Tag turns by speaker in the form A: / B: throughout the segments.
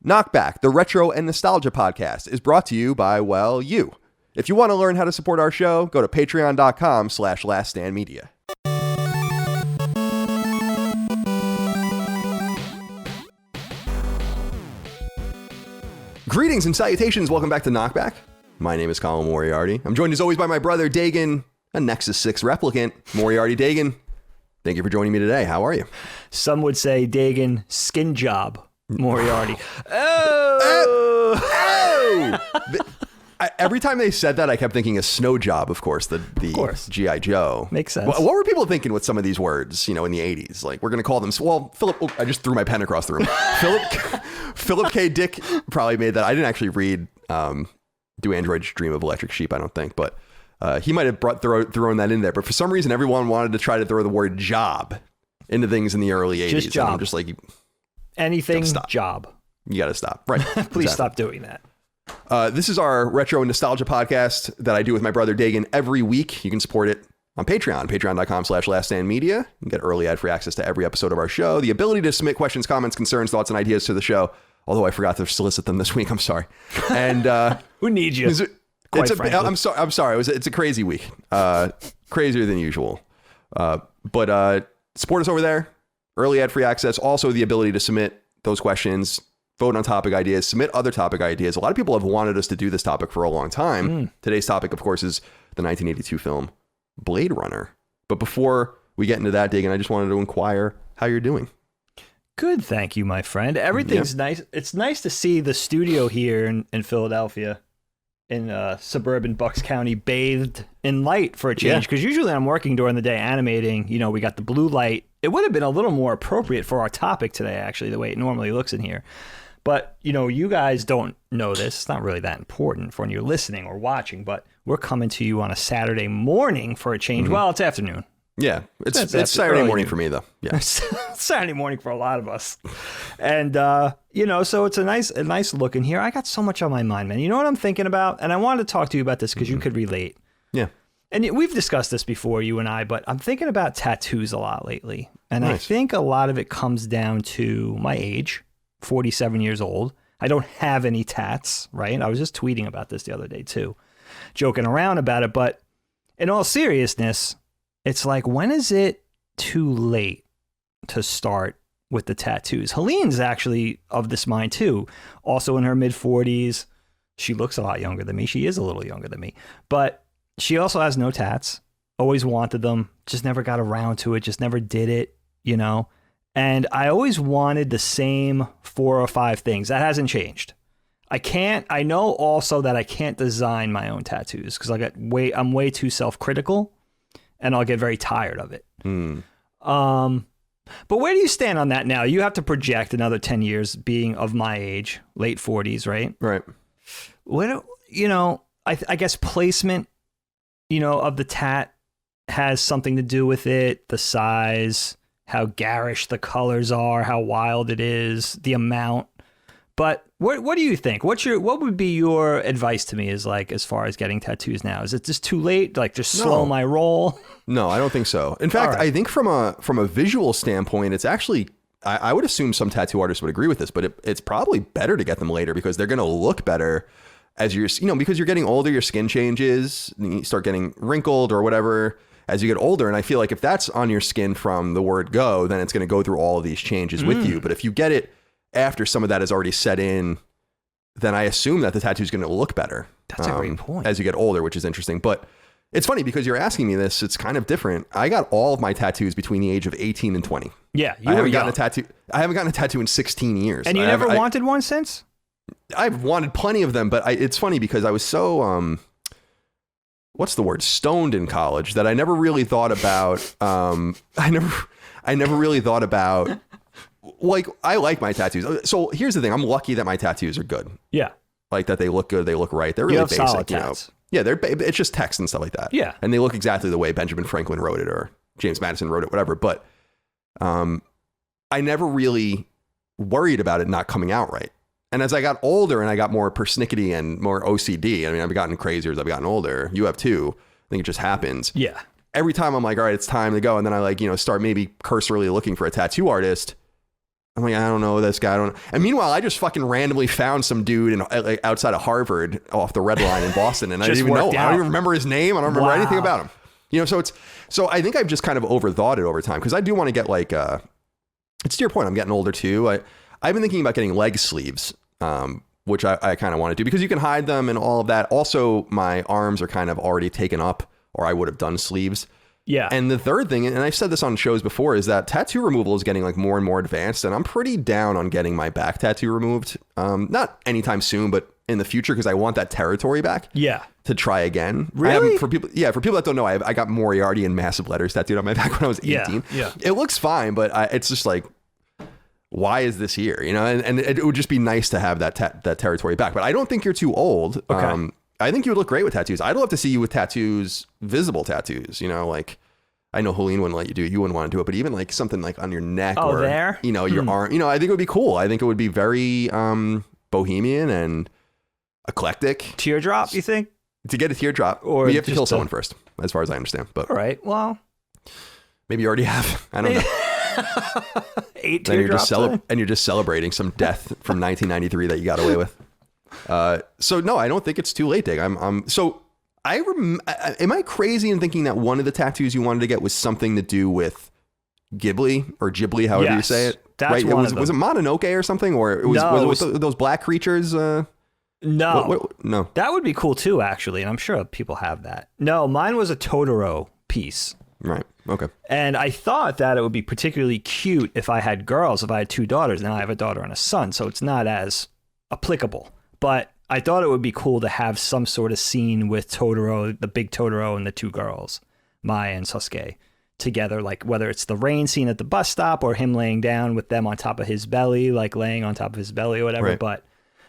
A: KnockBack, the retro and nostalgia podcast, is brought to you by, well, you. If you want to learn how to support our show, go to patreon.com/laststandmedia. Greetings and salutations. Welcome back to KnockBack. My name is Colin Moriarty. I'm joined as always by my brother, Dagan, a Nexus 6 replicant. Moriarty Dagan, thank you for joining me today. How are you?
B: Some would say Dagan skin job Moriarty.
A: Every time they said that, I kept thinking a snow job, of course, the G.I. Joe.
B: Makes sense.
A: What were people thinking with some of these words, in the 80s? Like, we're going to call them, I just threw my pen across the room. Philip K. Dick probably made that. I didn't actually read Do Androids Dream of Electric Sheep, I don't think, but he might have thrown that in there. But for some reason, everyone wanted to try to throw the word job into things in the early 80s.
B: Just job.
A: And I'm just like,
B: anything job.
A: You got to stop. Right.
B: Please stop doing that.
A: This is our retro and nostalgia podcast that I do with my brother Dagan every week. You can support it on Patreon, patreon.com/laststandmedia. You can get early ad-free access to every episode of our show, the ability to submit questions, comments, concerns, thoughts, and ideas to the show. Although I forgot to solicit them this week. I'm sorry. And
B: who needs you?
A: I'm sorry. It's a crazy week. Crazier than usual. But support us over there. Early ad-free access. Also the ability to submit those questions, vote on topic ideas, submit other topic ideas. A lot of people have wanted us to do this topic for a long time. Today's topic, of course, is the 1982 film Blade Runner. But before we get into that, Dagan, I just wanted to inquire how you're doing.
B: Good, thank you, my friend. Everything's nice. It's nice to see the studio here in Philadelphia, in suburban Bucks County, bathed in light for a change. Because usually I'm working during the day animating. We got the blue light. It would have been a little more appropriate for our topic today, actually, the way it normally looks in here. But, you guys don't know this. It's not really that important for when you're listening or watching, but we're coming to you on a Saturday morning for a change. Mm-hmm. Well, it's afternoon.
A: Yeah, it's Saturday morning for me, though. Yeah,
B: Saturday morning for a lot of us. And, so it's a nice look in here. I got so much on my mind, man. You know what I'm thinking about? And I wanted to talk to you about this because you could relate. Yeah. And we've discussed this before, you and I, but I'm thinking about tattoos a lot lately. And nice. I think a lot of it comes down to my age, 47 years old. I don't have any tats, right? I was just tweeting about this the other day, too, joking around about it. But in all seriousness, it's like, when is it too late to start with the tattoos? Helene's actually of this mind, too. Also in her mid-40s. She looks a lot younger than me. She is a little younger than me. But she also has no tats. Always wanted them. Just never got around to it. Just never did it, And I always wanted the same 4 or 5 things. That hasn't changed. I know also that I can't design my own tattoos because I'm way too self-critical. And I'll get very tired of it. But where do you stand on that now? You have to project another 10 years being of my age, late 40s, right?
A: Right.
B: I guess placement, of the tat has something to do with it. The size, how garish the colors are, how wild it is, the amount. But what do you think? What would be your advice to me as far as getting tattoos now? Is it just too late? Just slow my roll?
A: No, I don't think so. In fact, I think from a visual standpoint, it's actually, I would assume some tattoo artists would agree with this, but it's probably better to get them later because they're going to look better as because you're getting older, your skin changes, and you start getting wrinkled or whatever as you get older. And I feel like if that's on your skin from the word go, then it's going to go through all of these changes with you. But if you get it after some of that has already set in, then I assume that the tattoo is going to look better.
B: That's a great point.
A: As you get older, which is interesting. But it's funny because you're asking me this. It's kind of different. I got all of my tattoos between the age of 18 and 20.
B: Yeah,
A: I haven't gotten a tattoo in 16 years.
B: And you never wanted one since?
A: I've wanted plenty of them, but it's funny because I was so what's the word? Stoned in college that I never really thought about. I never really thought about. I like my tattoos. So here's the thing. I'm lucky that my tattoos are good.
B: Yeah.
A: That they look good. They look right. They're really basic.
B: Solid tats.
A: Yeah. It's just text and stuff like that.
B: Yeah.
A: And they look exactly the way Benjamin Franklin wrote it or James Madison wrote it, whatever. But I never really worried about it not coming out right. And as I got older and I got more persnickety and more OCD, I've gotten crazier as I've gotten older. You have too. I think it just happens.
B: Yeah.
A: Every time I'm like, all right, it's time to go. And then I start maybe cursorily looking for a tattoo artist. I'm like, I don't know this guy. I don't know. And meanwhile, I just fucking randomly found some dude outside of Harvard off the Red Line in Boston. And I didn't even know. I don't even remember his name. I don't remember anything about him. You know, so I think I've just kind of overthought it over time, because I do want to get like, it's to your point, I'm getting older too. I've been thinking about getting leg sleeves, which I kind of want to do because you can hide them and all of that. Also, my arms are kind of already taken up, or I would have done sleeves.
B: Yeah.
A: And the third thing, and I've said this on shows before, is that tattoo removal is getting like more and more advanced, and I'm pretty down on getting my back tattoo removed. Not anytime soon, but in the future, because I want that territory back.
B: Yeah. To
A: try again.
B: Really?
A: For people that don't know, I got Moriarty in massive letters tattooed on my back when I was 18.
B: Yeah.
A: It looks fine, but it's just like, why is this here? You know, and it would just be nice to have that territory back. But I don't think you're too old.
B: Okay.
A: I think you would look great with tattoos. I'd love to see you with tattoos, visible tattoos, you know, like, I know Helene wouldn't let you do it. You wouldn't want to do it, but even like something like on your neck or,
B: there?
A: You know, your arm, you know, I think it would be cool. I think it would be very bohemian and eclectic.
B: Teardrop, you think?
A: To get a teardrop, or you have to kill someone first, as far as I understand. But
B: all right, well,
A: maybe you already have. I don't know.
B: 8 teardrops.
A: And you're just celebrating some death from 1993 that you got away with. So no, I don't think it's too late, Dig. Am I crazy in thinking that one of the tattoos you wanted to get was something to do with Ghibli or Ghibli, however you say it?
B: That's
A: right?
B: Was
A: it Mononoke or something, or it was those black creatures?
B: No.
A: No.
B: That would be cool too, actually, and I'm sure people have that. No, mine was a Totoro piece.
A: Right. Okay.
B: And I thought that it would be particularly cute if I had girls, if I had 2 daughters. Now I have a daughter and a son, so it's not as applicable. But I thought it would be cool to have some sort of scene with Totoro, the big Totoro, and the 2 girls, Maya and Sasuke, together, like whether it's the rain scene at the bus stop or him laying down with them on top of his belly, like laying on top of his belly or whatever.
A: Right.
B: But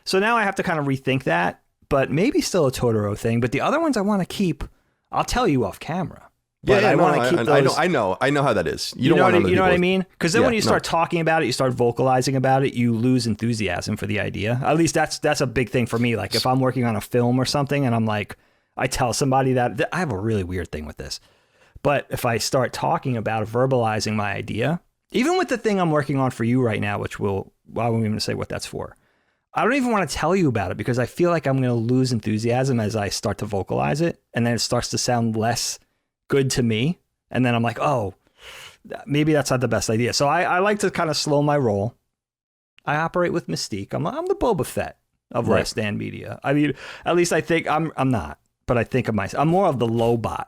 B: so now I have to kind of rethink that, but maybe still a Totoro thing. But the other ones I want to keep, I'll tell you off camera. But I want to keep those.
A: I know how that is.
B: You know what I mean? Because then when you start talking about it, you start vocalizing about it, you lose enthusiasm for the idea. At least that's a big thing for me. Like if I'm working on a film or something and I'm like, I tell somebody that I have a really weird thing with this. But if I start talking about verbalizing my idea, even with the thing I'm working on for you right now, which I won't even say what that's for. I don't even want to tell you about it because I feel like I'm going to lose enthusiasm as I start to vocalize it. And then it starts to sound less good to me. And then I'm like, oh, maybe that's not the best idea. So I like to kind of slow my roll. I operate with mystique. I'm the Boba Fett of Last Stand Media. I mean, at least I think I'm not, but I think of myself. I'm more of the Lobot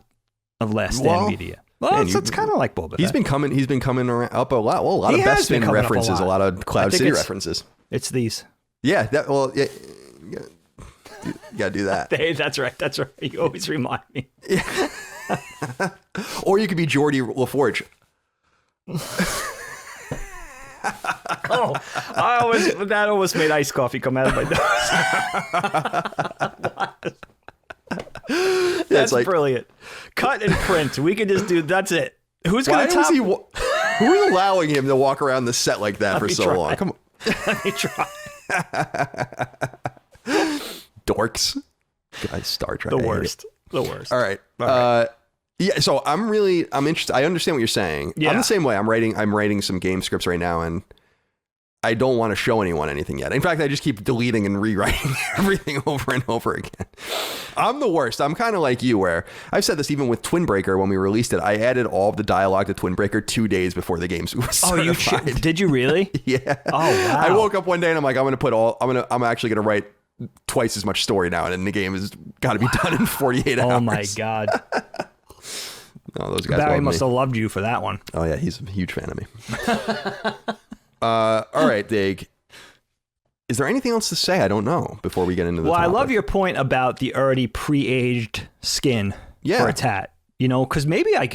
B: of Last Stand Media. Well, it's kind of like Boba Fett.
A: He's been coming up a lot. Well, a lot of Best Spin references, a lot of Cloud City references.
B: It's these.
A: Yeah, you gotta do that.
B: That's right. You always remind me.
A: Yeah. Or you could be Geordie LaForge.
B: That almost made iced coffee come out of my nose. That's like, brilliant. Cut and print. We could just do. That's it. Who's going to top?
A: Who is allowing him to walk around the set like that for so long? Come on.
B: Let me try.
A: Dorks. God, Star Trek.
B: The worst.
A: All right. Yeah. So I'm interested. I understand what you're saying. Yeah. I'm the same way. I'm writing some game scripts right now, and I don't want to show anyone anything yet. In fact, I just keep deleting and rewriting everything over and over again. I'm the worst. I'm kind of like you, where I've said this even with Twin Breaker when we released it. I added all of the dialogue to Twin Breaker 2 days before the game was certified.
B: You did you really?
A: Yeah.
B: Oh wow.
A: I woke up one day and I'm like, I'm actually gonna write twice as much story now, and the game has got to be done in 48 hours.
B: Oh my god.
A: No, those guys.
B: Barry must have loved you for that one.
A: Oh yeah, he's a huge fan of me. All right, Dig. Is there anything else to say? I don't know before we get into the topic.
B: I love your point about the already pre-aged skin for a tat. You know, because maybe I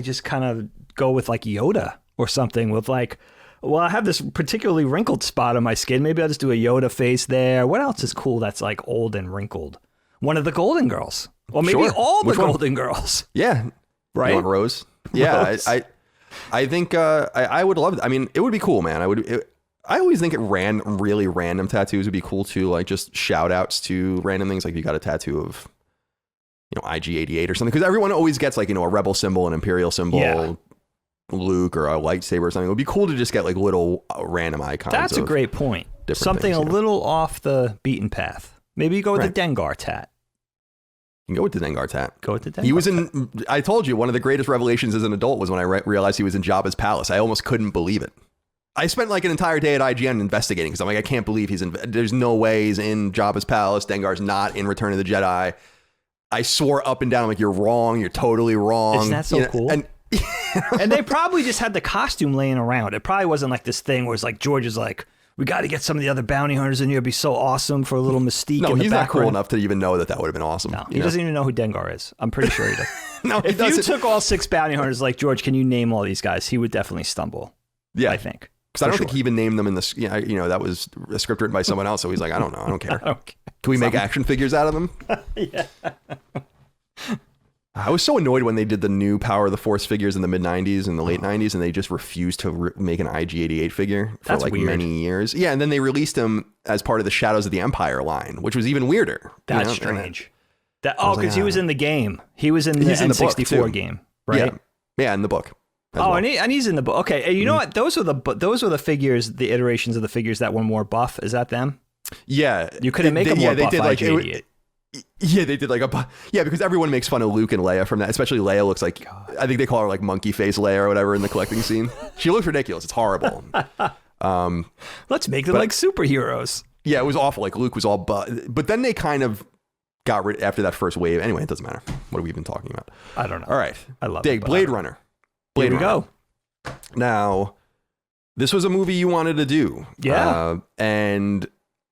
B: just kind of go with like Yoda or something with like, well, I have this particularly wrinkled spot on my skin. Maybe I'll just do a Yoda face there. What else is cool that's like old and wrinkled? One of the Golden Girls. Or maybe all the Golden Girls.
A: Yeah. Right? You want Rose? Yeah. Rose. I think I would love it. I mean, it would be cool, man. I always think really random tattoos would be cool too. Like just shout outs to random things. Like you got a tattoo of, IG-88 or something. Because everyone always gets like, a rebel symbol, an imperial symbol. Yeah. Luke or a lightsaber or something. It would be cool to just get like little random icons.
B: That's a great point. Something a little off the beaten path. Maybe you go with the Dengar tat.
A: You can go with the Dengar tat.
B: Go with the Dengar.
A: He was in. I told you, one of the greatest revelations as an adult was when I realized he was in Jabba's palace. I almost couldn't believe it. I spent like an entire day at IGN investigating because I'm like, I can't believe he's in. There's no way he's in Jabba's palace. Dengar's not in Return of the Jedi. I swore up and down, I'm like, you're wrong. You're totally wrong.
B: Isn't that so cool? And they probably just had the costume laying around. It probably wasn't like this thing where it's like George is like, we got to get some of the other bounty hunters in here. It'd be so awesome for a little mystique.
A: No,
B: in the
A: he's
B: background.
A: not cool enough to even know that would have been awesome.
B: No, he doesn't even know who Dengar is. I'm pretty sure he does.
A: No,
B: if you took all 6 bounty hunters, like, George, can you name all these guys? He would definitely stumble. Yeah, I think.
A: Because I don't think he even named them in the, that was a script written by someone else. So he's like, I don't know. I don't care. Can we make action figures out of them?
B: Yeah.
A: I was so annoyed when they did the new Power of the Force figures in the mid 90s and the late 90s, and they just refused to make an IG-88 figure for many years. Yeah, and then they released him as part of the Shadows of the Empire line, which was even weirder.
B: That's strange. Because he was in the game. He was in the N64 game, right?
A: Yeah, in the book.
B: And he's in the book. Okay, and you know what? Those were the figures, the iterations of the figures that were more buff. Is that them?
A: Yeah.
B: You couldn't make them more buff IG-88.
A: Yeah, they did because everyone makes fun of Luke and Leia from that. Especially Leia looks like, I think they call her like monkey face Leia or whatever in the collecting scene. She looks ridiculous. It's horrible.
B: Let's make them like superheroes.
A: Yeah, it was awful. Like Luke was all but then they kind of got rid after that first wave. Anyway, it doesn't matter. What are we even talking about?
B: I don't know.
A: All right.
B: I love
A: it. Blade Runner.
B: Here we go.
A: Now, this was a movie you wanted to do.
B: Yeah.
A: And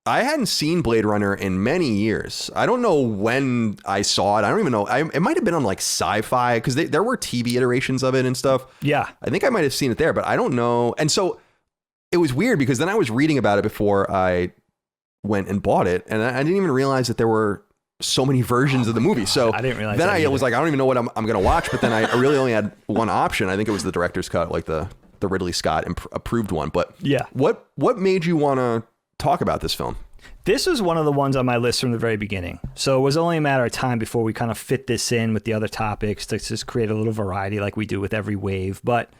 A: I hadn't seen Blade Runner in many years. I don't know when I saw it. I don't even know. It might have been on like sci-fi because there were TV iterations of it and stuff.
B: Yeah.
A: I think I might have seen it there, but I don't know. And so it was weird because then I was reading about it before I went and bought it. And I didn't even realize that there were so many versions of the movie. So
B: I didn't realize
A: then I was like, I don't even know what I'm going to watch. But then I really only had one option. I think it was the director's cut, like the Ridley Scott approved one. But
B: yeah,
A: what made you want to talk about this film?
B: This was one of the ones on my list from the very beginning. So it was only a matter of time before we kind of fit this in with the other topics to just create a little variety like we do with every wave. But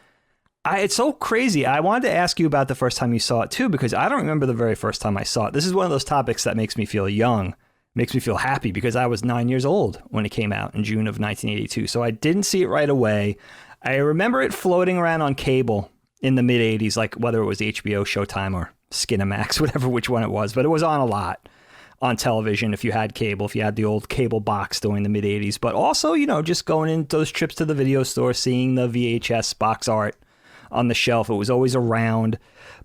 B: it's so crazy. I wanted to ask you about the first time you saw it too, because I don't remember the very first time I saw it. This is one of those topics that makes me feel young, makes me feel happy because I was 9 years old when it came out in June of 1982. So I didn't see it right away. I remember it floating around on cable in the mid 80s, like whether it was HBO, Showtime, or Skinamax, whatever, which one it was, but it was on a lot on television if you had cable, if you had the old cable box during the mid 80s, but also, just going in those trips to the video store, seeing the VHS box art on the shelf. It was always around.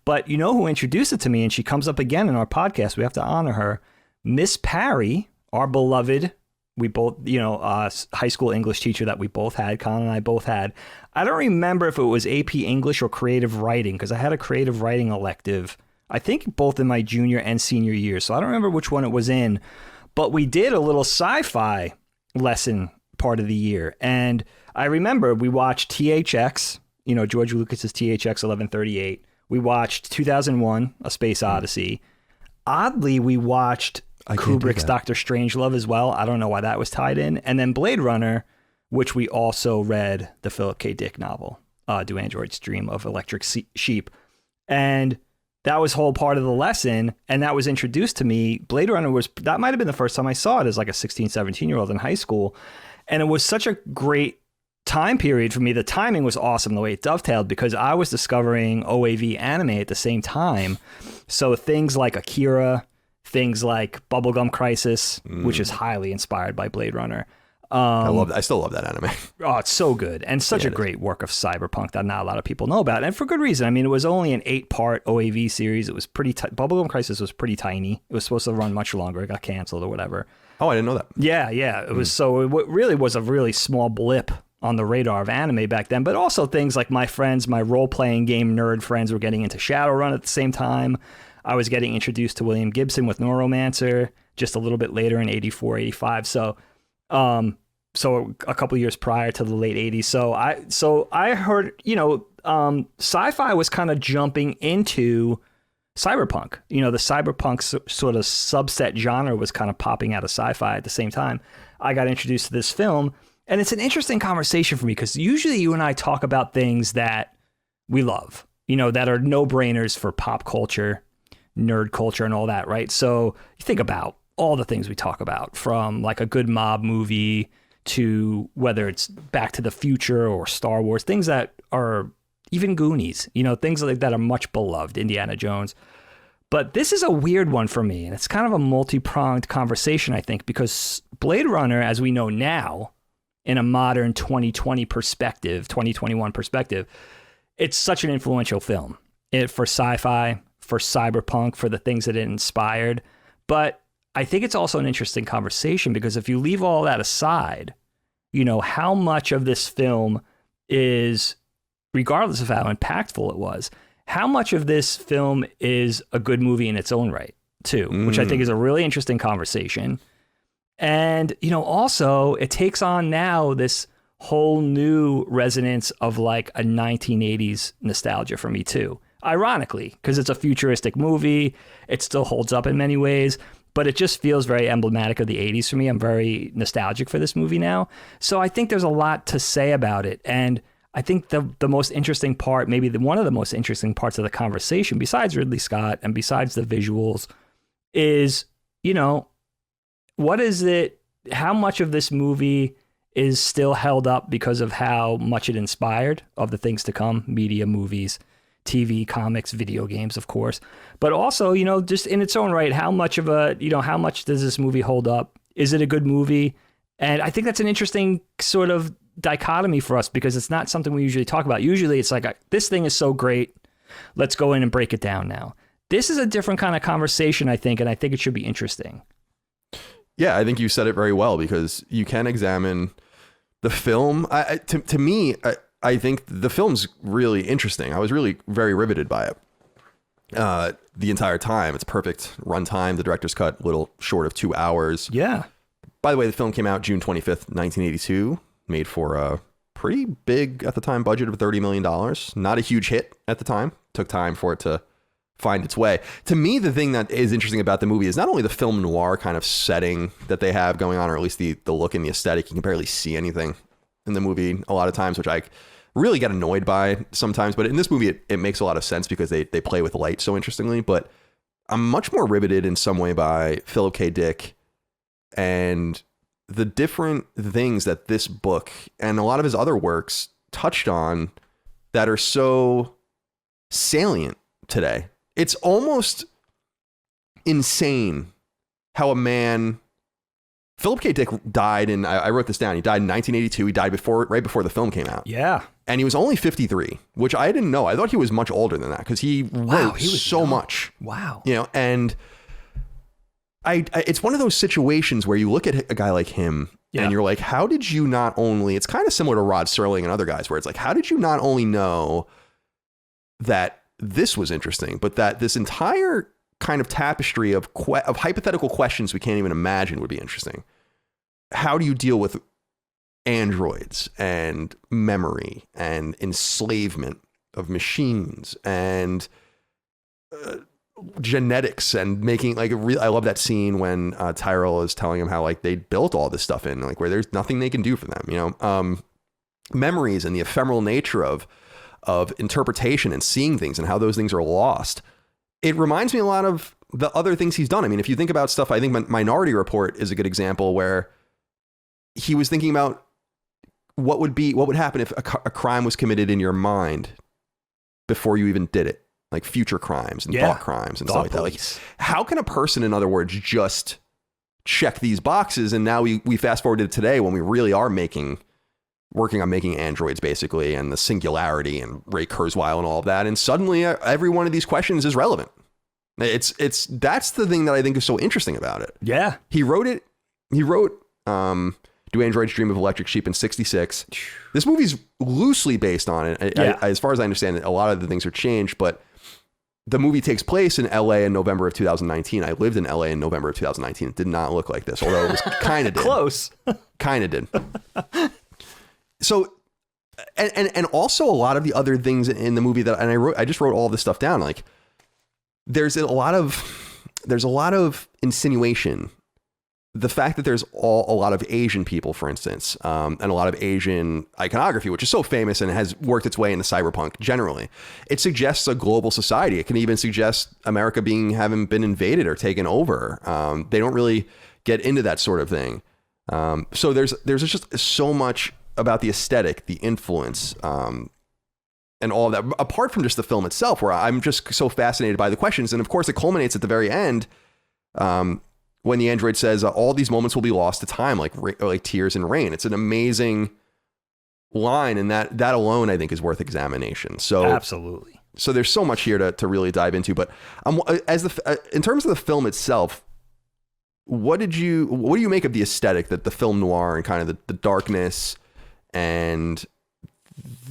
B: But you know who introduced it to me, and she comes up again in our podcast. We have to honor her. Miss Parry, our beloved, we both, high school English teacher that we both had, Colin and I both had. I don't remember if it was AP English or creative writing, because I had a creative writing elective, I think both in my junior and senior year. So I don't remember which one it was in, but we did a little sci-fi lesson part of the year. And I remember we watched THX, George Lucas's THX 1138. We watched 2001, A Space Odyssey. Oddly, we watched Kubrick's Dr. Strangelove as well. I don't know why that was tied in. And then Blade Runner, which we also read the Philip K. Dick novel, Do Androids Dream of Electric Sheep. And that was whole part of the lesson. And that was introduced to me. Blade Runner that might have been the first time I saw it as like a 16, 17-year-old in high school. And it was such a great time period for me. The timing was awesome, the way it dovetailed, because I was discovering OAV anime at the same time. So things like Akira, things like Bubblegum Crisis, which is highly inspired by Blade Runner.
A: I still love that anime.
B: Oh, it's so good. And such a great work of cyberpunk that not a lot of people know about. And for good reason. I mean, it was only an 8-part OAV series. It was pretty Bubblegum Crisis was pretty tiny. It was supposed to run much longer. It got canceled or whatever.
A: Oh, I didn't know that.
B: Yeah. It was so it really was a really small blip on the radar of anime back then, but also things like my role-playing game nerd friends were getting into Shadowrun at the same time. I was getting introduced to William Gibson with Neuromancer just a little bit later in 84, 85. So a couple years prior to the late 80s. So I heard, sci-fi was kind of jumping into cyberpunk. The cyberpunk sort of subset genre was kind of popping out of sci-fi at the same time. I got introduced to this film. And it's an interesting conversation for me because usually you and I talk about things that we love, that are no-brainers for pop culture, nerd culture, and all that, right? So you think about all the things we talk about, from like a good mob movie to whether it's Back to the Future or Star Wars, things that are even Goonies, things like that are much beloved, Indiana Jones. But this is a weird one for me, and it's kind of a multi-pronged conversation, I think, because Blade Runner, as we know now, in a modern 2021 perspective, it's such an influential film for sci-fi, for cyberpunk, for the things that it inspired. But I think it's also an interesting conversation because if you leave all that aside, how much of this film is, regardless of how impactful it was, how much of this film is a good movie in its own right, too, which I think is a really interesting conversation. And, also it takes on now this whole new resonance of like a 1980s nostalgia for me, too. Ironically, because it's a futuristic movie, it still holds up in many ways, but it just feels very emblematic of the 80s for me. I'm very nostalgic for this movie now. So I think there's a lot to say about it. And I think the most interesting part, maybe one of the most interesting parts of the conversation, besides Ridley Scott and besides the visuals, is, what is it, how much of this movie is still held up because of how much it inspired of the things to come, media, movies, TV, comics, video games, of course, but also, just in its own right, how much does this movie hold up? Is it a good movie? And I think that's an interesting sort of dichotomy for us because it's not something we usually talk about. Usually it's like, this thing is so great, let's go in and break it down now. This is a different kind of conversation, I think, and I think it should be interesting.
A: Yeah, I think you said it very well because you can examine the film. To me, I think the film's really interesting. I was really very riveted by it the entire time. It's perfect runtime. The director's cut, a little short of 2 hours.
B: Yeah.
A: By the way, the film came out June 25th, 1982, made for a pretty big, at the time, budget of $30 million. Not a huge hit at the time. Took time for it to find its way. To me, the thing that is interesting about the movie is not only the film noir kind of setting that they have going on, or at least the look and the aesthetic. You can barely see anything in the movie a lot of times, which I really get annoyed by sometimes. But in this movie, it makes a lot of sense because they play with light so interestingly. But I'm much more riveted in some way by Philip K. Dick and the different things that this book and a lot of his other works touched on that are so salient today. It's almost insane how a man, Philip K. Dick died in, I wrote this down, he died in 1982. He died right before the film came out.
B: Yeah. And
A: he was only 53, which I didn't know. I thought he was much older than that because he wrote so much.
B: Wow.
A: And it's one of those situations where you look at a guy like him and you're like, how did you not only, it's kind of similar to Rod Serling and other guys where it's like, how did you not only know that this was interesting, but that this entire kind of tapestry of hypothetical questions we can't even imagine would be interesting? How do you deal with androids and memory and enslavement of machines and genetics and making I love that scene when Tyrell is telling him how like they built all this stuff in like where there's nothing they can do for them, memories and the ephemeral nature of interpretation and seeing things and how those things are lost. It reminds me a lot of the other things he's done. I mean, if you think about stuff, I think Minority Report is a good example where he was thinking about what would happen if a crime was committed in your mind before you even did it. Like future crimes and thought crimes and stuff like that. Like, how can a person, in other words, just check these boxes? And now we fast forward to today when we really are working on making androids basically, and the singularity and Ray Kurzweil and all of that. And suddenly every one of these questions is relevant. That's the thing that I think is so interesting about it.
B: Yeah.
A: He wrote Do Androids Dream of Electric Sheep in 1966. This movie's loosely based on it. As far as I understand it, a lot of the things are changed, but the movie takes place in LA in November of 2019. I lived in LA in November of 2019. It did not look like this, although it was kind of did.
B: Close.
A: Kind of did. So, and also a lot of the other things in the movie I just wrote all this stuff down. Like there's a lot of insinuation the fact that there's a lot of Asian people, for instance, and a lot of Asian iconography, which is so famous and has worked its way into cyberpunk generally, it suggests a global society. It can even suggest America having been invaded or taken over. They don't really get into that sort of thing. So there's just so much about the aesthetic, the influence, and all of that, apart from just the film itself, where I'm just so fascinated by the questions. And of course, it culminates at the very end, when the android says, all these moments will be lost to time, like tears in rain. It's an amazing line, and that alone, I think, is worth examination. So
B: absolutely. So
A: there's so much here to really dive into. But in terms of the film itself, what do you make of the aesthetic, that the film noir and kind of the darkness and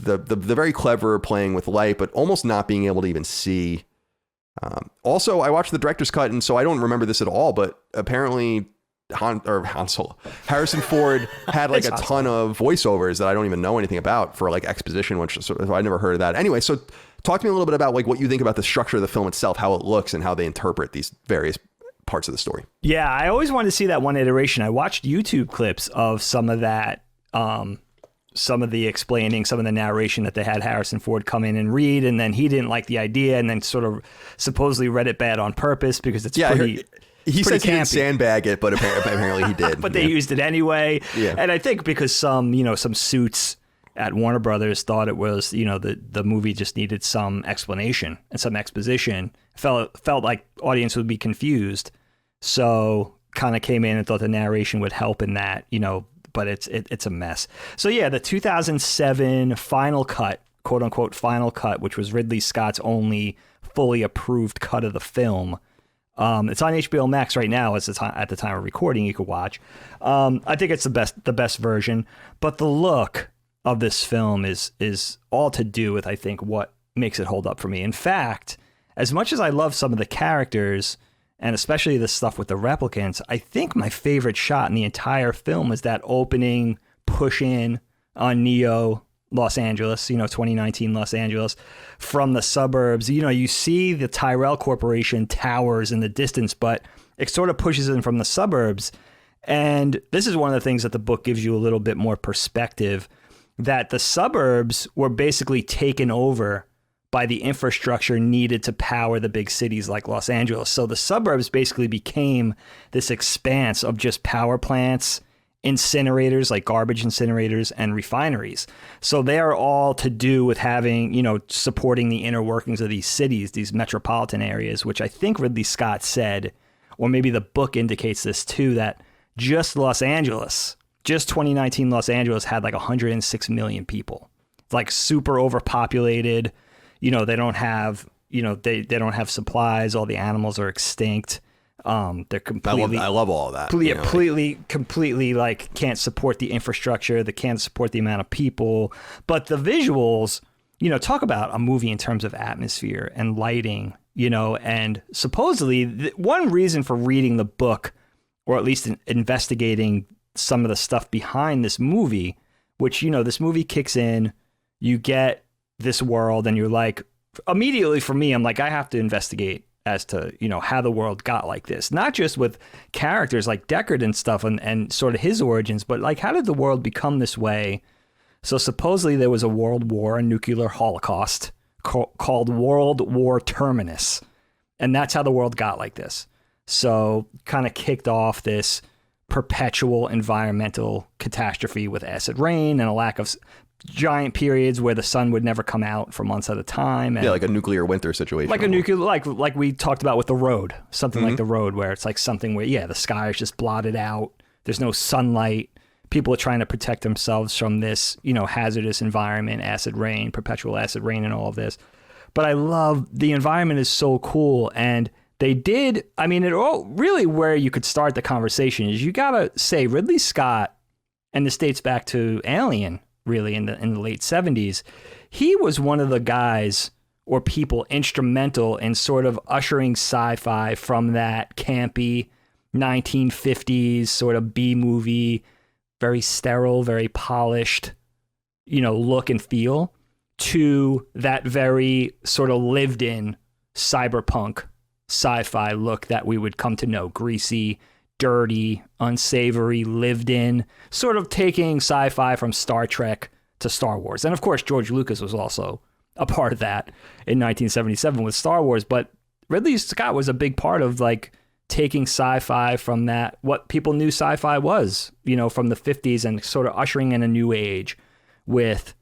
A: the very clever playing with light, but almost not being able to even see? Also, I watched the director's cut, and so I don't remember this at all, but apparently Harrison Ford had like a ton of voiceovers that I don't even know anything about for like exposition, which so I never heard of that. Anyway, so talk to me a little bit about like what you think about the structure of the film itself, how it looks, and how they interpret these various parts of the story.
B: Yeah, I always wanted to see that one iteration. I watched YouTube clips of some of that, some of the explaining, some of the narration that they had Harrison Ford come in and read, and then he didn't like the idea, and then sort of supposedly read it bad on purpose because it's pretty.
A: He says he didn't sandbag it, but apparently he did.
B: But they used it anyway. Yeah. And I think because some suits at Warner Brothers thought it was, the movie just needed some explanation and some exposition. Felt like audience would be confused. So kind of came in and thought the narration would help in that, but it's a mess. So yeah, the 2007 final cut, quote unquote final cut, which was Ridley Scott's only fully approved cut of the film. It's on HBO Max right now. At the time of recording, you could watch. I think it's the best version, but the look of this film is all to do with, I think, what makes it hold up for me. In fact, as much as I love some of the characters, and especially the stuff with the replicants, I think my favorite shot in the entire film is that opening push in on Neo, Los Angeles, 2019 Los Angeles, from the suburbs. You see the Tyrell Corporation towers in the distance, but it sort of pushes in from the suburbs. And this is one of the things that the book gives you a little bit more perspective, that the suburbs were basically taken over by the infrastructure needed to power the big cities like Los Angeles. So the suburbs basically became this expanse of just power plants, incinerators, like garbage incinerators, and refineries. So they are all to do with having, supporting the inner workings of these cities, these metropolitan areas, which I think Ridley Scott said, or maybe the book indicates this too, that just 2019 Los Angeles had like 106 million people. It's like super overpopulated. They don't have, they don't have supplies. All the animals are extinct. They're completely.
A: I love all of that.
B: Completely like can't support the infrastructure. They can't support the amount of people. But the visuals, talk about a movie in terms of atmosphere and lighting. And supposedly one reason for reading the book, or at least investigating some of the stuff behind this movie, which this movie kicks in, you get this world, and you're like, immediately for me, I'm like, I have to investigate as to, how the world got like this, not just with characters like Deckard and stuff and sort of his origins, but like, how did the world become this way? So supposedly there was a world war, a nuclear holocaust called World War Terminus. And that's how the world got like this. So kind of kicked off this perpetual environmental catastrophe with acid rain and a lack of giant periods where the sun would never come out for months at a time. And
A: like a nuclear winter situation.
B: Like a nuclear, like we talked about with The Road, something like The Road, where it's like something where, the sky is just blotted out. There's no sunlight. People are trying to protect themselves from this, hazardous environment, acid rain, perpetual acid rain, and all of this. But I love the environment is so cool. And they did, it all really where you could start the conversation is you got to say Ridley Scott, and this dates back to Alien, really in the late 70s, he was one of the guys or people instrumental in sort of ushering sci-fi from that campy 1950s sort of B-movie, very sterile, very polished, look and feel, to that very sort of lived in cyberpunk sci-fi look that we would come to know, greasy, dirty, unsavory, lived in, sort of taking sci-fi from Star Trek to Star Wars. And of course, George Lucas was also a part of that in 1977 with Star Wars. But Ridley Scott was a big part of like taking sci-fi from that, what people knew sci-fi was, you know, from the 50s, and sort of ushering in a new age with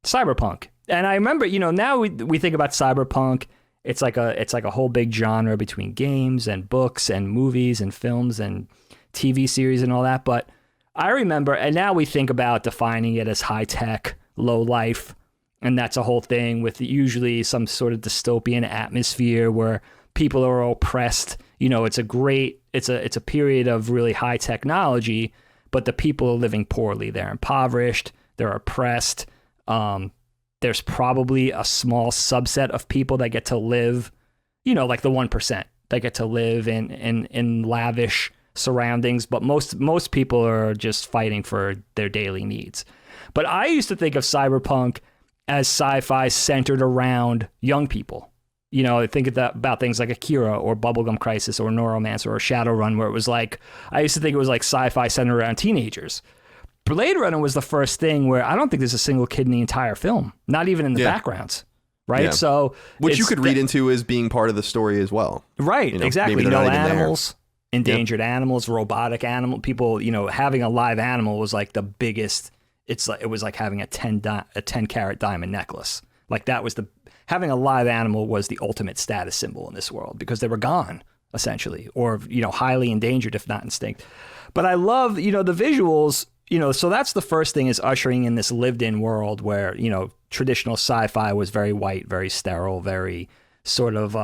B: Cyberpunk. And I remember, you know, now we think about Cyberpunk, it's like a whole big genre between games and books and movies and films and TV series and all that. But I remember, and now we think about defining it as high tech, low life, and that's a whole thing with usually some sort of dystopian atmosphere where people are oppressed. You know, it's a period of really high technology, but the people are living poorly. They're impoverished, they're oppressed. There's probably a small subset of people that get to live, you know, like the 1% that get to live in lavish surroundings, but most people are just fighting for their daily needs. But I used to think of Cyberpunk as sci-fi centered around young people. You know, I think about things like Akira or Bubblegum Crisis or Neuromancer or Shadowrun, where it was like, I used to think it was like sci-fi centered around teenagers. Blade Runner was the first thing where I don't think there's a single kid in the entire film, not even in the backgrounds, right? Yeah. So,
A: which you could read into as being part of the story as well,
B: right? You know, exactly. No animals, endangered animals, robotic animal people. You know, having a live animal was like the biggest. It was like having a 10-carat diamond necklace. Like that was having a live animal was the ultimate status symbol in this world because they were gone essentially, or you know, highly endangered if not extinct. But I love, you know, the visuals. You know, so that's the first thing, is ushering in this lived-in world where, you know, traditional sci-fi was very white, very sterile, very sort of,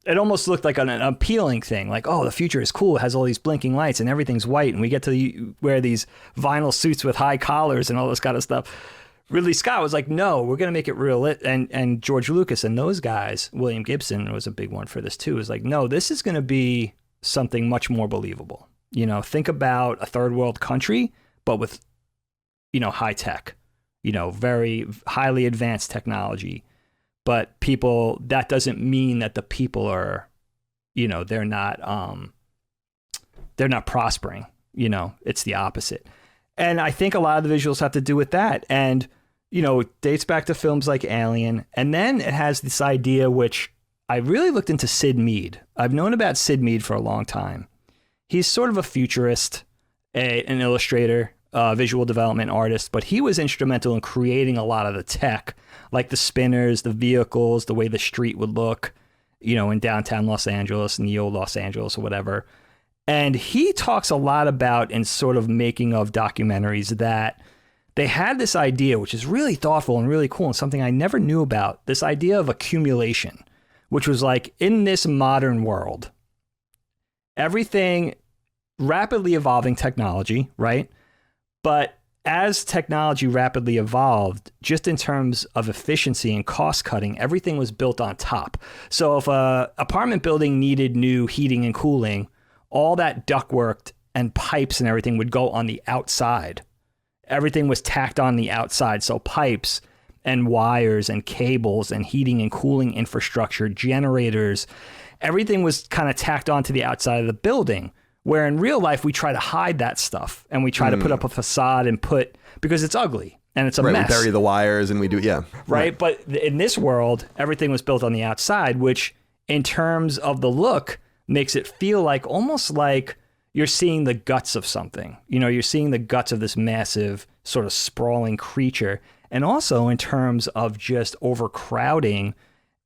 B: it almost looked like an appealing thing. Like, oh, the future is cool. It has all these blinking lights and everything's white. And we get to wear these vinyl suits with high collars and all this kind of stuff. Ridley Scott was like, no, we're going to make it real. And George Lucas and those guys, William Gibson was a big one for this too, was like, no, this is going to be something much more believable. You know, think about a third world country, but with, you know, high tech, you know, very highly advanced technology. But people, that doesn't mean that the people are, you know, they're not prospering. You know, it's the opposite. And I think a lot of the visuals have to do with that. And, you know, it dates back to films like Alien. And then it has this idea, which I really looked into Sid Mead. I've known about Sid Mead for a long time. He's sort of a futurist, an illustrator, visual development artist, but he was instrumental in creating a lot of the tech, like the spinners, the vehicles, the way the street would look, you know, in downtown Los Angeles, Neo Los Angeles or whatever. And he talks a lot about, in sort of making of documentaries, that they had this idea, which is really thoughtful and really cool and something I never knew about, this idea of accumulation, which was like, in this modern world, everything, rapidly evolving technology, right? But as technology rapidly evolved, just in terms of efficiency and cost cutting, everything was built on top. So if a apartment building needed new heating and cooling, all that ductwork and pipes and everything would go on the outside. Everything was tacked on the outside. So pipes and wires and cables and heating and cooling infrastructure, generators, everything was kind of tacked onto the outside of the building. Where in real life, we try to hide that stuff and we try to put up a facade and because it's ugly and it's a mess.
A: We bury the wires and we do, yeah.
B: Right. But in this world, everything was built on the outside, which in terms of the look makes it feel like almost like you're seeing the guts of something. You know, you're seeing the guts of this massive sort of sprawling creature. And also in terms of just overcrowding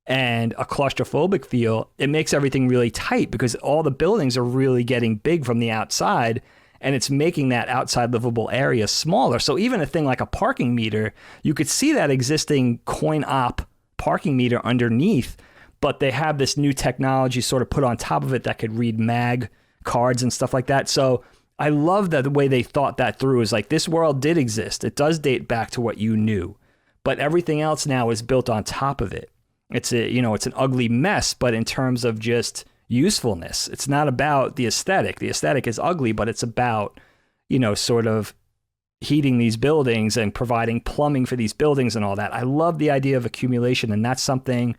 B: and a claustrophobic feel, it makes everything really tight because all the buildings are really getting big from the outside and it's making that outside livable area smaller. So even a thing like a parking meter, you could see that existing coin op parking meter underneath, but they have this new technology sort of put on top of it that could read mag cards and stuff like that. So I love that the way they thought that through is like, this world did exist. It does date back to what you knew, but everything else now is built on top of it. It's it's an ugly mess, but in terms of just usefulness, it's not about the aesthetic. The aesthetic is ugly, but it's about, you know, sort of heating these buildings and providing plumbing for these buildings and all that. I love the idea of accumulation, and that's something,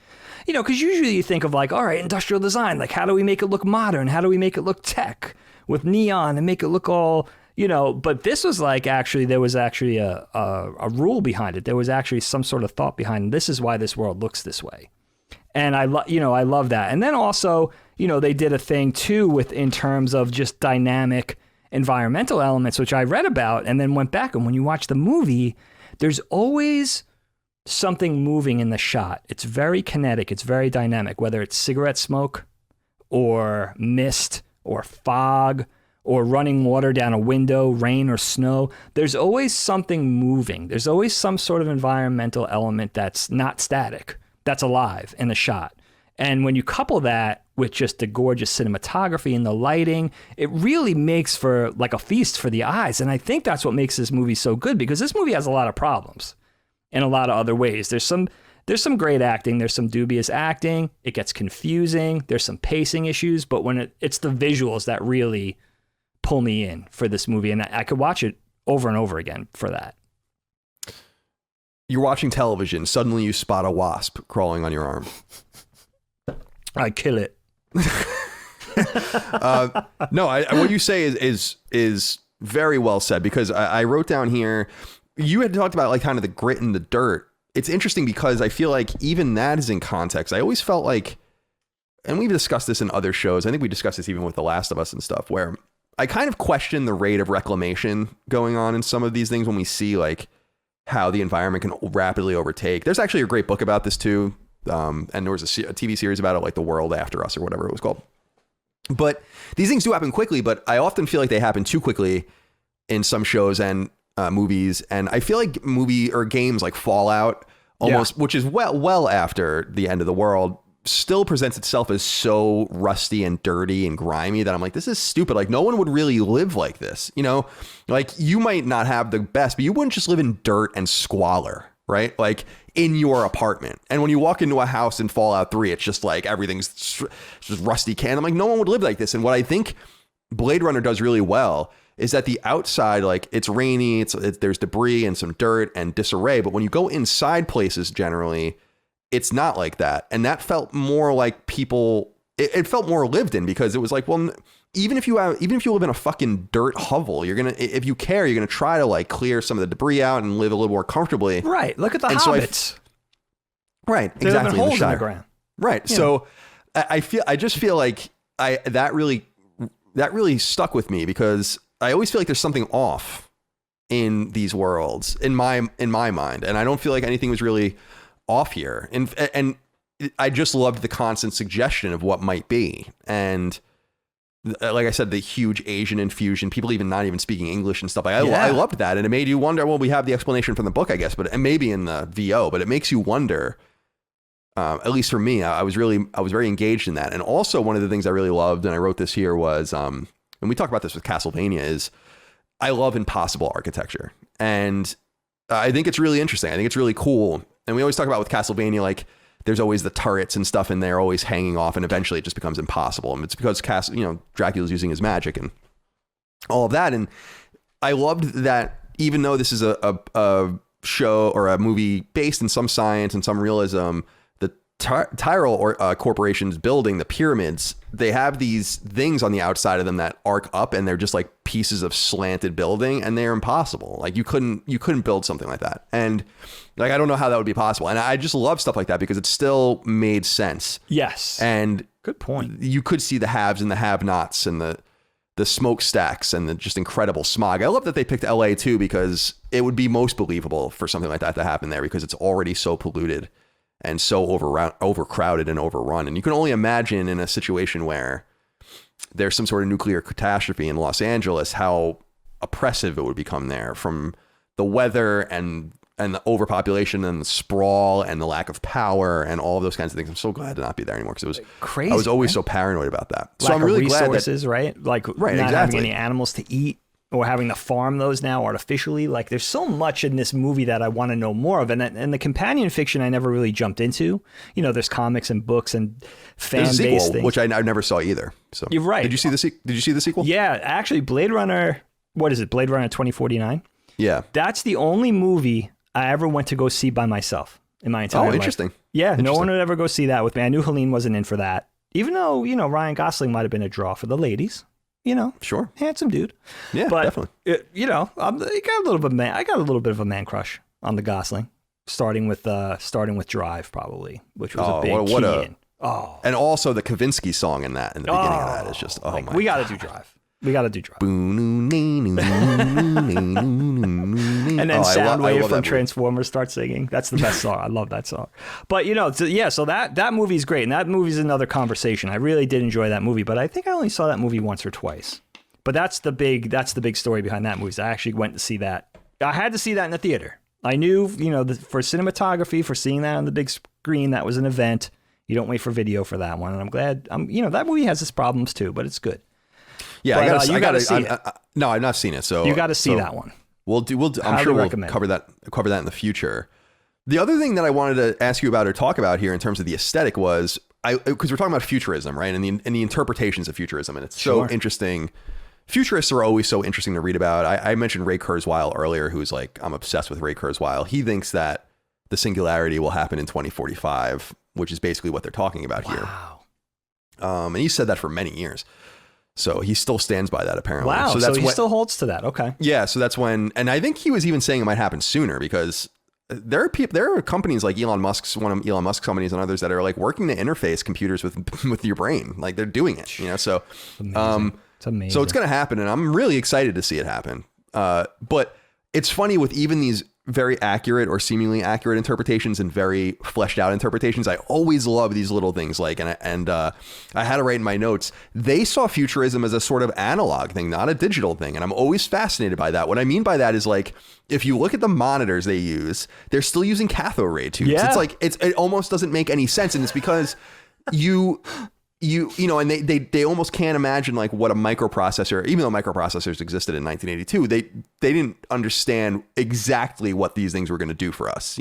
B: you know, because usually you think of like, all right, industrial design, like how do we make it look modern? How do we make it look tech with neon and make it look all, you know, but this was like, actually, there was actually a rule behind it. There was actually some sort of thought behind it. This is why this world looks this way. And I love that. And then also, you know, they did a thing too with, in terms of just dynamic environmental elements, which I read about and then went back. And when you watch the movie, there's always something moving in the shot. It's very kinetic. It's very dynamic, whether it's cigarette smoke or mist or fog or running water down a window, rain or snow. There's always something moving. There's always some sort of environmental element that's not static, that's alive in the shot. And when you couple that with just the gorgeous cinematography and the lighting, it really makes for like a feast for the eyes. And I think that's what makes this movie so good, because this movie has a lot of problems in a lot of other ways. There's some great acting. There's some dubious acting. It gets confusing. There's some pacing issues. But when it's the visuals that really pull me in for this movie. And I could watch it over and over again for that.
A: You're watching television. Suddenly you spot a wasp crawling on your arm.
B: I kill it.
A: No, what you say is very well said, because I wrote down here, you had talked about like kind of the grit and the dirt. It's interesting because I feel like even that is in context. I always felt like, and we've discussed this in other shows, I think we discussed this even with The Last of Us and stuff, where I kind of question the rate of reclamation going on in some of these things when we see like how the environment can rapidly overtake. There's actually a great book about this too. And there was a TV series about it, like The World After Us or whatever it was called. But these things do happen quickly, but I often feel like they happen too quickly in some shows and movies. And I feel like movie or games like Fallout almost, which is well after the end of the world, still presents itself as so rusty and dirty and grimy that I'm like, this is stupid. Like no one would really live like this, you know, like you might not have the best, but you wouldn't just live in dirt and squalor, right? Like in your apartment. And when you walk into a house in Fallout 3, it's just like everything's just rusty can. I'm like, no one would live like this. And what I think Blade Runner does really well is that the outside, like it's rainy, there's debris and some dirt and disarray. But when you go inside places, generally, it's not like that. And that felt more like people, it felt more lived in, because it was like, well, even if you live in a fucking dirt hovel, if you care, you're going to try to like clear some of the debris out and live a little more comfortably.
B: Right. Look at the hobbits.
A: Right.
B: They
A: exactly.
B: Live in holes in the ground.
A: Right. Yeah. So I just feel like that really stuck with me, because I always feel like there's something off in these worlds in my mind. And I don't feel like anything was really off here. And I just loved the constant suggestion of what might be. And like I said, the huge Asian infusion, people even not even speaking English and stuff. I loved that. And it made you wonder, well, we have the explanation from the book, I guess, and maybe in the VO, but it makes you wonder, at least for me, I was very engaged in that. And also one of the things I really loved, and I wrote this here, was, and we talk about this with Castlevania, is I love impossible architecture. And I think it's really interesting. I think it's really cool. And we always talk about with Castlevania, like there's always the turrets and stuff in there always hanging off, and eventually it just becomes impossible. And it's because Dracula's using his magic and all of that. And I loved that even though this is a show or a movie based in some science and some realism, the Tyrell Corporation's building, the pyramids, they have these things on the outside of them that arc up, and they're just like pieces of slanted building, and they're impossible. Like you couldn't build something like that. And like, I don't know how that would be possible. And I just love stuff like that because it still made sense.
B: Yes.
A: And
B: good point.
A: You could see the haves and the have-nots and the smokestacks and the just incredible smog. I love that they picked LA too, because it would be most believable for something like that to happen there, because it's already so polluted and so overcrowded and overrun. And you can only imagine in a situation where there's some sort of nuclear catastrophe in Los Angeles, how oppressive it would become there, from the weather and the overpopulation and the sprawl and the lack of power and all of those kinds of things. I'm so glad to not be there anymore, because it was crazy. I was always so paranoid about that.
B: So I'm really glad that,
A: right?
B: Like not having any animals to eat, or having to farm those now artificially. Like there's so much in this movie that I want to know more of. And the companion fiction I never really jumped into. You know, there's comics and books and fan-based things.
A: Which I never saw either. So
B: you're right.
A: Did you see the sequel?
B: Yeah, actually Blade Runner, what is it? Blade Runner 2049?
A: Yeah.
B: That's the only movie I ever went to go see by myself in my entire life.
A: Oh, interesting.
B: Yeah, no one would ever go see that with me. I knew Helene wasn't in for that. Even though, Ryan Gosling might have been a draw for the ladies.
A: Sure.
B: Handsome dude.
A: Yeah,
B: but,
A: definitely.
B: I got a little bit of a man crush on the Gosling, starting with Drive, probably, which was a big key in. Oh.
A: And also the Kavinsky song in the beginning of that is just, oh my
B: we got to do Drive. We got to do Drive. And then Soundwave from Transformers starts singing. That's the best song. I love that song. But, so that movie's great. And that movie's another conversation. I really did enjoy that movie, but I think I only saw that movie once or twice. But that's the big story behind that movie. So I actually went to see that. I had to see that in the theater. I knew, for cinematography, for seeing that on the big screen, that was an event. You don't wait for video for that one. And I'm glad, that movie has its problems too, but it's good.
A: Yeah,
B: but,
A: I got to
B: see it.
A: No, I've not seen it. So
B: you got to see that one.
A: I'm sure we'll cover that in the future. The other thing that I wanted to ask you about or talk about here in terms of the aesthetic was, because we're talking about futurism, right? And the interpretations of futurism. And it's so interesting. Futurists are always so interesting to read about. I mentioned Ray Kurzweil earlier, who's like, I'm obsessed with Ray Kurzweil. He thinks that the singularity will happen in 2045, which is basically what they're talking about here. And he said that for many years. So he still stands by that, apparently.
B: Wow. So he still holds to that. Okay.
A: Yeah. So that's when, and I think he was even saying it might happen sooner, because there are companies like one of Elon Musk's companies and others that are like working to interface computers with your brain. Like they're doing it, so,
B: it's amazing.
A: So it's going to happen, and I'm really excited to see it happen. But it's funny with even these very accurate or seemingly accurate interpretations and very fleshed out interpretations. I always love these little things and I had to write in my notes, they saw futurism as a sort of analog thing, not a digital thing. And I'm always fascinated by that. What I mean by that is, like, if you look at the monitors they use, they're still using cathode ray tubes. Yeah. It's like, it almost doesn't make any sense. And it's because and they almost can't imagine like what a microprocessor, even though microprocessors existed in 1982, they didn't understand exactly what these things were going to do for us,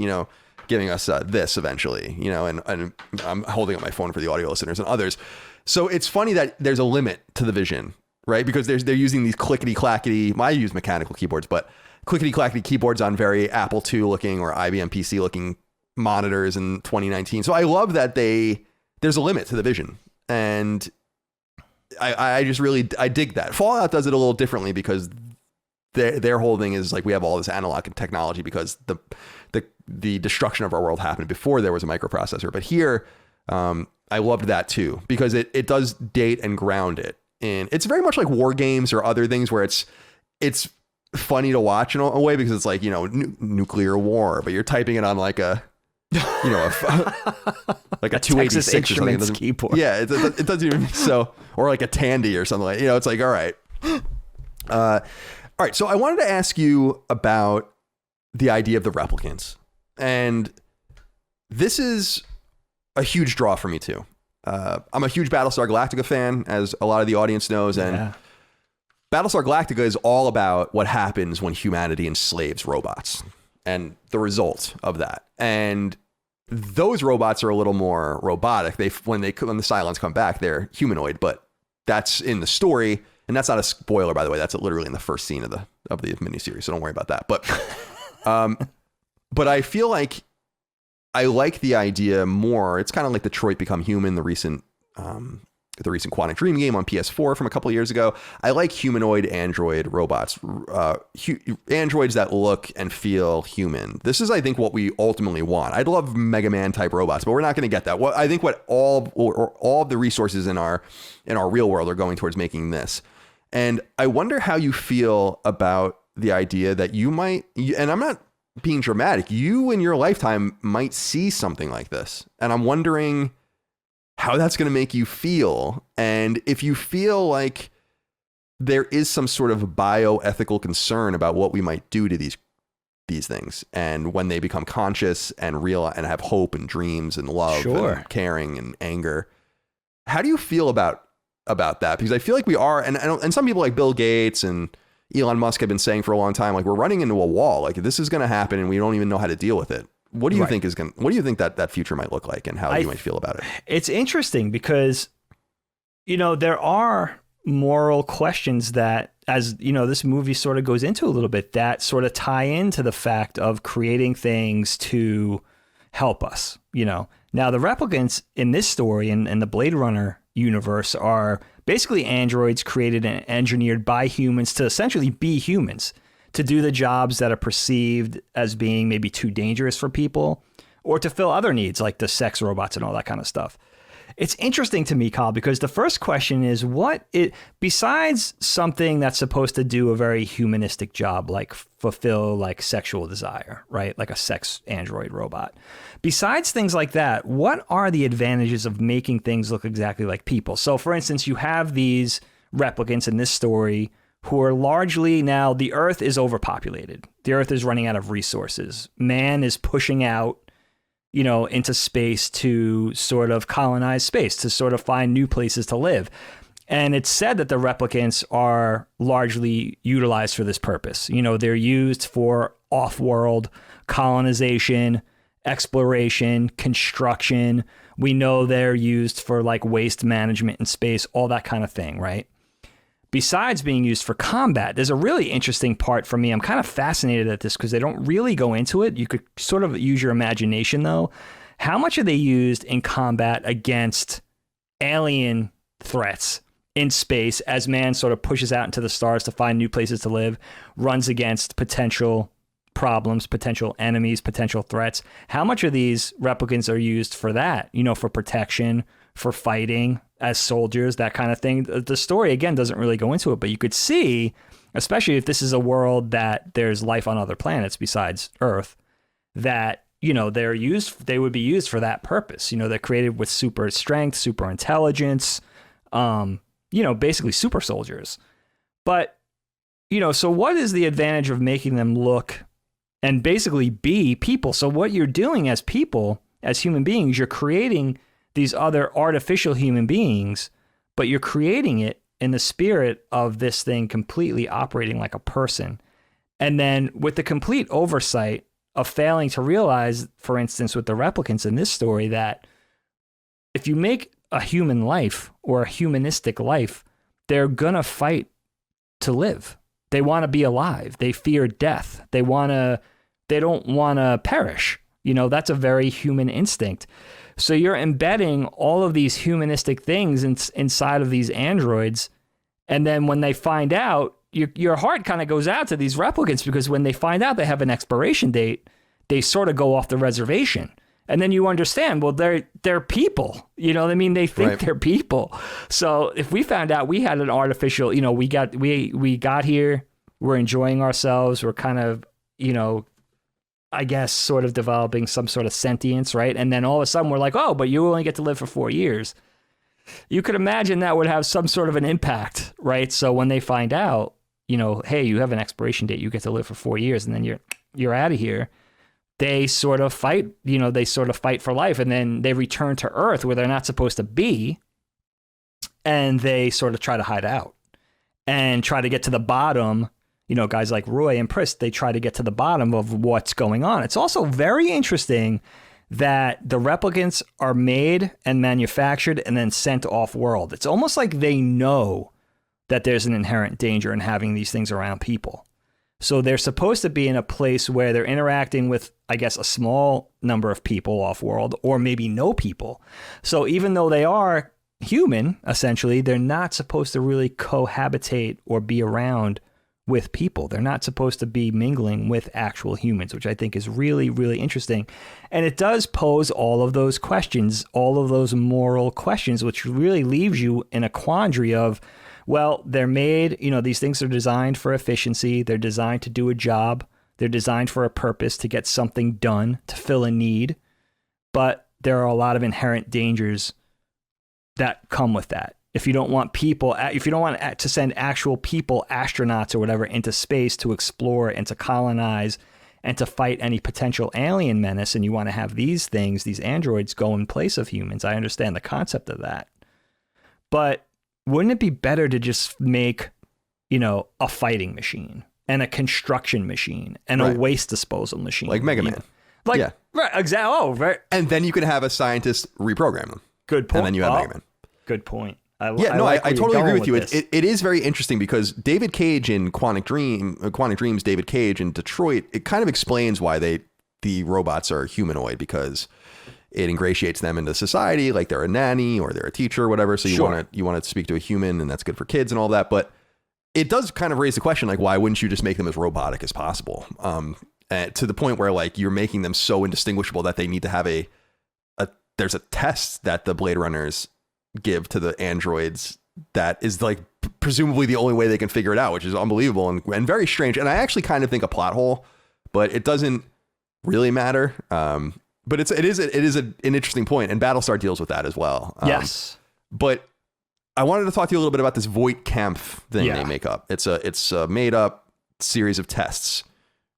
A: giving us this eventually, and I'm holding up my phone for the audio listeners and others. So it's funny that there's a limit to the vision, right? Because they're using these clickety clackety, I use mechanical keyboards, but clickety clackety keyboards on very Apple II looking or IBM PC looking monitors in 2019. So I love that there's a limit to the vision. And I just really dig that. Fallout does it a little differently because their whole thing is like, we have all this analog technology because the destruction of our world happened before there was a microprocessor. But here, I loved that too, because it does date and ground it. And it's very much like war games or other things where it's funny to watch in a way because it's like, nuclear war, but you're typing it on like a like a 286
B: Texas Instruments keyboard.
A: Yeah, it doesn't even so, or like a Tandy or something like, it's like, all right. All right. So I wanted to ask you about the idea of the replicants. And this is a huge draw for me too. I'm a huge Battlestar Galactica fan, as a lot of the audience knows. And Battlestar Galactica is all about what happens when humanity enslaves robots and the result of that. And those robots are a little more robotic. When the Cylons come back, they're humanoid, but that's in the story. And that's not a spoiler, by the way. That's literally in the first scene of the miniseries. So don't worry about that. But, but I feel like I like the idea more. It's kind of like Detroit Become Human, the recent Quantic Dream game on PS4 from a couple of years ago. I like humanoid android robots, androids that look and feel human. This is, I think, what we ultimately want. I'd love Mega Man type robots, but we're not going to get that. I think what all of the resources in our real world are going towards making this. And I wonder how you feel about the idea that you might, and I'm not being dramatic, you in your lifetime might see something like this. And I'm wondering how that's going to make you feel. And if you feel like there is some sort of bioethical concern about what we might do to these things, and when they become conscious and real and have hope and dreams and love and caring and anger, how do you feel about that? Because I feel like we are, and some people like Bill Gates and Elon Musk have been saying for a long time, like, we're running into a wall, like this is going to happen and we don't even know how to deal with it. What do you think what do you think that future might look like, and how you might feel about it?
B: It's interesting because, there are moral questions that as you know, this movie sort of goes into a little bit, that sort of tie into the fact of creating things to help us, you know. Now, the replicants in this story and the Blade Runner universe are basically androids created and engineered by humans to essentially be humans, to do the jobs that are perceived as being maybe too dangerous for people, or to fill other needs like the sex robots and all that kind of stuff. It's interesting to me, Kyle, because the first question is besides something that's supposed to do a very humanistic job, like fulfill like sexual desire, right? Like a sex android robot. Besides things like that, what are the advantages of making things look exactly like people? So for instance, you have these replicants in this story who are largely now, the Earth is overpopulated. The Earth is running out of resources. Man is pushing out, you know, into space to sort of colonize space, to sort of find new places to live. And it's said that the replicants are largely utilized for this purpose. You know, they're used for off-world colonization, exploration, construction. We know they're used for like waste management in space, all that kind of thing, right? Besides being used for combat, there's a really interesting part for me. I'm kind of fascinated at this because they don't really go into it. You could sort of use your imagination, though. How much are they used in combat against alien threats in space as man sort of pushes out into the stars to find new places to live, runs against potential problems, potential enemies, potential threats? How much of these replicants are used for that, you know, for protection, for fighting as soldiers, that kind of thing? The story, again, doesn't really go into it, but you could see, especially if this is a world that there's life on other planets besides Earth, that, you know, they would be used for that purpose. You know, they're created with super strength, super intelligence, you know, basically super soldiers. But, you know, so what is the advantage of making them look and basically be people? So what you're doing as people, as human beings, you're creating these other artificial human beings, but you're creating it in the spirit of this thing completely operating like a person. And then with the complete oversight of failing to realize, for instance, with the replicants in this story, that if you make a human life or a humanistic life, they're gonna fight to live. They want to be alive. They fear death. They don't want to perish. You know, that's a very human instinct. So you're embedding all of these humanistic things inside of these androids. And then when they find out, your heart kind of goes out to these replicants, because when they find out they have an expiration date, they sort of go off the reservation. And then you understand, well, they're people. You know what I mean? They think they're people. So if we found out we had an artificial, you know, we got here, we're enjoying ourselves, we're kind of, you know, I guess sort of developing some sort of sentience, right? And then all of a sudden we're like, oh, but you only get to live for 4 years. You could imagine that would have some sort of an impact, right? So when they find out, you know, hey, you have an expiration date, you get to live for 4 years, and then you're out of here. They sort of fight, you know, they sort of fight for life, and then they return to Earth where they're not supposed to be, and they sort of try to hide out and try to get to the bottom. You know, guys like Roy and Priss, they try to get to the bottom of what's going on. It's also very interesting that the replicants are made and manufactured and then sent off-world. It's almost like they know that there's an inherent danger in having these things around people. So they're supposed to be in a place where they're interacting with, I guess, a small number of people off-world, or maybe no people. So even though they are human, essentially, they're not supposed to really cohabitate or be around with people. They're not supposed to be mingling with actual humans, which I think is really, really interesting. And it does pose all of those questions, all of those moral questions, which really leaves you in a quandary of, well, they're made, you know, these things are designed for efficiency. They're designed to do a job. They're designed for a purpose, to get something done, to fill a need. But there are a lot of inherent dangers that come with that. If you don't want people, if you don't want to send actual people, astronauts or whatever, into space to explore and to colonize and to fight any potential alien menace, and you want to have these things, these androids, go in place of humans, I understand the concept of that. But wouldn't it be better to just make, you know, a fighting machine and a construction machine and a waste disposal machine?
A: Like Mega Man.
B: Like, yeah. Right, exactly. Oh, right.
A: And then you can have a scientist reprogram them.
B: Good point.
A: And then you have Mega Man.
B: Good point. I
A: totally agree with you.
B: It
A: is very interesting because David Cage in Quantic Dreams, David Cage in Detroit, it kind of explains why the robots are humanoid, because it ingratiates them into society, like they're a nanny or they're a teacher or whatever. So you want to speak to a human, and that's good for kids and all that. But it does kind of raise the question, like, why wouldn't you just make them as robotic as possible? To the point where, like, you're making them so indistinguishable that they need to have there's a test that the Blade Runners give to the androids that is, like, presumably the only way they can figure it out, which is unbelievable and very strange. And I actually kind of think a plot hole, but it doesn't really matter. But it is an interesting point, and Battlestar deals with that as well.
B: Yes.
A: But I wanted to talk to you a little bit about this Voight-Kampff thing they make up. It's a made up series of tests.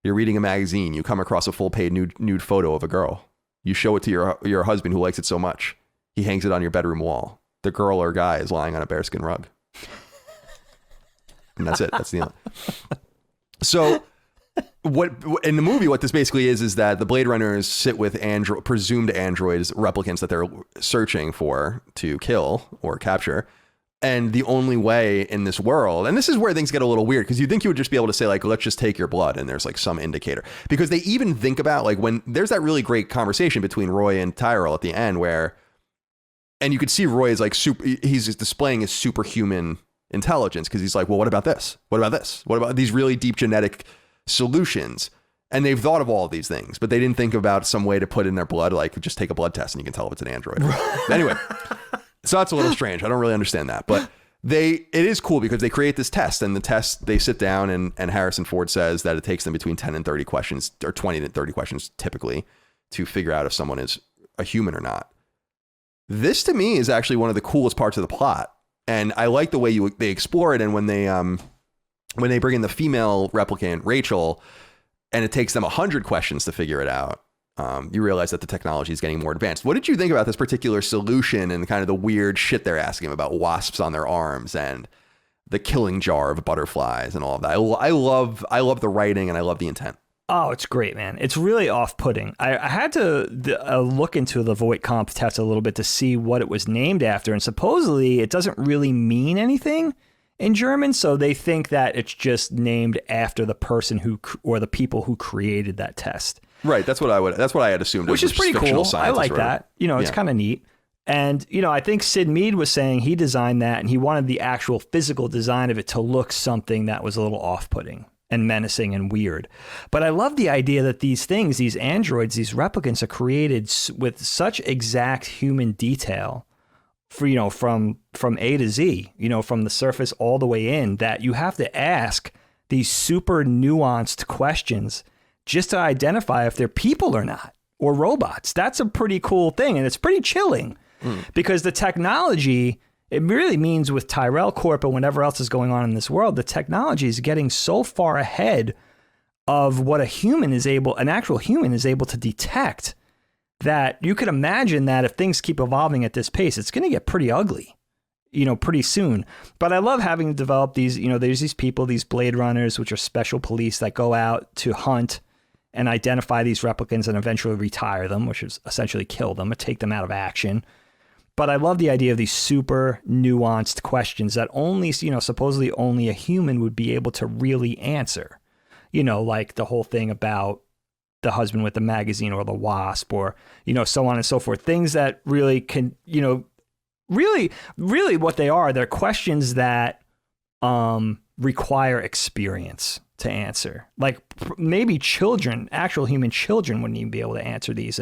A: You're reading a magazine. You come across a full page nude photo of a girl. You show it to your husband, who likes it so much. He hangs it on your bedroom wall. The girl or guy is lying on a bearskin rug. And that's it. That's the end. So what in the movie, what this basically is that the Blade Runners sit with presumed androids, replicants that they're searching for to kill or capture. And the only way in this world, and this is where things get a little weird, because you'd think you would just be able to say, like, let's just take your blood, and there's, like, some indicator. Because they even think about, like, when there's that really great conversation between Roy and Tyrell at the end where, and you could see Roy is, like, he's displaying his superhuman intelligence, because he's like, well, what about this? What about this? What about these really deep genetic solutions? And they've thought of all of these things, but they didn't think about some way to put in their blood, like, just take a blood test and you can tell if it's an android. Anyway. So that's a little strange. I don't really understand that, but it is cool because they create this test, and the test, they sit down and Harrison Ford says that it takes them between 10 and 30 questions, or 20 to 30 questions typically, to figure out if someone is a human or not. This to me is actually one of the coolest parts of the plot. And I like the way they explore it. And when they bring in the female replicant, Rachel, and it takes them 100 questions to figure it out, you realize that the technology is getting more advanced. What did you think about this particular solution and kind of the weird shit they're asking about wasps on their arms and the killing jar of butterflies and all of that? I love the writing, and I love the intent.
B: Oh, it's great, man. It's really off-putting. I had to look into the Voight-Kampff test a little bit to see what it was named after, and supposedly it doesn't really mean anything in German, so they think that it's just named after the person or the people who created that test.
A: Right, that's what I had assumed.
B: Which is pretty cool. I like that. It's kind of neat. And, I think Sid Mead was saying he designed that, and he wanted the actual physical design of it to look something that was a little off-putting and menacing and weird. But I love the idea that these things, these androids, these replicants, are created with such exact human detail for, from A to Z, from the surface all the way in, that you have to ask these super nuanced questions just to identify if they're people or not, or robots. That's a pretty cool thing, and it's pretty chilling because the technology, it really means with Tyrell Corp and whatever else is going on in this world, the technology is getting so far ahead of what an actual human is able to detect, that you could imagine that if things keep evolving at this pace, it's going to get pretty ugly, pretty soon. But I love having developed these, there's these people, these Blade Runners, which are special police that go out to hunt and identify these replicants and eventually retire them, which is essentially kill them or take them out of action. But I love the idea of these super nuanced questions that only, supposedly only a human would be able to really answer. Like the whole thing about the husband with the magazine or the wasp, or, so on and so forth. Things that really can, really what they are, they're questions that require experience to answer. Like maybe actual human children wouldn't even be able to answer these.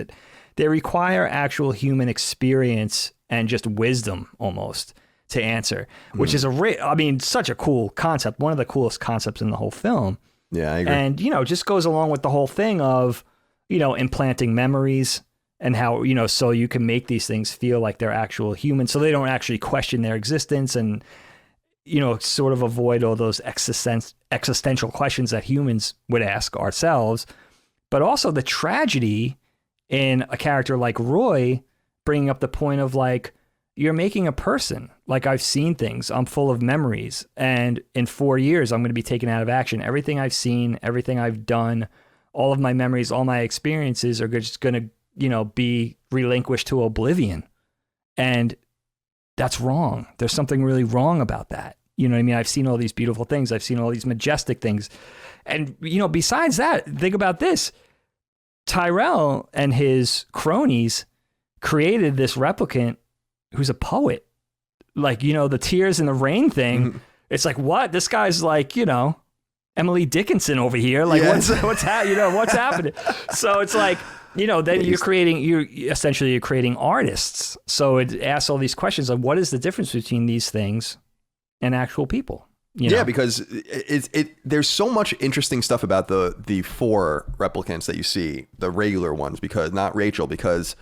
B: They require actual human experience and just wisdom almost to answer, which is such a cool concept. One of the coolest concepts in the whole film.
A: Yeah, I agree.
B: And, just goes along with the whole thing of, implanting memories and how, so you can make these things feel like they're actual humans, so they don't actually question their existence and, sort of avoid all those existential questions that humans would ask ourselves. But also the tragedy in a character like Roy, bringing up the point of, like, you're making a person. Like, I've seen things. I'm full of memories. And in 4 years, I'm going to be taken out of action. Everything I've seen, everything I've done, all of my memories, all my experiences are just going to, be relinquished to oblivion. And that's wrong. There's something really wrong about that. You know what I mean? I've seen all these beautiful things. I've seen all these majestic things. And, besides that, think about this. Tyrell and his cronies created this replicant who's a poet. Like, the tears in the rain thing. It's like, what? This guy's like, Emily Dickinson over here. Like, what's happening? So it's like, then you're creating artists. So it asks all these questions like, what is the difference between these things and actual people?
A: Yeah, because there's so much interesting stuff about the 4 replicants that you see, the regular ones, because not Rachel, because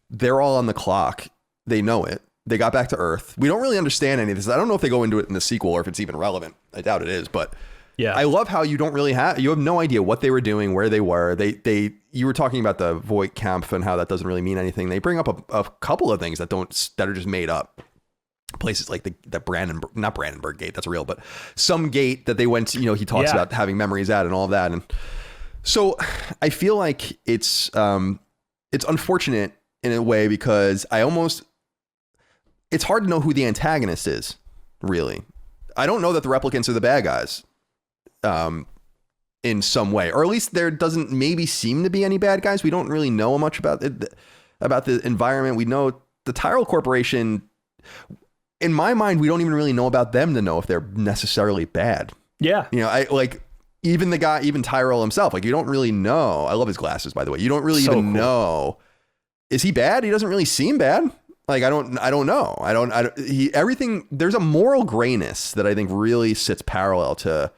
A: they're all on the clock. They know it. They got back to Earth. We don't really understand any of this. I don't know if they go into it in the sequel or if it's even relevant. I doubt it is, but yeah, I love how you have no idea what they were doing, where they were. You were talking about the Voight-Kampff and how that doesn't really mean anything. They bring up a couple of things that are just made up. Places like the not Brandenburg gate, that's real, but some gate that they went to, he talks about having memories at and all of that. And so I feel like it's unfortunate in a way, because it's hard to know who the antagonist is, really. I don't know that the replicants are the bad guys in some way, or at least there doesn't maybe seem to be any bad guys. We don't really know much about the environment. We know the Tyrell Corporation. In my mind, we don't even really know about them to know if they're necessarily bad.
B: Yeah.
A: Even Tyrell himself, like, you don't really know. I love his glasses, by the way. You don't really know. Is he bad? He doesn't really seem bad. Like, I don't know. There's a moral grayness that I think really sits parallel to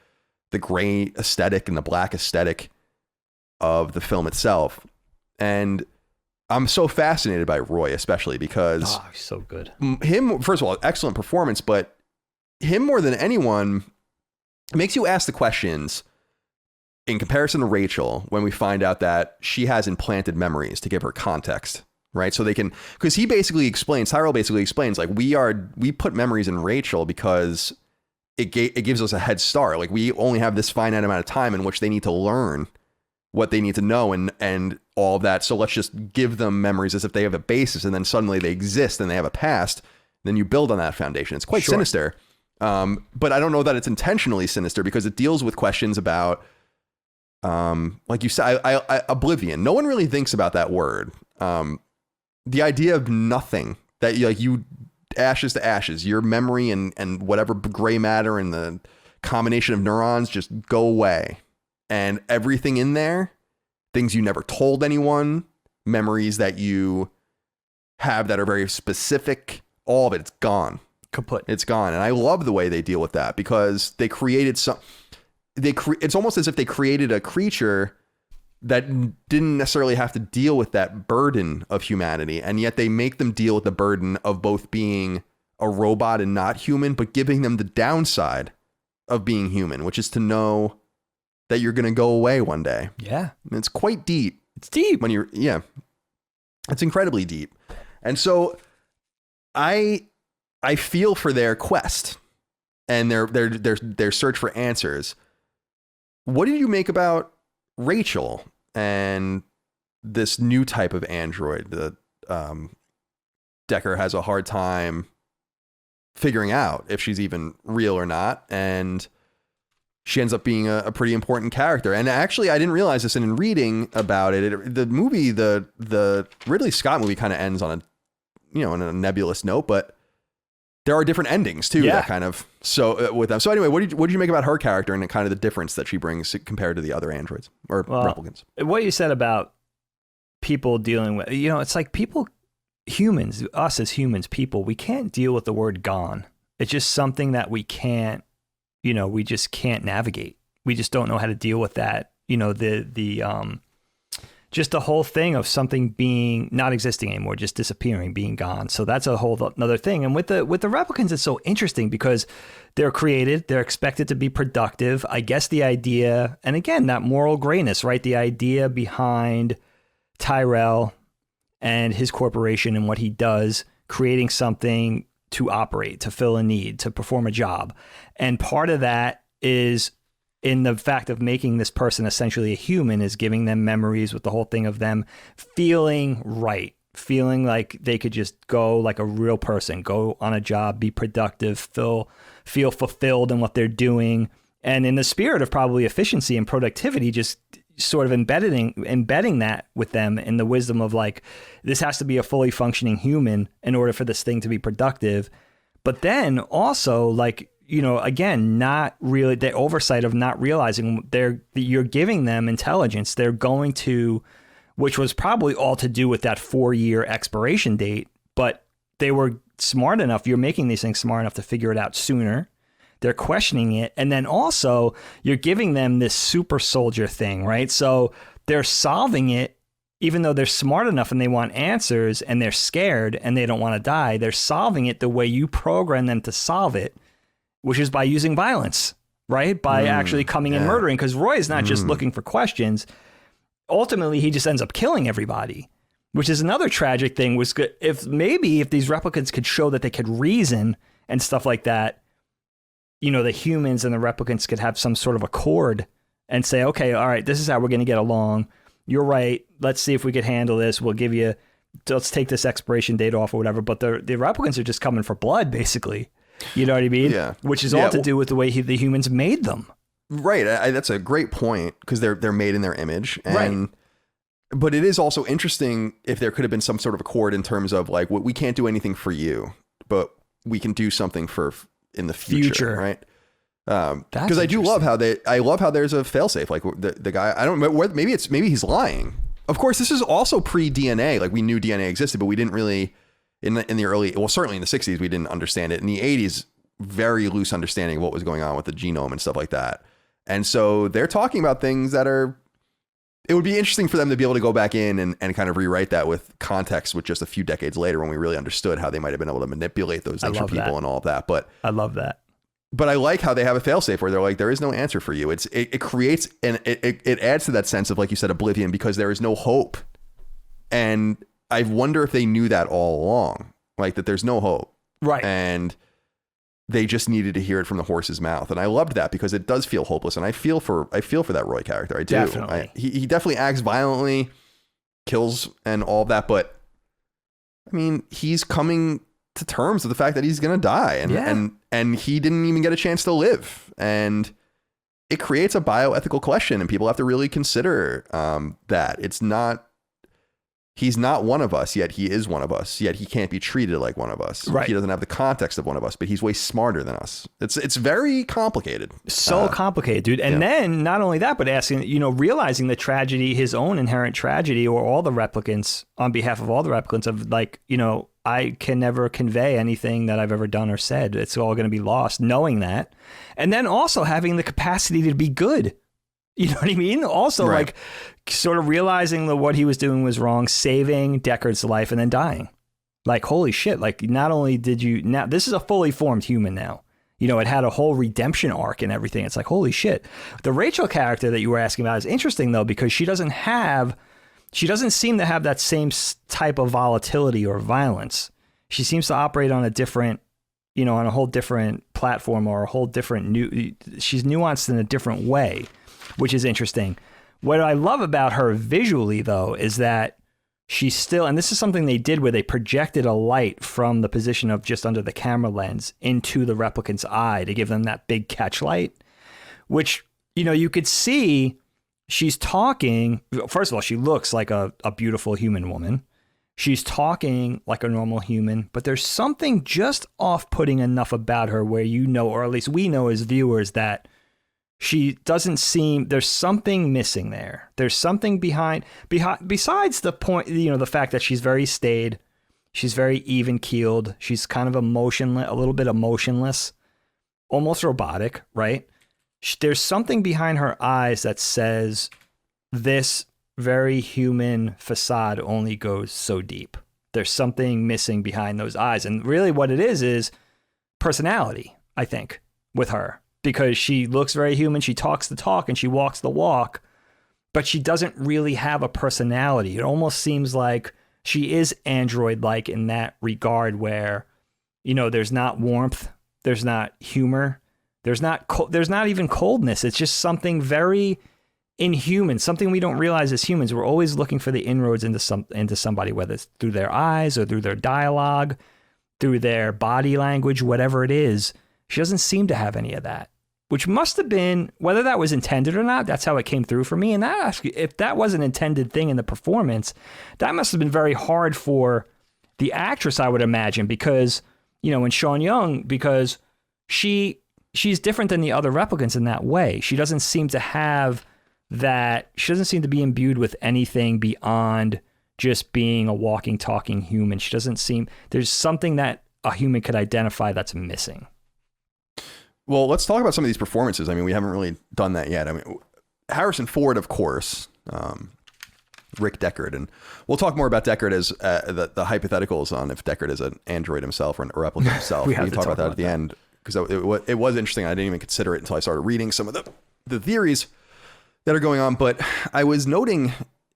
A: the gray aesthetic and the black aesthetic of the film itself. And I'm so fascinated by Roy, especially because
B: he's so good.
A: Him, first of all, excellent performance, but him more than anyone makes you ask the questions in comparison to Rachel when we find out that she has implanted memories to give her context, right? So because Tyrell basically explains, like, we put memories in Rachel because it gives us a head start. Like, we only have this finite amount of time in which they need to learn what they need to know and all of that. So let's just give them memories as if they have a basis, and then suddenly they exist and they have a past. Then you build on that foundation. It's quite sinister. But I don't know that it's intentionally sinister, because it deals with questions about, like you said, oblivion. No one really thinks about that word. The idea of nothing, that you ashes to ashes, your memory and whatever gray matter and the combination of neurons just go away. And everything in there, things you never told anyone, memories that you have that are very specific, all of it, it's gone.
B: Kaput.
A: It's gone. And I love the way they deal with that, because they created it's almost as if they created a creature that didn't necessarily have to deal with that burden of humanity. And yet they make them deal with the burden of both being a robot and not human, but giving them the downside of being human, which is to know that you're going to go away one day.
B: Yeah.
A: And it's quite deep.
B: It's deep.
A: It's incredibly deep. And so I feel for their quest and their search for answers. What did you make about Rachel and this new type of android that Decker has a hard time figuring out if she's even real or not? And she ends up being a pretty important character. And actually, I didn't realize this, and in reading about it, the movie, the Ridley Scott movie, kind of ends on on a nebulous note, but there are different endings too.
B: Yeah.
A: That kind of with them. So anyway, what did you make about her character and kind of the difference that she brings compared to the other androids or replicants?
B: What you said about people dealing with, it's like humans, us as humans, people, we can't deal with the word gone. It's just something that we can't. We just can't navigate. We just don't know how to deal with that. Just the whole thing of something being not existing anymore, just disappearing, being gone. So that's a whole another thing. And with the replicants, it's so interesting because they're created, they're expected to be productive. I guess the idea, and again, that moral grayness, right? The idea behind Tyrell and his corporation and what he does, creating something to operate, to fill a need, to perform a job. And part of that is in the fact of making this person essentially a human, is giving them memories with the whole thing of them feeling right, feeling like they could just go like a real person, go on a job, be productive, feel fulfilled in what they're doing. And in the spirit of probably efficiency and productivity, just sort of embedding that with them in the wisdom of like, this has to be a fully functioning human in order for this thing to be productive. But then also like, you know, again, not really the oversight of not realizing you're giving them intelligence. They're going to, which was probably all to do with that 4-year expiration date, but they were smart enough. You're making these things smart enough to figure it out sooner. They're questioning it. And then also you're giving them this super soldier thing, right? So they're solving it, even though they're smart enough and they want answers and they're scared and they don't want to die. They're solving it the way you program them to solve it, which is by using violence, right? By actually coming and murdering. Because Roy is not just looking for questions. Ultimately, he just ends up killing everybody, which is another tragic thing. Was good if these replicants could show that they could reason and stuff like that, you know, the humans and the replicants could have some sort of accord and say, okay, all right, this is how we're going to get along. You're right. Let's see if we could handle this. Let's take this expiration date off or whatever. But the replicants are just coming for blood, basically. You know what I mean?
A: Yeah.
B: Which is all to do with the way the humans made them.
A: Right. That's a great point because they're made in their image. And,
B: right.
A: But it is also interesting if there could have been some sort of accord in terms of like, we can't do anything for you, but we can do something in the future. Right. Because I love how there's a failsafe. Like the guy, I don't know, maybe he's lying. Of course, this is also pre-DNA. Like we knew DNA existed, but we didn't really in the early, well, certainly in the 60s, we didn't understand it. In the 80s, very loose understanding of what was going on with the genome and stuff like that. And so they're talking about things that it would be interesting for them to be able to go back in and kind of rewrite that with context with just a few decades later when we really understood how they might have been able to manipulate those extra people and all of that. But
B: I love that.
A: But I like how they have a failsafe where they're like, there is no answer for you. It creates and it adds to that sense of, like you said, oblivion, because there is no hope. And I wonder if they knew that all along, like that there's no hope.
B: Right.
A: And they just needed to hear it from the horse's mouth. And I loved that because it does feel hopeless. And I feel for that Roy character. I do.
B: Definitely.
A: He definitely acts violently, kills and all that. But I mean, he's coming to terms with the fact that he's going to die and he didn't even get a chance to live. And it creates a bioethical question and people have to really consider that he's not one of us, yet he is one of us, yet he can't be treated like one of us.
B: Right.
A: He doesn't have the context of one of us, but he's way smarter than us. It's very complicated.
B: So complicated, dude. And then not only that, but realizing the tragedy, his own inherent tragedy, or all the replicants, on behalf of all the replicants, of like, I can never convey anything that I've ever done or said. It's all going to be lost, knowing that. And then also having the capacity to be good. You know what I mean? Also,
A: right.
B: Like, sort of realizing that what he was doing was wrong, saving Deckard's life, and then dying. Like, holy shit. Like, not only did now this is a fully formed human now. It had a whole redemption arc and everything. It's like, holy shit. The Rachel character that you were asking about is interesting, though, because she doesn't seem to have that same type of volatility or violence. She seems to operate on a different, on a whole different platform, or a whole different she's nuanced in a different way, which is interesting. What I love about her visually, though, is that she's still, and this is something they did where they projected a light from the position of just under the camera lens into the replicant's eye to give them that big catch light, which, you could see she's talking. First of all, she looks like a beautiful human woman. She's talking like a normal human, but there's something just off-putting enough about her where or at least we know as viewers, that she doesn't seem, there's something missing there. There's something behind besides the point, the fact that she's very staid. She's very even keeled. She's kind of emotionless, a little bit emotionless, almost robotic, right? There's something behind her eyes that says this very human facade only goes so deep. There's something missing behind those eyes. And really what it is personality, I think, with her. Because she looks very human, she talks the talk and she walks the walk, but she doesn't really have a personality. It almost seems like she is android-like in that regard, where, there's not warmth, there's not humor, there's not even coldness. It's just something very inhuman, something we don't realize as humans. We're always looking for the inroads into somebody, whether it's through their eyes or through their dialogue, through their body language, whatever it is. She doesn't seem to have any of that, which must have been, whether that was intended or not, that's how it came through for me. And if that was an intended thing in the performance, that must have been very hard for the actress, I would imagine, because, in Sean Young, because she's different than the other replicants in that way. She doesn't seem to have that, she doesn't seem to be imbued with anything beyond just being a walking, talking human. She doesn't seem, there's something that a human could identify that's missing.
A: Well, let's talk about some of these performances. I mean, we haven't really done that yet. I mean, Harrison Ford, of course, Rick Deckard, and we'll talk more about Deckard as the hypotheticals on if Deckard is an android himself or a replicant himself. we can talk about that at the end, because it was interesting. I didn't even consider it until I started reading some of the theories that are going on. But I was noting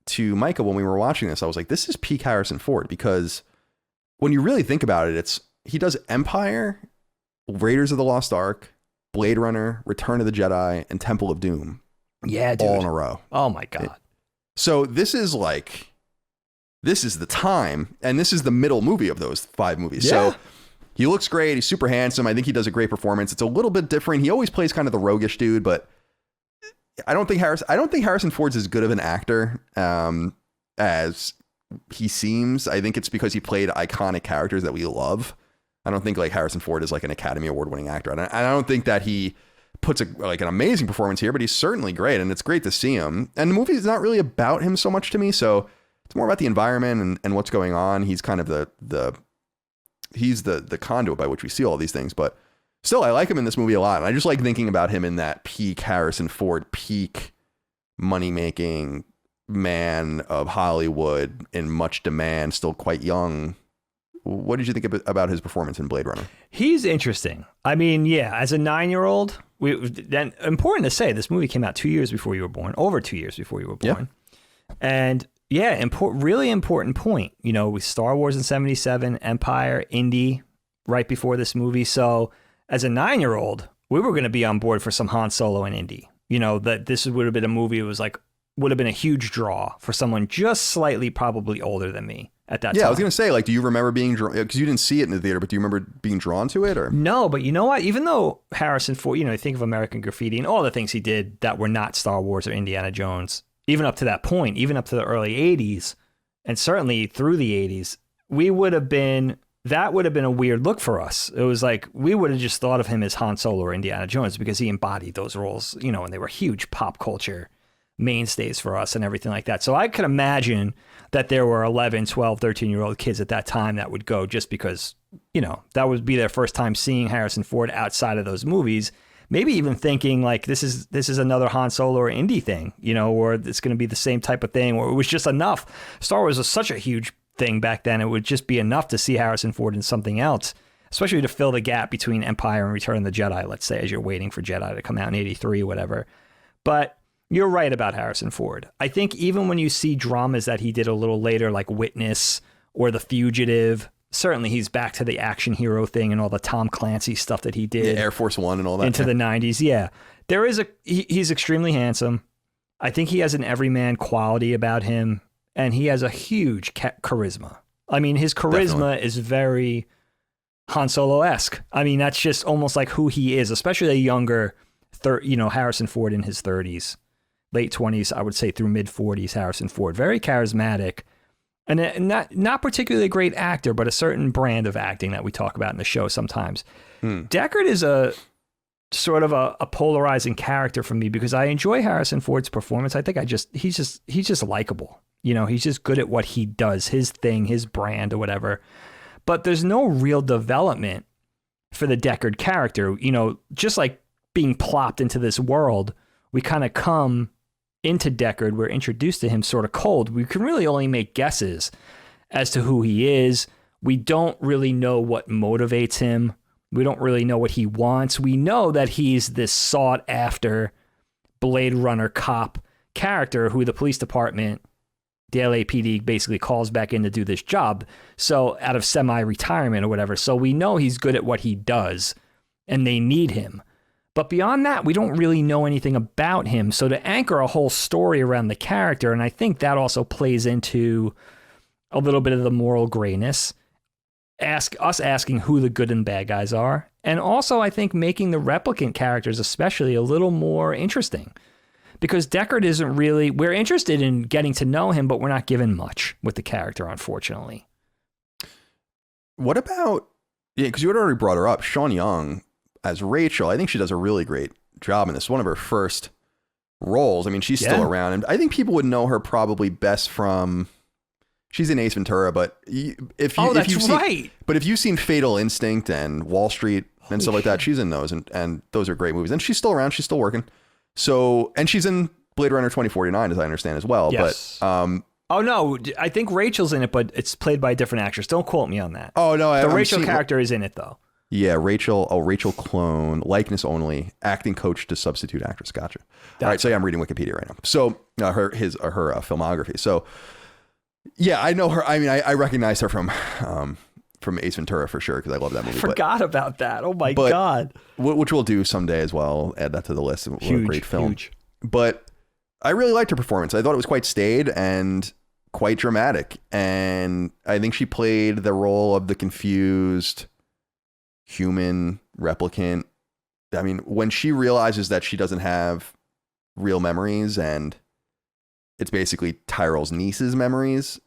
A: to Micah when we were watching this, I was like, this is peak Harrison Ford, because when you really think about it, he does Empire, Raiders of the Lost Ark, Blade Runner, Return of the Jedi, and Temple of Doom.
B: Yeah, dude.
A: All in a row.
B: Oh my God.
A: So this is the time, and this is the middle movie of those 5 movies.
B: Yeah.
A: So he looks great. He's super handsome. I think he does a great performance. It's a little bit different. He always plays kind of the roguish dude, but I don't think Harrison Ford's as good of an actor as he seems. I think it's because he played iconic characters that we love. I don't think like Harrison Ford is like an Academy Award winning actor. And I don't think that he puts an amazing performance here, but he's certainly great. And it's great to see him. And the movie is not really about him so much to me. So it's more about the environment and what's going on. He's kind of the conduit by which we see all these things, but still, I like him in this movie a lot. And I just like thinking about him in that peak Harrison Ford, peak money-making man of Hollywood in much demand, still quite young. What did you think about his performance in Blade Runner?
B: He's interesting. I mean, yeah, as a 9-year-old, then important to say, this movie came out 2 years before you were born, over 2 years before you were born. Yeah. And yeah, really important point. With Star Wars in 77, Empire, Indy, right before this movie. So as a 9-year-old, we were going to be on board for some Han Solo and Indy. That this would have been a movie. It was would have been a huge draw for someone just slightly probably older than me at that time.
A: Yeah, I was going to say, do you remember being drawn, because you didn't see it in the theater, but do you remember being drawn to it? Or
B: no, but you know what? Even though Harrison Ford, you think of American Graffiti and all the things he did that were not Star Wars or Indiana Jones, even up to that point, even up to the early 80s, and certainly through the 80s, that would have been a weird look for us. It was like, we would have just thought of him as Han Solo or Indiana Jones because he embodied those roles, and they were huge pop culture mainstays for us and everything like that. So I could imagine that there were 11, 12, 13-year-old kids at that time that would go just because, that would be their first time seeing Harrison Ford outside of those movies. Maybe even thinking this is another Han Solo or Indy thing, or it's going to be the same type of thing, or it was just enough. Star Wars was such a huge thing back then. It would just be enough to see Harrison Ford in something else, especially to fill the gap between Empire and Return of the Jedi, let's say, as you're waiting for Jedi to come out in 83 or whatever. But you're right about Harrison Ford. I think even when you see dramas that he did a little later, like Witness or The Fugitive, certainly he's back to the action hero thing and all the Tom Clancy stuff that he did.
A: Yeah, Air Force One and all that.
B: Into the 90s, yeah. There is he's extremely handsome. I think he has an everyman quality about him, and he has a huge charisma. I mean, his charisma is very Han Solo-esque. I mean, that's just almost like who he is, especially a younger, Harrison Ford in his 30s. Late 20s, I would say through mid 40s, Harrison Ford. Very charismatic. And not particularly a great actor, but a certain brand of acting that we talk about in the show sometimes. Deckard is a sort of a polarizing character for me because I enjoy Harrison Ford's performance. I think he's just likable. He's just good at what he does, his thing, his brand or whatever. But there's no real development for the Deckard character. Just like being plopped into this world, we kind of come into Deckard, we're introduced to him sort of cold. We can really only make guesses as to who he is. We don't really know what motivates him. We don't really know what he wants. We know that he's this sought after Blade Runner cop character who the police department, the LAPD, basically calls back in to do this job. So out of semi-retirement or whatever. So we know he's good at what he does and they need him. But beyond that, we don't really know anything about him. So to anchor a whole story around the character, and I think that also plays into a little bit of the moral grayness, asking who the good and bad guys are. And also, I think making the replicant characters especially a little more interesting. Because Deckard isn't really... We're interested in getting to know him, but we're not given much with the character, unfortunately.
A: What about... Yeah, because you had already brought her up. Sean Young as Rachel, I think she does a really great job in this. One of her first roles. I mean, she's still around. And I think people would know her probably best from... She's in Ace Ventura, but if you've seen Fatal Instinct and Wall Street and stuff like that, she's in those, and those are great movies. And she's still around. She's still working. So, and she's in Blade Runner 2049, as I understand as well.
B: Yes.
A: But
B: oh no, I think Rachel's in it, but it's played by a different actress. Don't quote me on that.
A: Oh no,
B: the Rachel character is in it though.
A: Yeah, Rachel clone, likeness only, acting coach to substitute actress. Gotcha. All right, so yeah, I'm reading Wikipedia right now. So her filmography. So yeah, I know her. I mean, I recognize her from Ace Ventura for sure, because I love that movie.
B: I forgot about that. Oh my God.
A: Which we'll do someday as well. Add that to the list.
B: Huge,
A: a great film.
B: Huge.
A: But I really liked her performance. I thought it was quite staid and quite dramatic. And I think she played the role of the confused human replicant. I mean, when she realizes that she doesn't have real memories and it's basically Tyrell's niece's memories,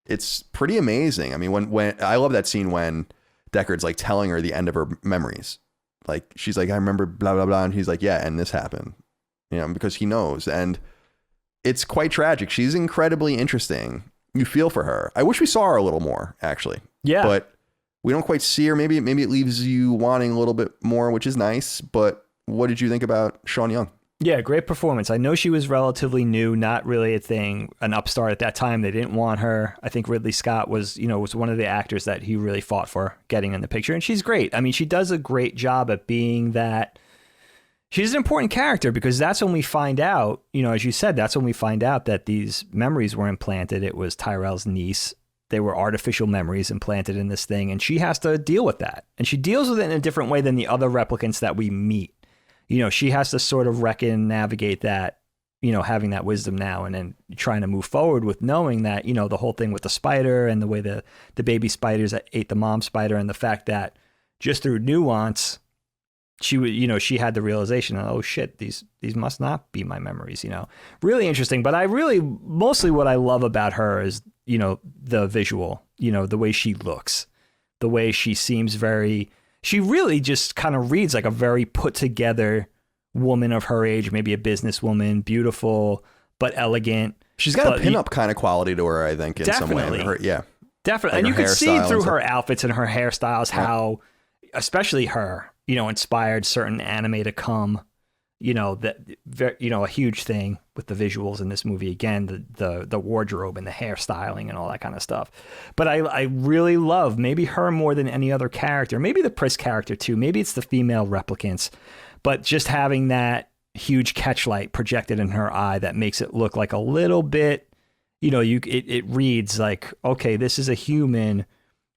A: it's pretty amazing. I mean, when I love that scene when Deckard's like telling her the end of her memories. Like, she's like, I remember blah, blah, blah. And he's like, yeah, and this happened, because he knows. And it's quite tragic. She's incredibly interesting. You feel for her. I wish we saw her a little more, actually.
B: Yeah.
A: But we don't quite see her. Maybe it leaves you wanting a little bit more, which is nice. But what did you think about Sean Young?
B: Yeah, great performance. I know she was relatively new, not really a thing, an upstart at that time. They didn't want her. I think Ridley Scott was one of the actors that he really fought for getting in the picture. And she's great. I mean, she does a great job at being that. She's an important character because that's when we find out, as you said, that's when we find out that these memories were implanted. It was Tyrell's niece. They were artificial memories implanted in this thing. And she has to deal with that. And she deals with it in a different way than the other replicants that we meet. She has to sort of navigate that, having that wisdom now and then trying to move forward with knowing that, the whole thing with the spider and the way the baby spiders ate the mom spider and the fact that just through nuance, she would, she had the realization of, oh shit, these must not be my memories, really interesting. But mostly what I love about her is, the visual, the way she looks, the way she seems she really just kind of reads like a very put together woman of her age, maybe a businesswoman, beautiful, but elegant.
A: She's got a pinup kind of quality to her, I think, in some way.
B: Definitely. And you can see through her outfits and her hairstyles how, especially her, inspired certain anime to come, a huge thing with the visuals in this movie. Again, the wardrobe and the hairstyling and all that kind of stuff. But I really love maybe her more than any other character. Maybe the Priss character too. Maybe it's the female replicants. But just having that huge catchlight projected in her eye that makes it look like a little bit, it reads like, okay, this is a human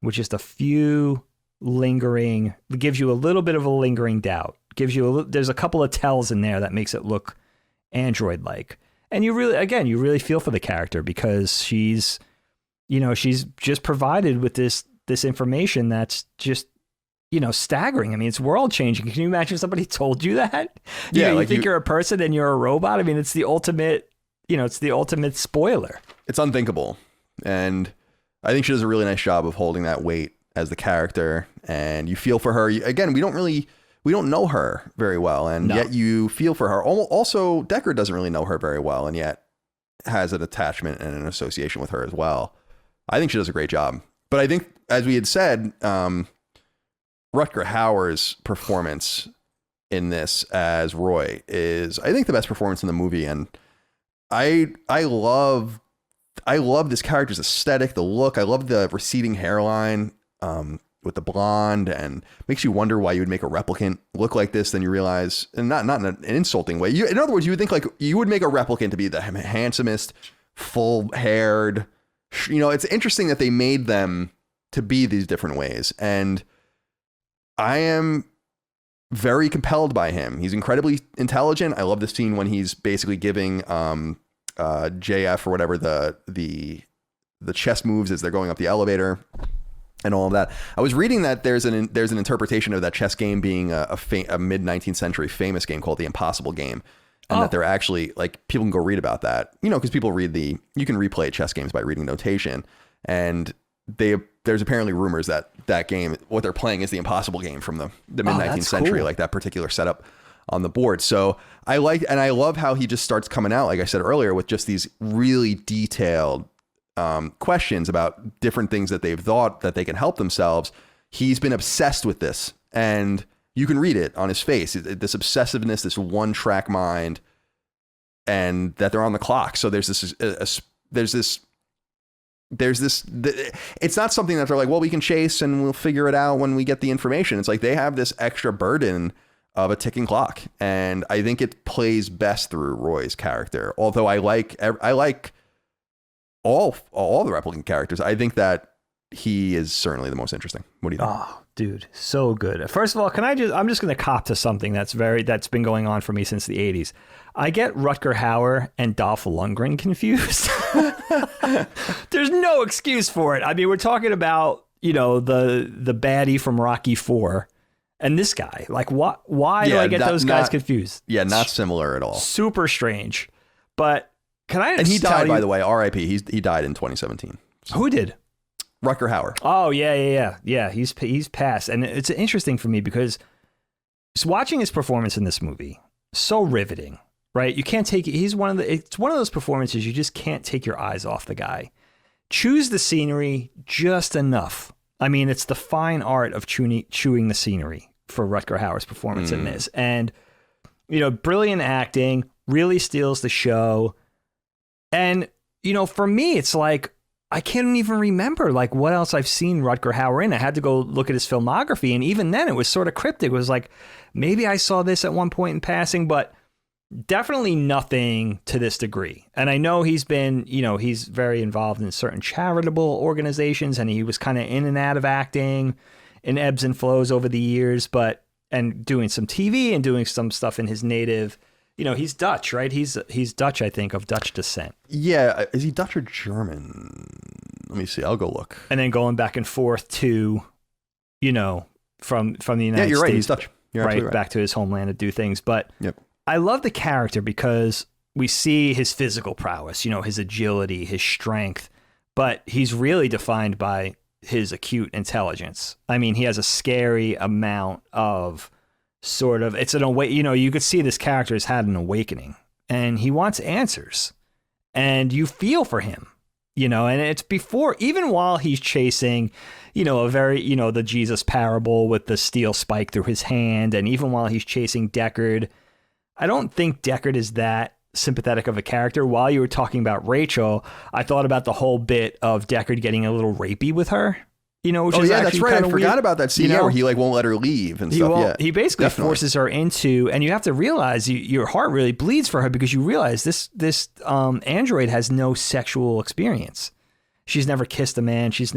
B: with just a few lingering, gives you a little bit of a lingering doubt. Gives you there's a couple of tells in there that makes it look android-like. And you really feel for the character because she's just provided with this information that's just, staggering. I mean, it's world changing. Can you imagine if somebody told you that? You think you're a person and you're a robot? I mean, it's the ultimate, spoiler. It's
A: unthinkable. And I think she does a really nice job of holding that weight as the character. And you feel for her. Again, we don't know her very well, and yet you feel for her. Also, Deckard doesn't really know her very well, and yet has an attachment and an association with her as well. I think she does a great job. But I think, as we had said, Rutger Hauer's performance in this as Roy is, I think, the best performance in the movie. And I love this character's aesthetic, the look. I love the receding hairline. With the blonde, and makes you wonder why you would make a replicant look like this. Then you realize, and not in an insulting way. In other words, you would think like you would make a replicant to be the handsomest, full-haired. It's interesting that they made them to be these different ways, and I am very compelled by him. He's incredibly intelligent. I love the scene when he's basically giving JF or whatever the chess moves as they're going up the elevator and all of that. I was reading that there's an interpretation of that chess game being a mid 19th century famous game called the Impossible Game. And that they're actually, like, people can go read about that, you know, because people you can replay chess games by reading notation. And there's apparently rumors that game, what they're playing is the Impossible Game from the mid 19th century, cool. Like that particular setup on the board. So I love how he just starts coming out, like I said earlier, with just these really detailed questions about different things that they've thought that they can help themselves. He's been obsessed with this, and you can read it on his face, this obsessiveness, this one track mind, and that they're on the clock. So there's this, it's not something that they're like, well, we can chase and we'll figure it out when we get the information. It's like they have this extra burden of a ticking clock. And I think it plays best through Roy's character. Although I like all the replicant characters. I think that he is certainly the most interesting. What do you think?
B: Oh, dude, so good. First of all, I'm just going to cop to something that's been going on for me since the 80s. I get Rutger Hauer and Dolph Lundgren confused. There's no excuse for it. I mean, we're talking about, you know, the baddie from Rocky IV and this guy. Like, why do I get those guys confused?
A: Yeah, not similar at all.
B: Super strange. But can I?
A: And he died, by the way. R.I.P. He died in 2017.
B: So. Who did?
A: Rutger Hauer.
B: Oh, yeah. He's passed. And it's interesting for me because just watching his performance in this movie, so riveting, right? You can't take it. It's one of those performances you just can't take your eyes off the guy. Choose the scenery just enough. I mean, it's the fine art of chewing the scenery for Rutger Hauer's performance in this. And, you know, brilliant acting, really steals the show. And, you know, for me, it's like, I can't even remember like what else I've seen Rutger Hauer in. I had to go look at his filmography. And even then it was sort of cryptic. It was like, maybe I saw this at one point in passing, but definitely nothing to this degree. And I know he's very involved in certain charitable organizations, and he was kind of in and out of acting in ebbs and flows over the years, and doing some TV and doing some stuff in his native. You know, he's Dutch, right? He's Dutch, I think, of Dutch descent.
A: Yeah. Is he Dutch or German? Let me see. I'll go look.
B: And then going back and forth to, you know, from the United States.
A: Yeah, you're right. He's Dutch. You're right.
B: Back to his homeland to do things. But
A: yep.
B: I love the character because we see his physical prowess, you know, his agility, his strength, but he's really defined by his acute intelligence. I mean, he has a scary amount of it's an you know, you could see this character has had an awakening and he wants answers and you feel for him, you know, and it's even while he's chasing, you know, the Jesus parable with the steel spike through his hand. And even while he's chasing Deckard, I don't think Deckard is that sympathetic of a character. While you were talking about Rachel, I thought about the whole bit of Deckard getting a little rapey with her. You know, which is
A: that's right. I forgot about that scene, where he like won't let her leave and stuff. Yeah,
B: he basically forces her into, and you have to realize your heart really bleeds for her because you realize this android has no sexual experience. She's never kissed a man. She's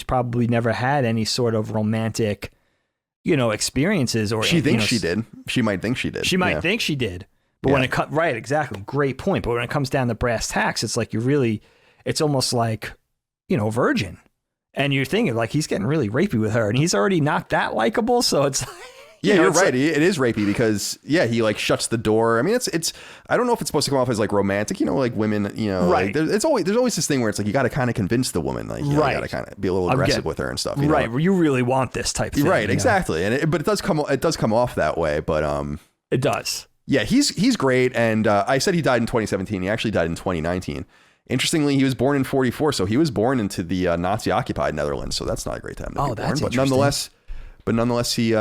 B: probably never had any sort of romantic, you know, experiences. Or
A: she thinks she did. She might think she did.
B: She might think she did. But when it comes, right, exactly, great point. But when it comes down to brass tacks, it's like it's almost like, you know, virgin. And you're thinking like he's getting really rapey with her, and he's already not that likable. So it's like,
A: you're right. It is rapey because he like shuts the door. I mean, it's I don't know if it's supposed to come off as like romantic, you know, like women, you know,
B: right.
A: Like there's always this thing where it's like you got to kind of convince the woman, like you got to kind of be a little aggressive with her and stuff, you know?
B: Right? You really want this type of thing,
A: right? Exactly. And but it does come off that way, but
B: it does.
A: Yeah, he's great, and I said he died in 2017. He actually died in 2019. Interestingly, he was born in 1944, so he was born into the Nazi-occupied Netherlands. So that's not a great time to be born.
B: That's
A: but nonetheless, he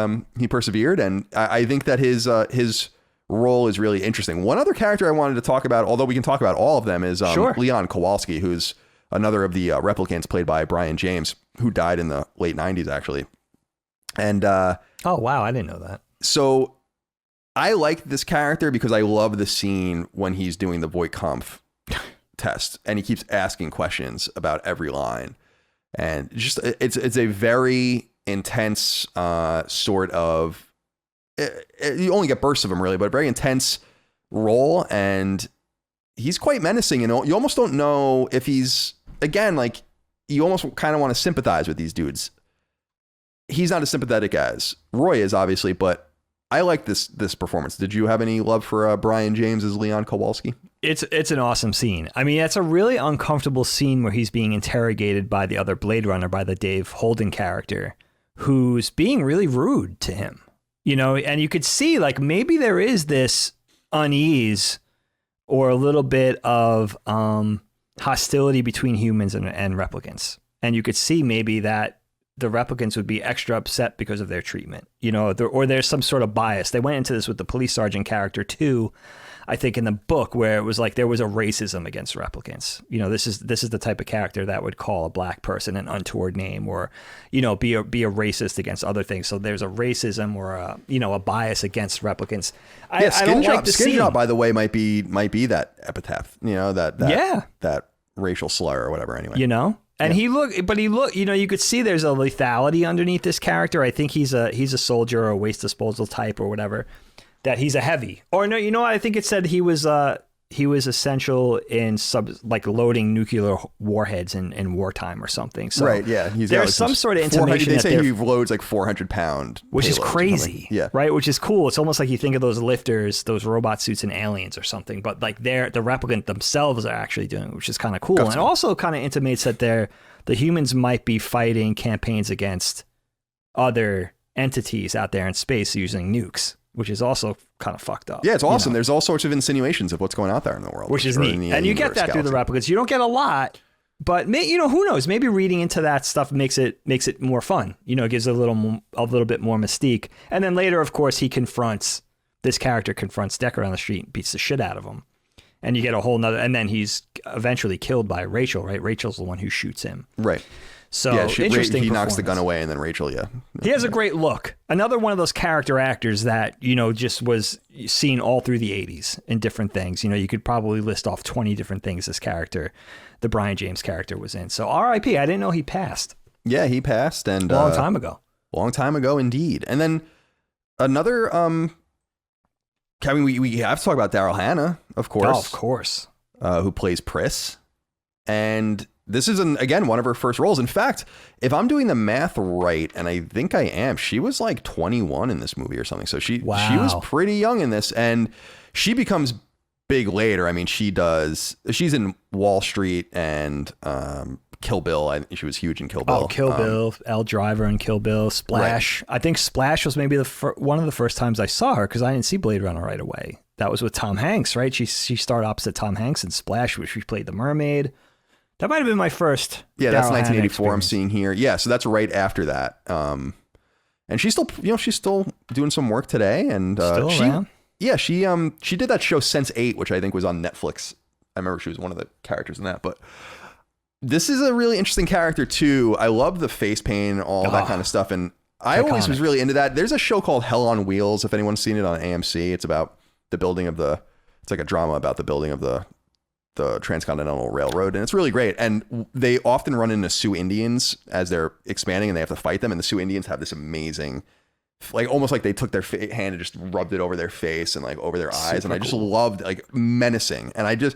A: persevered, and I think that his role is really interesting. One other character I wanted to talk about, although we can talk about all of them, is Leon Kowalski, who's another of the replicants played by Brian James, who died in the late 90s, actually. And
B: oh wow, I didn't know that.
A: So I like this character because I love the scene when he's doing the Voight-Kampff test and he keeps asking questions about every line, and just it's a very intense sort of you only get bursts of him really, but a very intense role, and he's quite menacing. You almost don't know if he's, again, like, you almost kind of want to sympathize with these dudes. He's not as sympathetic as Roy is, obviously, but I like this performance. Did you have any love for Brian James as Leon Kowalski?
B: It's an awesome scene. I mean, it's a really uncomfortable scene where he's being interrogated by the other Blade Runner, by the Dave Holden character, who's being really rude to him. And you could see, like, maybe there is this unease or a little bit of hostility between humans and replicants. And you could see maybe that the replicants would be extra upset because of their treatment, or there's some sort of bias. They went into this with the police sergeant character too, I think, in the book, where it was like there was a racism against replicants. This is the type of character that would call a black person an untoward name, or be a racist against other things. So there's a racism or a bias against replicants. I don't like the
A: skin job, by the way, might be that epitaph. That racial slur or whatever. Anyway, And he looked, you could see there's a lethality underneath this character. I think he's a soldier or a waste disposal type or whatever, that he's a heavy. Or no, I think it said he was essential in loading nuclear warheads in wartime or something. So right, yeah.
B: There's some sort of intimation.
A: They say he loads like 400-pound,
B: which is crazy.
A: Yeah,
B: right. Which is cool. It's almost like you think of those lifters, those robot suits in Aliens or something, but like the replicant themselves are actually doing it, which is kind of cool. And also kind of intimates that the humans might be fighting campaigns against other entities out there in space using nukes, which is also kind of fucked up.
A: Yeah, it's awesome. There's all sorts of insinuations of what's going out there in the world,
B: which is neat. And you get that through the replicants. You don't get a lot, but who knows? Maybe reading into that stuff makes it more fun. It gives a little bit more mystique. And then later, of course, this character confronts Decker on the street and beats the shit out of him. And you get a whole nother, and then he's eventually killed by Rachel, right? Rachel's the one who shoots him.
A: Right.
B: So interesting.
A: He knocks the gun away, and then Rachel,
B: he has a great look. Another one of those character actors that just was seen all through the 80s in different things. You could probably list off 20 different things this character, the Brian James character, was in. So R.I.P. I didn't know he passed.
A: Yeah, he passed, and
B: long time ago.
A: Long time ago, indeed. And then another. We have to talk about Daryl Hannah, of course.
B: Oh, of course.
A: Who plays Pris, and this is, again, one of her first roles. In fact, if I'm doing the math right, and I think I am, she was like 21 in this movie or something. So she was pretty young in this, and she becomes big later. I mean, she's in Wall Street and Kill Bill. She was huge in Kill Bill.
B: Oh, Kill Bill, Elle Driver and Kill Bill, Splash. Right. I think Splash was maybe one of the first times I saw her, because I didn't see Blade Runner right away. That was with Tom Hanks, right? She starred opposite Tom Hanks in Splash, which she played the mermaid. That might have been my first.
A: Yeah, that's 1984. I'm seeing here. Yeah, so that's right after that. And she's still doing some work today, and
B: still around.
A: Yeah, she did that show Sense8, which I think was on Netflix. I remember she was one of the characters in that. But this is a really interesting character too. I love the face paint, all that kind of stuff, and I always was really into that. There's a show called Hell on Wheels, if anyone's seen it, on AMC. It's about the building of it's like a drama about the building of the Transcontinental Railroad, and it's really great. And they often run into Sioux Indians as they're expanding, and they have to fight them. And the Sioux Indians have this amazing, like, almost like they took their hand and just rubbed it over their face and like over their eyes. And I just loved, like, menacing. And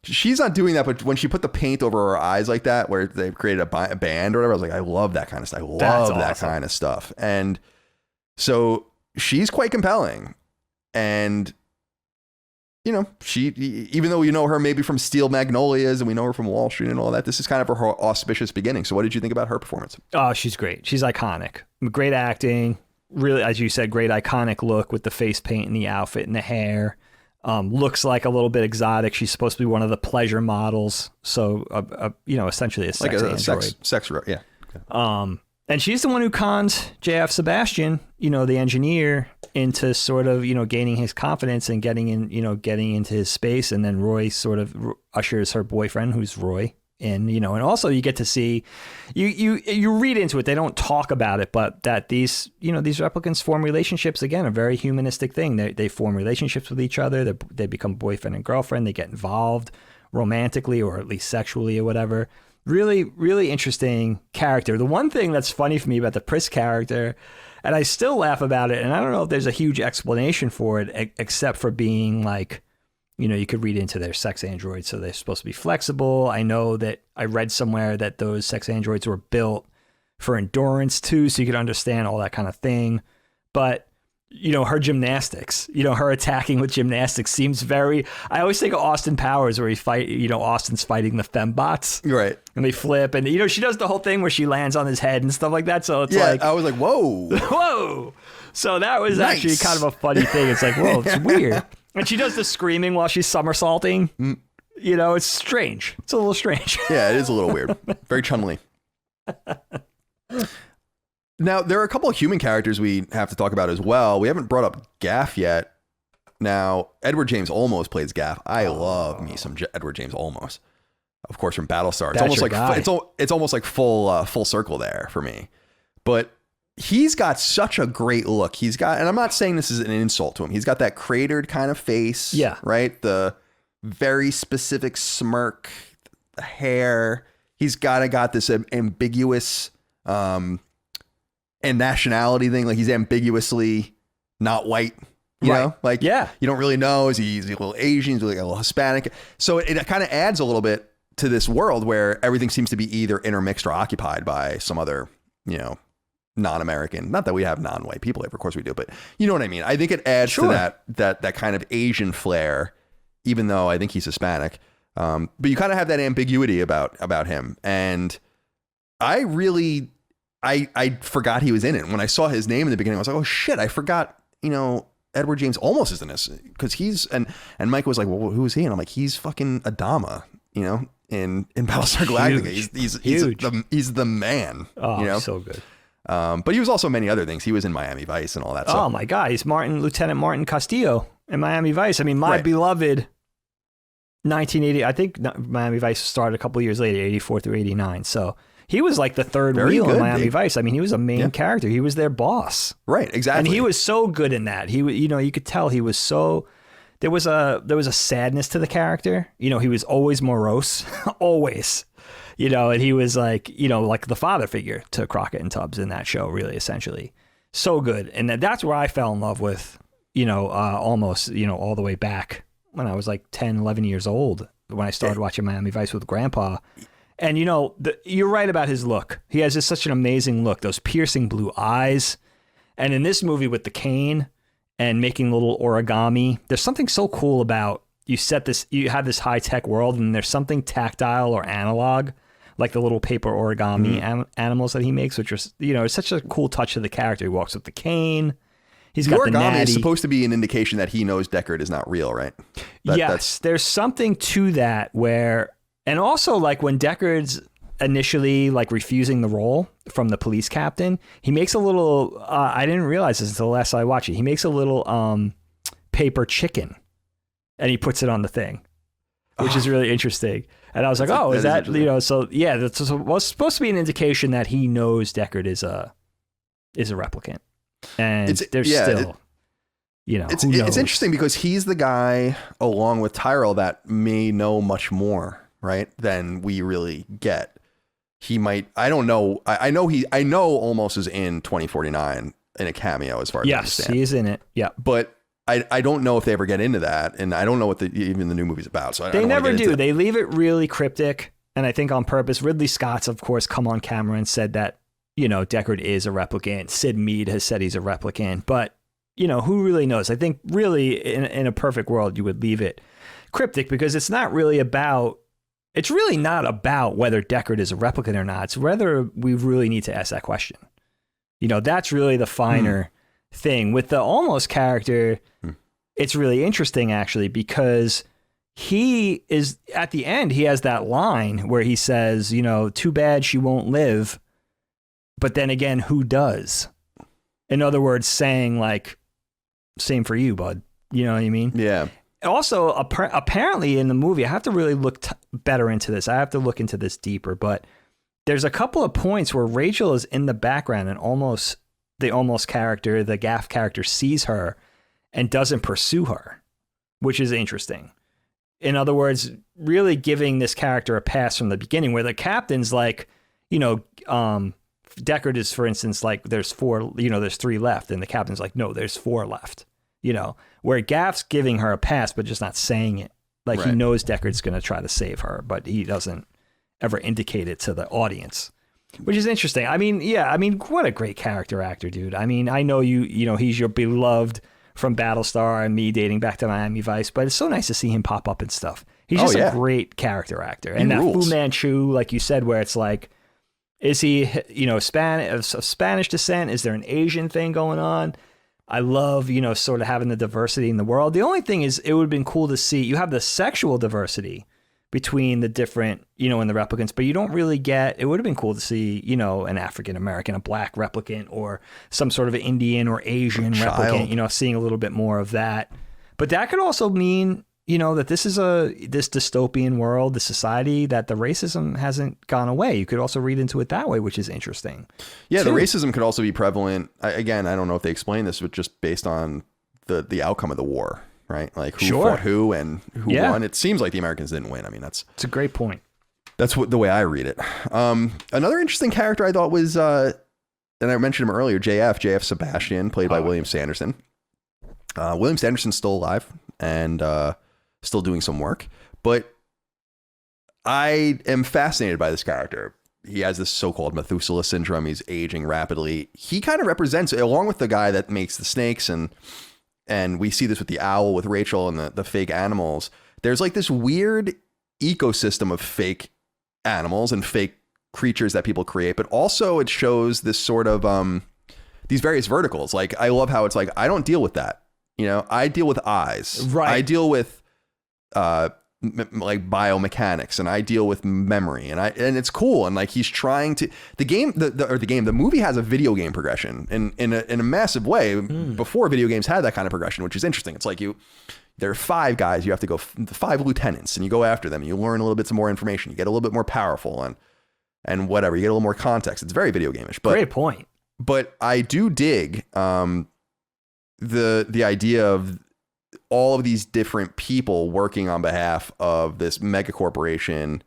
A: she's not doing that, but when she put the paint over her eyes like that, where they created a band or whatever, I was like, I love that kind of stuff. I love that kind of stuff. And so she's quite compelling. And she, even though we know her maybe from Steel Magnolias and we know her from Wall Street and all that, this is kind of her auspicious beginning. So what did you think about her performance?
B: Oh, she's great. She's iconic. Great acting. Really, as you said, great iconic look with the face paint and the outfit and the hair. Looks like a little bit exotic. She's supposed to be one of the pleasure models. So, essentially a sex android.
A: Sex, yeah. Okay.
B: And she's the one who cons J.F. Sebastian, the engineer, into sort of, gaining his confidence and getting into his space. And then Roy sort of ushers her boyfriend, who's Roy, in, and also you get to see, you read into it. They don't talk about it, but that these replicants form relationships, again, a very humanistic thing. They form relationships with each other. They become boyfriend and girlfriend. They get involved romantically or at least sexually or whatever. Really, really interesting character. The one thing that's funny for me about the Pris character, and I still laugh about it, and I don't know if there's a huge explanation for it, except for being like, you know, you could read into their sex androids, so they're supposed to be flexible. I know that I read somewhere that those sex androids were built for endurance too, so you could understand all that kind of thing. But, you know, her gymnastics, you know, her attacking with gymnastics seems very, I always think of Austin Powers where Austin's fighting the fembots.
A: Right.
B: And they flip, and, you know, she does the whole thing where she lands on his head and stuff like that. So it's like,
A: I was like, whoa.
B: Whoa. So that was actually kind of a funny thing. It's like, whoa, it's weird. And she does the screaming while she's somersaulting. You know, it's strange. It's a little strange.
A: Yeah, it is a little weird. Very Chun-Li. Now, there are a couple of human characters we have to talk about as well. We haven't brought up Gaff yet. Now, Edward James Olmos plays Gaff. I love me some Edward James Olmos. Of course, from Battlestar. It's almost like it's almost like full circle there for me. But he's got such a great look. He's got, and I'm not saying this is an insult to him. He's got that cratered kind of face. Yeah. Right? The very specific smirk, the hair. He's got this ambiguous and nationality thing. Like he's ambiguously not white. You know, like, you don't really know. Is he a little Asian? Is he like a little Hispanic? So it kind of adds a little bit to this world where everything seems to be either intermixed or occupied by some other, you know, non-American. Not that we have non-white people here, of course we do, but you know what I mean? I think it adds to that kind of Asian flair, even though I think he's Hispanic. But you kind of have that ambiguity about him. And I forgot he was in it. When I saw his name in the beginning, I was like, oh shit, I forgot, you know, Edward James Olmos is in this, because he's, and Mike was like, well, who is he? And I'm like, he's fucking Adama, you know, in Battlestar Galactica. He's the man.
B: Oh,
A: you know?
B: So good.
A: But he was also many other things. He was in Miami Vice and all that stuff.
B: Oh my God, he's Lieutenant Martin Castillo in Miami Vice. I mean, my beloved 1980. I think Miami Vice started a couple years later, 84 through 89. So he was like the third wheel in Miami Vice. I mean, he was a main character. He was their boss.
A: Right, exactly.
B: And he was so good in that. He, you know, you could tell he was so. There was a sadness to the character. You know, he was always morose, always. You know, and he was like, you know, like the father figure to Crockett and Tubbs in that show, really, essentially. So good. And that's where I fell in love with, you know, almost, you know, all the way back when I was like 10, 11 years old, when I started watching Miami Vice with Grandpa. And, you know, you're right about his look. He has just such an amazing look, those piercing blue eyes. And in this movie with the cane and making little origami, there's something so cool about you have this high-tech world, and there's something tactile or analog, like the little paper origami animals that he makes, which is, you know, it's such a cool touch to the character. He walks with the cane. He's got the origami
A: is supposed to be an indication that he knows Deckard is not real, right?
B: Yes, there's something to that where, and also like when Deckard's initially like refusing the role from the police captain, he makes a little, I didn't realize this until the last time I watched it. He makes a little paper chicken and he puts it on the thing, which is really interesting. And I was like, oh, is that, you know, so yeah, that's supposed to be an indication that he knows Deckard is a replicant. And there's still, you know,
A: it's interesting because he's the guy along with Tyrell that may know much more, right, than we really get. He might, I don't know. I know Olmos is in 2049 in a cameo as far as I understand.
B: Yes, he's in it. Yeah.
A: But I don't know if they ever get into that, and I don't know what even the new movie's about. So
B: they never do. They leave it really cryptic, and I think on purpose. Ridley Scott's, of course, come on camera and said that, you know, Deckard is a replicant. Sid Mead has said he's a replicant, but, you know, who really knows? I think really in a perfect world, you would leave it cryptic because it's not really about. It's really not about whether Deckard is a replicant or not. It's whether we really need to ask that question. You know, that's really the finer thing. With the Olmos character, it's really interesting, actually, because he is, at the end, he has that line where he says, you know, too bad she won't live. But then again, who does? In other words, saying like, same for you, bud. You know what I mean?
A: Yeah.
B: Also, apparently in the movie, I have to really look better into this. I have to look into this deeper. But there's a couple of points where Rachel is in the background and the Olmos character, the Gaff character, sees her and doesn't pursue her, which is interesting. in other words, really giving this character a pass from the beginning, where the captain's like, Deckard is, for instance, like there's 4, there's 3 left, and the captain's like, no, there's 4 left, where Gaff's giving her a pass, but just not saying it. Like he knows Deckard's going to try to save her, but he doesn't ever indicate it to the audience, which is interesting. I mean, what a great character actor, dude. I mean, I know he's your beloved from Battlestar and me dating back to Miami Vice, but it's so nice to see him pop up and stuff. He's just a great character actor. And that Fu Manchu, like you said, where it's like, is he, of Spanish descent? Is there an Asian thing going on? I love, sort of having the diversity in the world. The only thing is, it would have been cool to see, you have the sexual diversity between the different, in the replicants, but you don't really get, it would have been cool to see, an African-American, a black replicant, or some sort of an Indian or Asian replicant, seeing a little bit more of that. But that could also mean, that this is this dystopian world, the society, that the racism hasn't gone away. You could also read into it that way, which is interesting.
A: Yeah, the racism could also be prevalent. Again, I don't know if they explain this, but just based on the outcome of the war, right? Like who fought who and who won. It seems like the Americans didn't win. I mean, it's
B: a great point.
A: That's the way I read it. Another interesting character I thought was, and I mentioned him earlier, JF Sebastian, played by William Sanderson. William Sanderson's still alive and still doing some work, but I am fascinated by this character. He has this so-called Methuselah syndrome. He's aging rapidly. He kind of represents, along with the guy that makes the snakes, and we see this with the owl, with Rachel, and the fake animals. There's like this weird ecosystem of fake animals and fake creatures that people create, but also it shows this sort of these various verticals. Like, I love how it's like, I don't deal with that. I deal with eyes. Right. I deal with like biomechanics, and I deal with memory, and it's cool. And like, he's trying to, the movie has a video game progression in a massive way. Before video games had that kind of progression, which is interesting. It's like there are 5 guys, you have to go 5 lieutenants, and you go after them, and you learn a little bit some more information. You get a little bit more powerful and whatever, you get a little more context. It's very video game-ish, but
B: great point.
A: But I do dig the idea of all of these different people working on behalf of this mega corporation.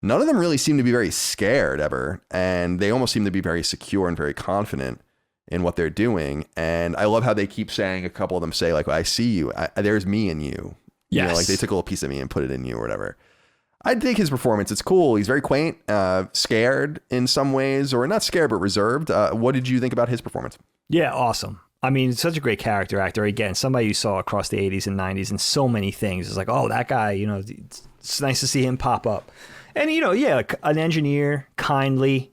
A: None of them really seem to be very scared ever. And they almost seem to be very secure and very confident in what they're doing. And I love how they keep saying, a couple of them say, like, I see you. There's me in you.
B: Yes.
A: Like they took a little piece of me and put it in you or whatever. I dig his performance. It's cool. He's very quaint, scared in some ways, or not scared, but reserved. What did you think about his performance?
B: Yeah, awesome. I mean, such a great character actor. Again, somebody you saw across the 80s and 90s and so many things. It's like, oh, that guy, it's nice to see him pop up. And, an engineer, kindly,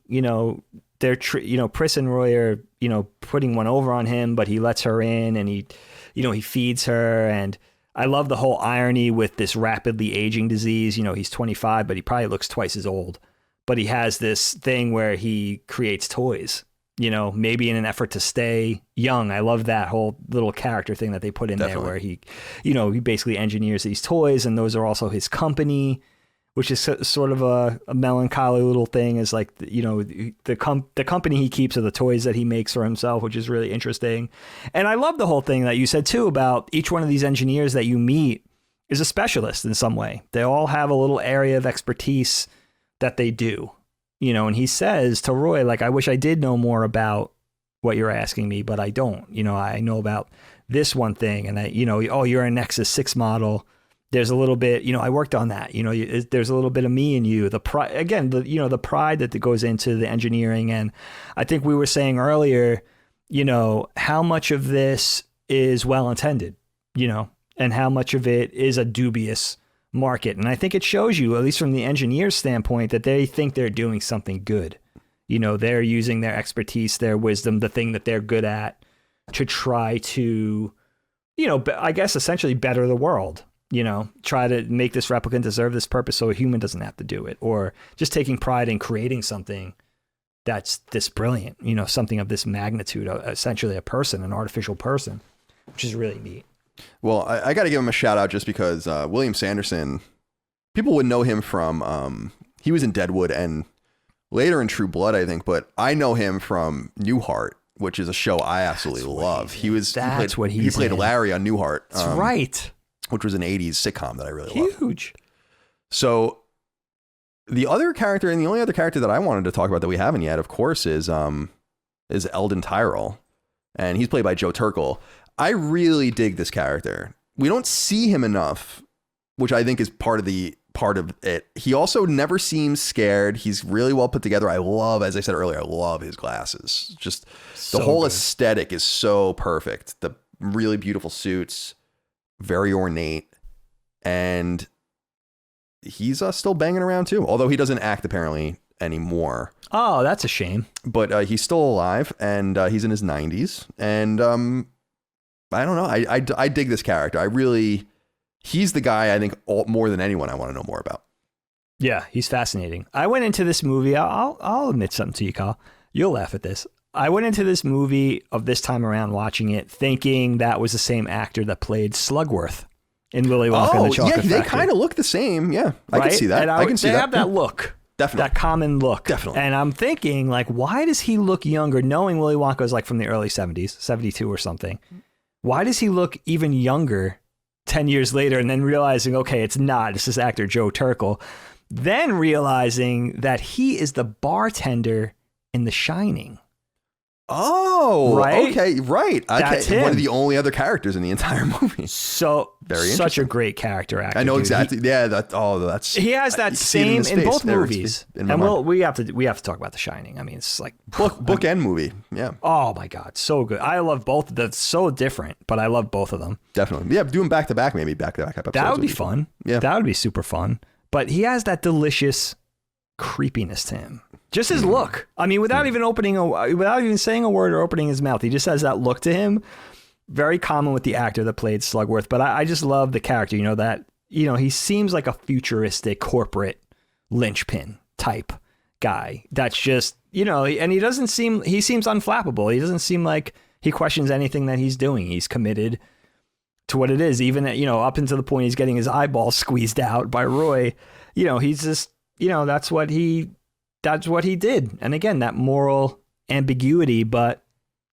B: they're, Pris and Roy are, putting one over on him, but he lets her in, and he feeds her. And I love the whole irony with this rapidly aging disease. He's 25, but he probably looks twice as old. But he has this thing where he creates toys, maybe in an effort to stay young. I love that whole little character thing that they put in there, where he basically engineers these toys, and those are also his company, which is sort of a melancholy little thing. Is like, the company he keeps are the toys that he makes for himself, which is really interesting. And I love the whole thing that you said too about each one of these engineers that you meet is a specialist in some way. They all have a little area of expertise that they do. And he says to Roy, like, I wish I did know more about what you're asking me, but I don't. I know about this one thing, and you're a Nexus 6 model. There's a little bit, I worked on that. There's a little bit of me in you. The pride, again, the pride that goes into the engineering. And I think we were saying earlier, how much of this is well intended, and how much of it is a dubious market. And I think it shows you, at least from the engineer's standpoint, that they think they're doing something good. They're using their expertise, their wisdom, the thing that they're good at, to try to, I guess essentially better the world. Try to make this replicant deserve this purpose so a human doesn't have to do it, or just taking pride in creating something that's this brilliant, something of this magnitude, essentially a person, an artificial person, which is really neat.
A: Well, I got to give him a shout out just because William Sanderson, people would know him from, he was in Deadwood and later in True Blood, I think, but I know him from Newhart, which is a show I absolutely love. He played Larry on Newhart.
B: That's right.
A: which was an 80s sitcom that I really loved.
B: Huge.
A: So the other character, and the only other character that I wanted to talk about that we haven't yet, of course, is Eldon Tyrell. And he's played by Joe Turkel. I really dig this character. We don't see him enough, which I think is part of it. He also never seems scared. He's really well put together. I love, as I said earlier, I love his glasses. Just the whole aesthetic is so perfect. The really beautiful suits, very ornate, and he's still banging around too. Although he doesn't act apparently anymore.
B: Oh, that's a shame.
A: But he's still alive, and he's in his 90s. And I don't know. I dig this character. He's the guy I think more than anyone I want to know more about.
B: Yeah, he's fascinating. I went into this movie. I'll admit something to you, Kyle. You'll laugh at this. I went into this movie of this time around watching it thinking that was the same actor that played Slugworth in Willy Wonka and the Chocolate Factory.
A: They kind of look the same. Yeah, I can see that.
B: And
A: I can see that.
B: They have that look.
A: Definitely.
B: That common look.
A: Definitely.
B: And I'm thinking, like, why does he look younger, knowing Willy Wonka was like from the early 70s, 72 or something? Why does he look even younger 10 years later, and then realizing, okay, it's this actor Joe Turkel, then realizing that he is the bartender in The Shining.
A: Oh,
B: right?
A: Okay, right.
B: That's him.
A: One of the only other characters in the entire movie.
B: So, such a great character actor.
A: I know, dude. Exactly. That's.
B: He has that same in both movies. And we have to talk about The Shining. I mean, it's like
A: book and movie. Yeah.
B: Oh my God, so good. I love both. That's so different, but I love both of them.
A: Definitely. Yeah, doing back to back episodes.
B: That would be fun. Yeah, that would be super fun. But he has that delicious creepiness to him. Just his look. I mean, without even saying a word or opening his mouth, he just has that look to him. Very common with the actor that played Slugworth. But I just love the character. He seems like a futuristic corporate linchpin type guy. That's just, and he seems unflappable. He doesn't seem like he questions anything that he's doing. He's committed to what it is, even up until the point he's getting his eyeball squeezed out by Roy. He's just, that's what he did. And again, that moral ambiguity, but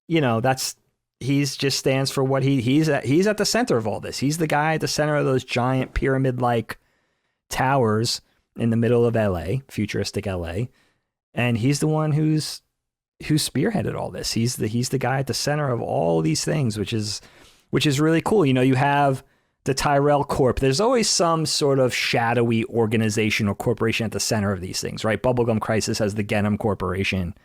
B: he's just stands for what he's at the center of all this. He's the guy at the center of those giant pyramid-like towers in the middle of LA, futuristic LA. And he's the one who spearheaded all this. He's the guy at the center of all these things, which is really cool. You have the Tyrell Corp. There's always some sort of shadowy organization or corporation at the center of these things, right? Bubblegum Crisis has the Genom Corporation.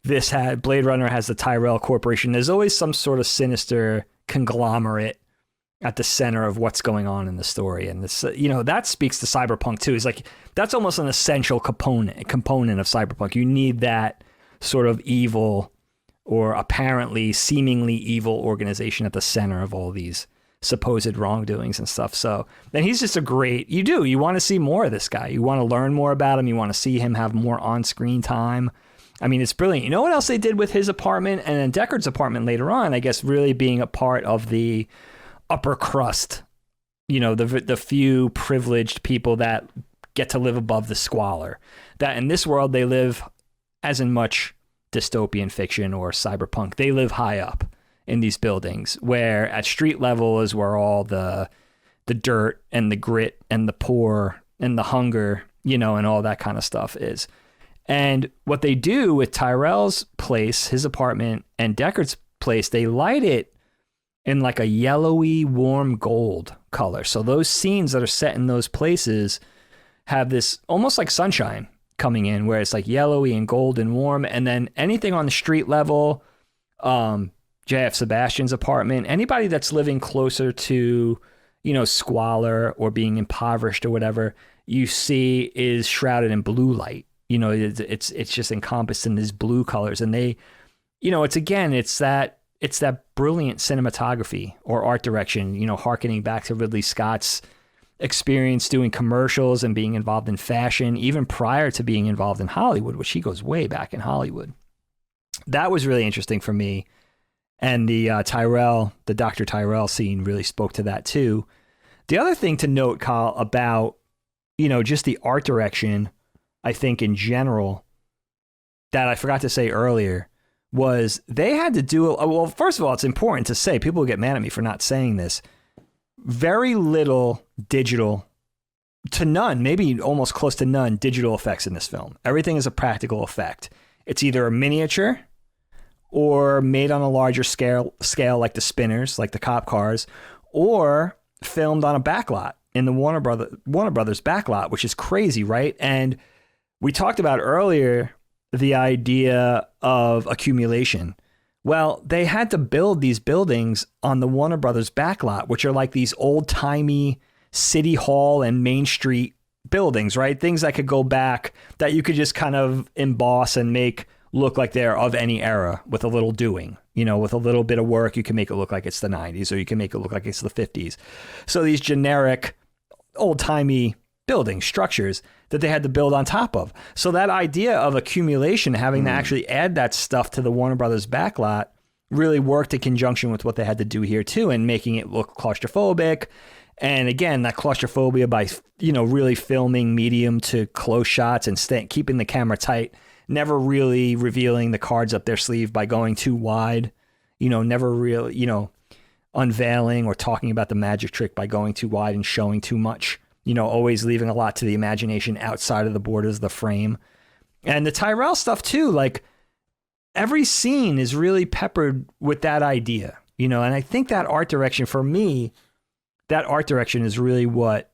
B: Blade Runner has the Tyrell Corporation. There's always some sort of sinister conglomerate at the center of what's going on in the story. And this, that speaks to Cyberpunk too. It's like, that's almost an essential component of Cyberpunk. You need that sort of evil or apparently seemingly evil organization at the center of all these supposed wrongdoings and stuff. So then he's just you want to see more of this guy. You want to learn more about him. You want to see him have more on-screen time. I mean, it's brilliant. You know what else they did with his apartment and then Deckard's apartment later on, I guess, really being a part of the upper crust, the few privileged people that get to live above the squalor. That in this world, they live, as in much dystopian fiction or cyberpunk, they live high up in these buildings, where at street level is where all the dirt and the grit and the poor and the hunger, and all that kind of stuff is. And what they do with Tyrell's place, his apartment, and Deckard's place, they light it in like a yellowy, warm gold color. So those scenes that are set in those places have this almost like sunshine coming in, where it's like yellowy and gold and warm. And then anything on the street level, J.F. Sebastian's apartment, anybody that's living closer to, squalor or being impoverished or whatever, you see is shrouded in blue light. It's just encompassed in these blue colors. And they, it's that brilliant cinematography or art direction, hearkening back to Ridley Scott's experience doing commercials and being involved in fashion, even prior to being involved in Hollywood, which he goes way back in Hollywood. That was really interesting for me. And the Dr. Tyrell scene really spoke to that too. The other thing to note, Kyle, about, just the art direction, I think in general, that I forgot to say earlier, was they had to do, well, first of all, it's important to say, people will get mad at me for not saying this, very little digital to none, maybe almost close to none digital effects in this film. Everything is a practical effect. It's either a miniature or made on a larger scale like the spinners, like the cop cars, or filmed on a backlot in the Warner Brothers backlot, which is crazy, right? And we talked about earlier the idea of accumulation. Well, they had to build these buildings on the Warner Brothers backlot, which are like these old-timey City Hall and Main Street buildings, right? Things that could go back, that you could just kind of emboss and make look like they're of any era with a little doing. You know, with a little bit of work, you can make it look like it's the 90s, or you can make it look like it's the 50s. So these generic old-timey building structures that they had to build on top of. So that idea of accumulation, having to actually add that stuff to the Warner Brothers backlot, really worked in conjunction with what they had to do here too, and making it look claustrophobic. And again, that claustrophobia by, you know, really filming medium to close shots and keeping the camera tight, never really revealing the cards up their sleeve by going too wide, you know, never really, you know, unveiling or talking about the magic trick by going too wide and showing too much. You know, always leaving a lot to the imagination outside of the borders of the frame. And the Tyrell stuff too, like every scene is really peppered with that idea, you know, and I think that art direction for me, that art direction is really what,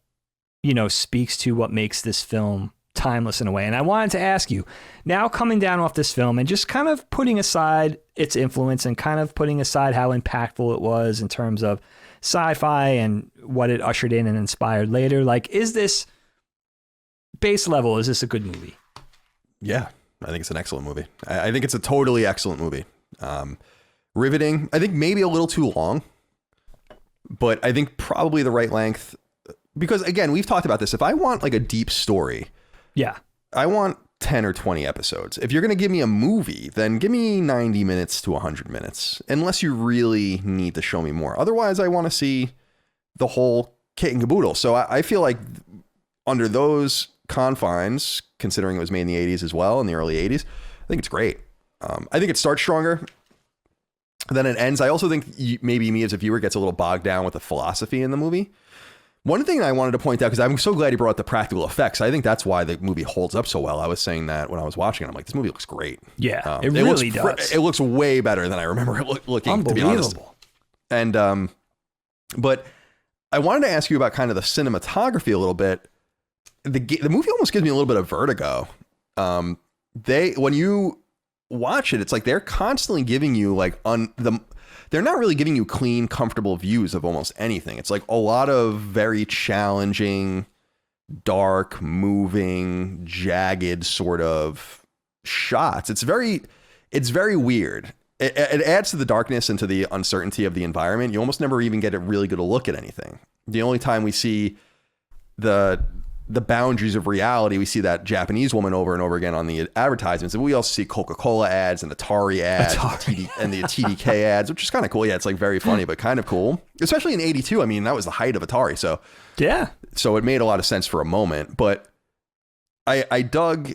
B: you know, speaks to what makes this film timeless in a way. And I wanted to ask you, now coming down off this film and just kind of putting aside its influence and kind of putting aside how impactful it was in terms of sci-fi and what it ushered in and inspired later, like, is this base level, is this a good movie?
A: Yeah, I think it's an excellent movie. I think it's a totally excellent movie. Riveting. I think maybe a little too long, but I think probably the right length, because again, we've talked about this. If I want like a deep story,
B: yeah,
A: I want 10 or 20 episodes. If you're going to give me a movie, then give me 90 minutes to 100 minutes, unless you really need to show me more. Otherwise, I want to see the whole kit and caboodle. So I feel like under those confines, considering it was made in the 80s as well, in the early 80s, I think it's great. I think it starts stronger than it ends. I also think maybe me as a viewer gets a little bogged down with the philosophy in the movie. One thing I wanted to point out, because I'm so glad he brought up the practical effects. I think that's why the movie holds up so well. I was saying that when I was watching it. I'm like, this movie looks great.
B: Yeah, it really does.
A: It looks way better than I remember it looking, to be honest. And, but I wanted to ask you about kind of the cinematography a little bit. The movie almost gives me a little bit of vertigo. When you watch it, it's like they're constantly giving you like they're not really giving you clean, comfortable views of almost anything. It's like a lot of very challenging, dark, moving, jagged sort of shots. It's very weird. It adds to the darkness and to the uncertainty of the environment. You almost never even get a really good look at anything. The only time we see the boundaries of reality, we see that Japanese woman over and over again on the advertisements, and we also see Coca-Cola ads and Atari ads and the TDK ads, which is kind of cool. Yeah, it's like very funny, but kind of cool, especially in '82. I mean, that was the height of Atari, so
B: yeah,
A: so it made a lot of sense for a moment. But I dug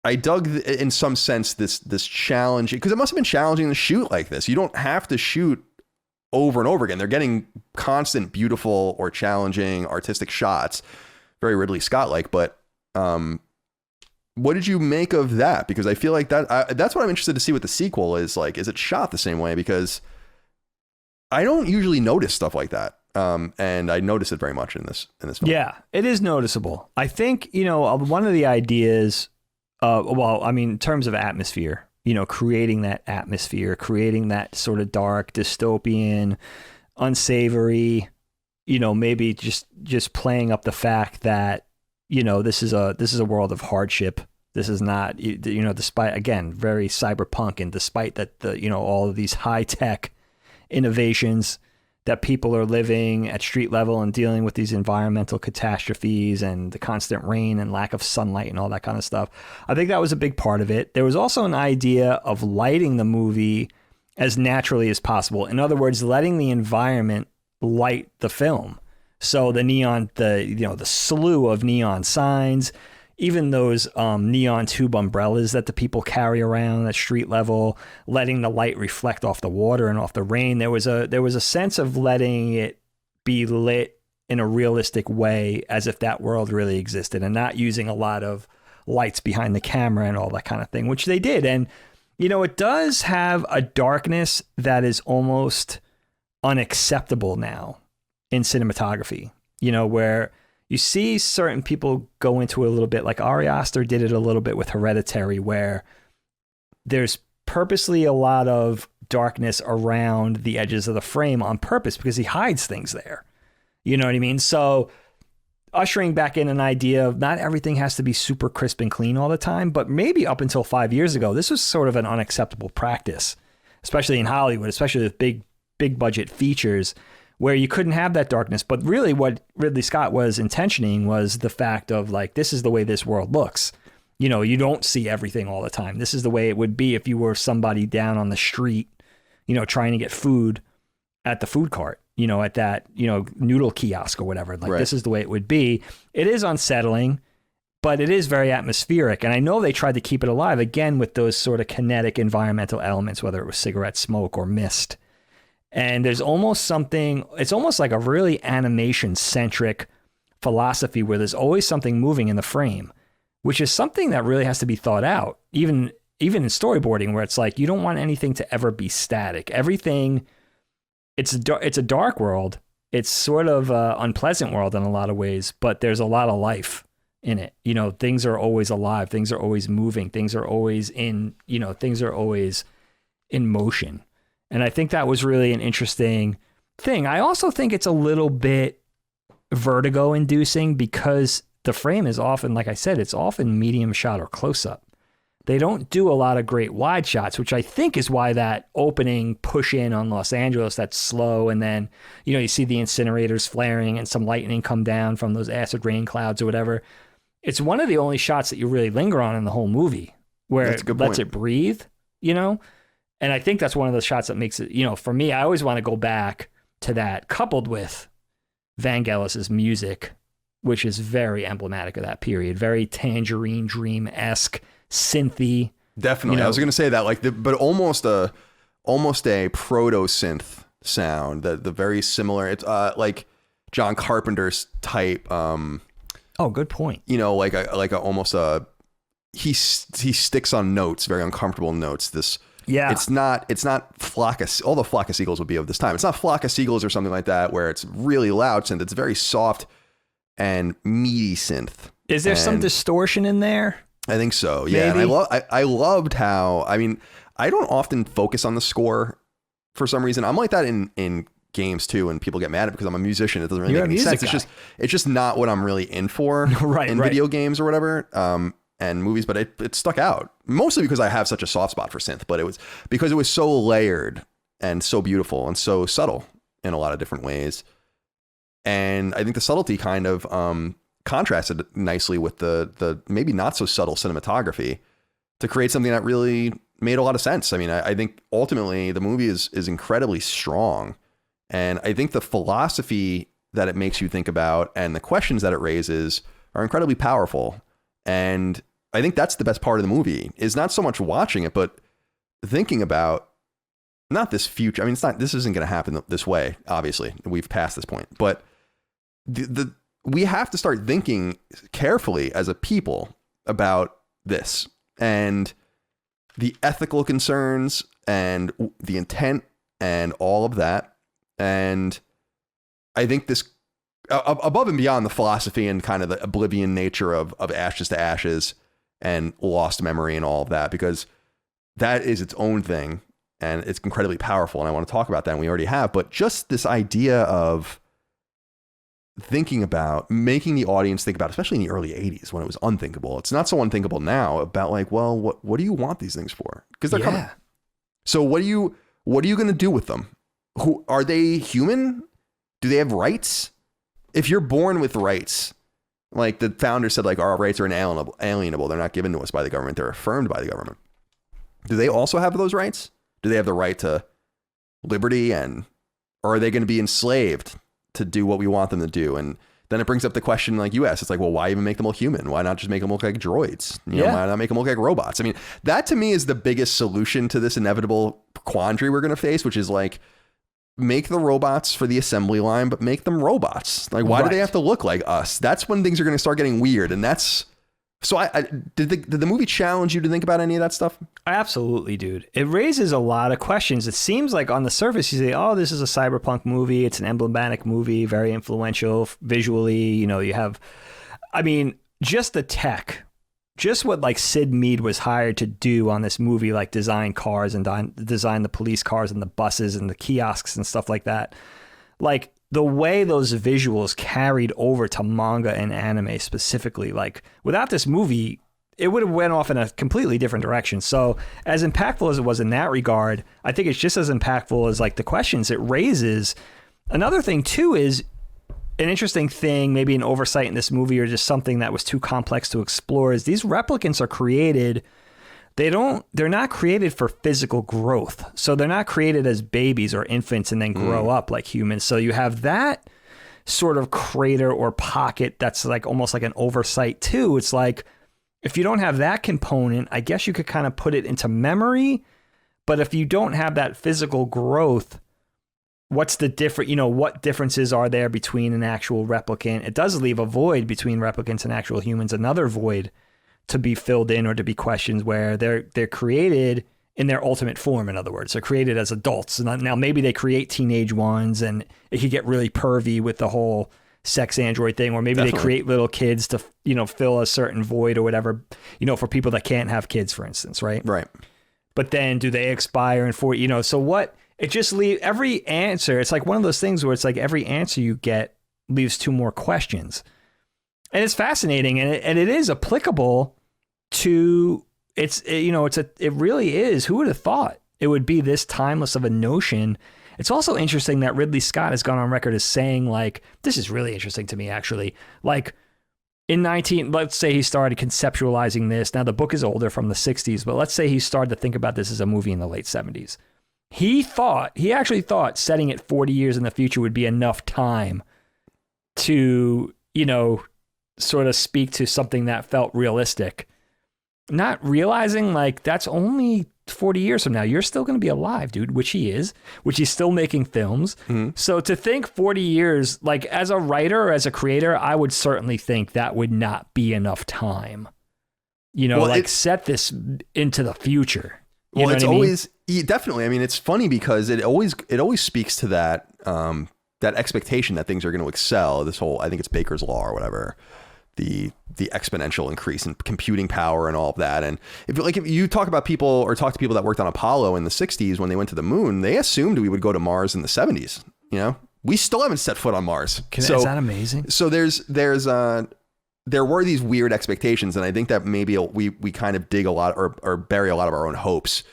A: in some sense this challenge, because it must have been challenging to shoot like this. You don't have to shoot over and over again. They're getting constant, beautiful or challenging artistic shots. Very Ridley Scott like, but what did you make of that? Because I feel like that's what I'm interested to see what the sequel is like. Is it shot the same way? Because I don't usually notice stuff like that, and I notice it very much in this film.
B: Yeah, it is noticeable. I think, you know, one of the ideas, well, I mean, in terms of atmosphere, you know, creating that atmosphere, creating that sort of dark, dystopian, unsavory, you know, maybe just playing up the fact that, you know, this is a world of hardship. This is not, you know, despite, again, very cyberpunk, and despite that, you know, all of these high tech innovations, that people are living at street level and dealing with these environmental catastrophes and the constant rain and lack of sunlight and all that kind of stuff. I think that was a big part of it. There was also an idea of lighting the movie as naturally as possible. In other words, letting the environment light the film. So the slew of neon signs, even those neon tube umbrellas that the people carry around at street level, letting the light reflect off the water and off the rain. There was a sense of letting it be lit in a realistic way as if that world really existed, and not using a lot of lights behind the camera and all that kind of thing, which they did. And, it does have a darkness that is almost unacceptable now in cinematography, where you see certain people go into it a little bit, like Ari Aster did it a little bit with Hereditary, where there's purposely a lot of darkness around the edges of the frame on purpose because he hides things there. You know what I mean? So ushering back in an idea of not everything has to be super crisp and clean all the time, but maybe up until 5 years ago, this was sort of an unacceptable practice, especially in Hollywood, especially with big budget features where you couldn't have that darkness. But really what Ridley Scott was intentioning was the fact of like, this is the way this world looks. You don't see everything all the time. This is the way it would be if you were somebody down on the street, trying to get food at the food cart, at that, noodle kiosk or whatever. Like, This is the way it would be. It is unsettling, but it is very atmospheric. And I know they tried to keep it alive, again, with those sort of kinetic environmental elements, whether it was cigarette smoke or mist. And there's almost something, it's almost like a really animation-centric philosophy where there's always something moving in the frame, which is something that really has to be thought out, even in storyboarding, where it's like, you don't want anything to ever be static. Everything, it's a dark world. It's sort of an unpleasant world in a lot of ways, but there's a lot of life in it. Things are always alive. Things are always moving. Things are always in motion. And I think that was really an interesting thing. I also think it's a little bit vertigo inducing because the frame is often, like I said, it's often medium shot or close up. They don't do a lot of great wide shots, which I think is why that opening push in on Los Angeles, that's slow. And then, you see the incinerators flaring and some lightning come down from those acid rain clouds or whatever. It's one of the only shots that you really linger on in the whole movie where it lets it breathe, And I think that's one of the shots that makes it, for me, I always want to go back to that, coupled with Vangelis' music, which is very emblematic of that period, very Tangerine Dream-esque, synthy.
A: Definitely. I was going to say that, but almost a proto synth sound, the very similar. It's like John Carpenter's type.
B: Oh, good point.
A: He sticks on notes, very uncomfortable notes. It's not flock of, all the flock of seagulls would be of this time. It's not flock of seagulls or something like that, where it's really loud synth. It's very soft and meaty synth.
B: Is there some distortion in there?
A: I think so. Yeah. Maybe? And I loved how, I don't often focus on the score for some reason. I'm like that in games too, and people get mad at it because I'm a musician. It doesn't really make any sense. It's just not what I'm really in for in video games or whatever. And movies, but it stuck out mostly because I have such a soft spot for synth, but it was because it was so layered and so beautiful and so subtle in a lot of different ways. And I think the subtlety kind of contrasted nicely with the maybe not so subtle cinematography to create something that really made a lot of sense. I think ultimately the movie is incredibly strong. And I think the philosophy that it makes you think about and the questions that it raises are incredibly powerful. And I think that's the best part of the movie, is not so much watching it, but thinking about not this future. This isn't going to happen this way. Obviously, we've passed this point, but we have to start thinking carefully as a people about this and the ethical concerns and the intent and all of that. And I think this, above and beyond the philosophy and kind of the oblivion nature of Ashes to Ashes and lost memory and all of that, because that is its own thing and it's incredibly powerful. And I want to talk about that, and we already have, but just this idea of thinking about, making the audience think about, especially in the early 80s when it was unthinkable. It's not so unthinkable now about like, well, what do you want these things for? Because they're coming. So what are you going to do with them? Who are they? Human? Do they have rights? If you're born with rights, like the founder said, like our rights are inalienable. They're not given to us by the government. They're affirmed by the government. Do they also have those rights? Do they have the right to liberty, or are they going to be enslaved to do what we want them to do? And then it brings up the question, like you asked, it's like, well, why even make them look human? Why not just make them look like droids? Why not make them look like robots? That to me is the biggest solution to this inevitable quandary we're going to face, which is like, make the robots for the assembly line, but make them robots. Like, why do they have to look like us? That's when things are going to start getting weird. And that's, so did the movie challenge you to think about any of that stuff?
B: Absolutely, dude. It raises a lot of questions. It seems like on the surface, you say, oh, this is a cyberpunk movie. It's an emblematic movie, very influential visually. You know, you have, I mean, just the tech, just what like Sid Mead was hired to do on this movie, like design cars and design the police cars and the buses and the kiosks and stuff like that. Like the way those visuals carried over to manga and anime specifically, like without this movie, it would have went off in a completely different direction. So as impactful as it was in that regard, I think it's just as impactful as like the questions it raises. Another thing too is an interesting thing, maybe an oversight in this movie or just something that was too complex to explore, is these replicants are created. They're not created for physical growth. So they're not created as babies or infants and then grow up like humans. So you have that sort of crater or pocket that's like almost like an oversight too. It's like, if you don't have that component, I guess you could kind of put it into memory. But if you don't have that physical growth, what's the different, what differences are there between an actual replicant? It does leave a void between replicants and actual humans, another void to be filled in or to be questioned, where they're created in their ultimate form. In other words, they're created as adults. And now maybe they create teenage ones and it could get really pervy with the whole sex android thing, or maybe they create little kids to, fill a certain void or whatever, for people that can't have kids, for instance. Right.
A: Right.
B: But then do they expire in 40, so what? It just leaves every answer. It's like one of those things where it's like every answer you get leaves two more questions. And it's fascinating. And it is applicable to it really is. Who would have thought it would be this timeless of a notion? It's also interesting that Ridley Scott has gone on record as saying, like, this is really interesting to me, actually. Like let's say he started conceptualizing this. Now the book is older, from the 60s, but let's say he started to think about this as a movie in the late 70s. He actually thought setting it 40 years in the future would be enough time to, sort of speak to something that felt realistic. Not realizing like that's only 40 years from now. You're still going to be alive, dude, which he's still making films. Mm-hmm. So to think 40 years, like as a writer or as a creator, I would certainly think that would not be enough time, set this into the future.
A: Well, it's always definitely. I mean, it's funny because it always speaks to that that expectation that things are going to excel. This whole, I think it's Baker's law or whatever, the exponential increase in computing power and all of that. And if you talk to people that worked on Apollo in the 60s when they went to the moon, they assumed we would go to Mars in the 70s. We still haven't set foot on Mars.
B: Is that amazing?
A: So there were these weird expectations, and I think that maybe we kind of dig a lot or bury a lot of our own hopes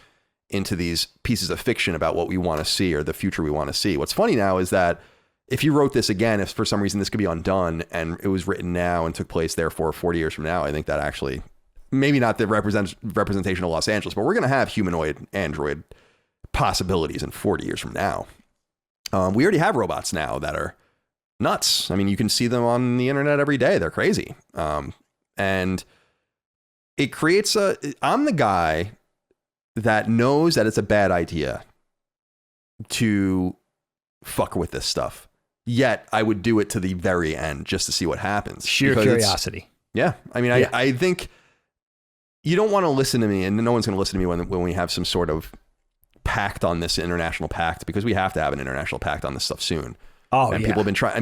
A: into these pieces of fiction about what we want to see or the future we want to see. What's funny now is that if you wrote this again, if for some reason this could be undone and it was written now and took place therefore 40 years from now, I think that actually, maybe not the representation of Los Angeles, but we're going to have humanoid android possibilities in 40 years from now. We already have robots now that are nuts. I mean, you can see them on the internet every day. They're crazy. And it creates I'm the guy that knows that it's a bad idea to fuck with this stuff. Yet I would do it to the very end just to see what happens.
B: Sheer curiosity.
A: Yeah. I mean, yeah. I think you don't want to listen to me, and no one's going to listen to me when we have some sort of pact on this international pact, because we have to have an international pact on this stuff soon.
B: Oh,
A: and
B: yeah.
A: People have been trying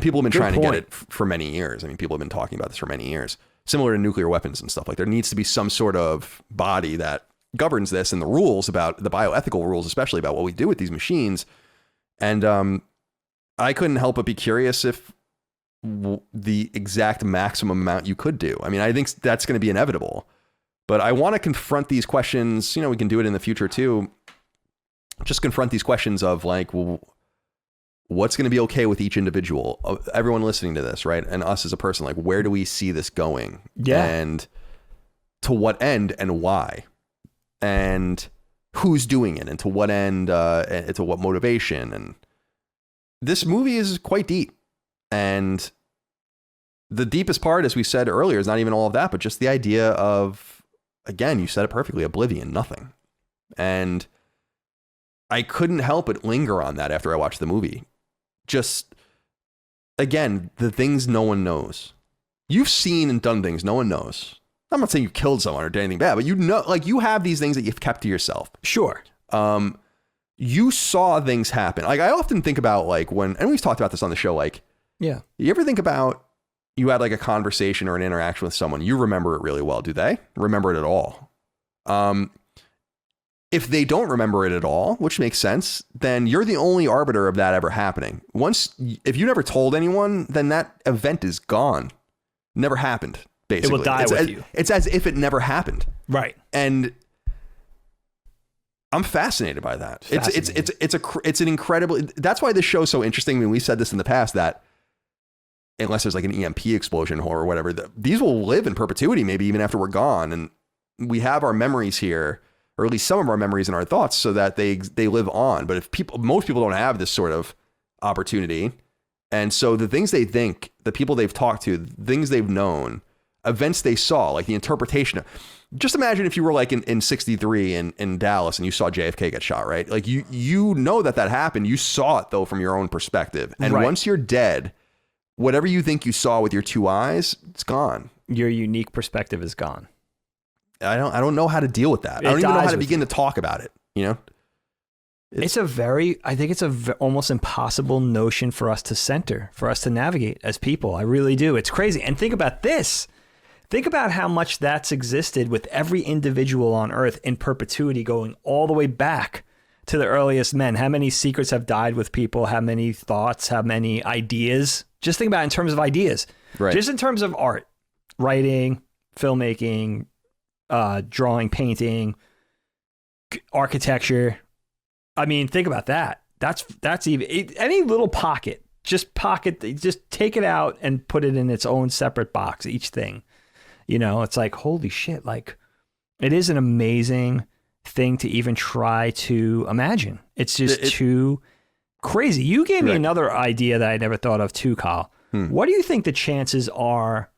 A: to get it for many years. I mean, people have been talking about this for many years, similar to nuclear weapons and stuff. Like, there needs to be some sort of body that governs this, and the rules about the bioethical rules, especially about what we do with these machines. And I couldn't help but be curious if the exact maximum amount you could do. I mean, I think that's going to be inevitable, but I want to confront these questions. We can do it in the future too. Just confront these questions of like, well, what's going to be okay with each individual, everyone listening to this, right? And us as a person, like, where do we see this going?
B: Yeah.
A: And to what end and why? And who's doing it and to what end, and to what motivation? And this movie is quite deep. And the deepest part, as we said earlier, is not even all of that, but just the idea of, again, you said it perfectly, oblivion, nothing. And I couldn't help but linger on that after I watched the movie. Just, again, the things no one knows. You've seen and done things no one knows. I'm not saying you killed someone or did anything bad, but you know, like, you have these things that you've kept to yourself.
B: Sure.
A: You saw things happen. Like, I often think about, like, when, and we've talked about this on the show, like,
B: yeah,
A: you ever think about you had like a conversation or an interaction with someone, you remember it really well. Do they remember it at all? If they don't remember it at all, which makes sense, then you're the only arbiter of that ever happening. If you never told anyone, then that event is gone. Never happened, basically.
B: It will die with you.
A: It's as if it never happened.
B: Right.
A: And I'm fascinated by that. It's an incredible, that's why this show's so interesting. I mean, we've said this in the past, that unless there's like an EMP explosion or whatever, these will live in perpetuity, maybe even after we're gone. And we have our memories here, or at least some of our memories and our thoughts, so that they live on. But most people don't have this sort of opportunity. And so the things they think, the people they've talked to, things they've known, events they saw, like the interpretation of, just imagine if you were like in 63 in Dallas and you saw JFK get shot, right? Like you know that happened. You saw it though from your own perspective. And once you're dead, whatever you think you saw with your two eyes, it's gone.
B: Your unique perspective is gone.
A: I don't know how to deal with that. I don't even know how to begin to talk about it. You know,
B: I think it's almost impossible notion for us to center, for us to navigate as people. I really do. It's crazy. And think about this. Think about how much that's existed with every individual on Earth in perpetuity, going all the way back to the earliest men. How many secrets have died with people? How many thoughts? How many ideas? Just think about it in terms of ideas.
A: Right.
B: Just in terms of art, writing, filmmaking, drawing, painting, architecture. I mean, think about that. That's even any little pocket. Just take it out and put it in its own separate box. Each thing, you know, it's like, holy shit! Like, it is an amazing thing to even try to imagine. It's just too crazy. You gave me another idea that I never thought of too, Kyle. What do you think the chances are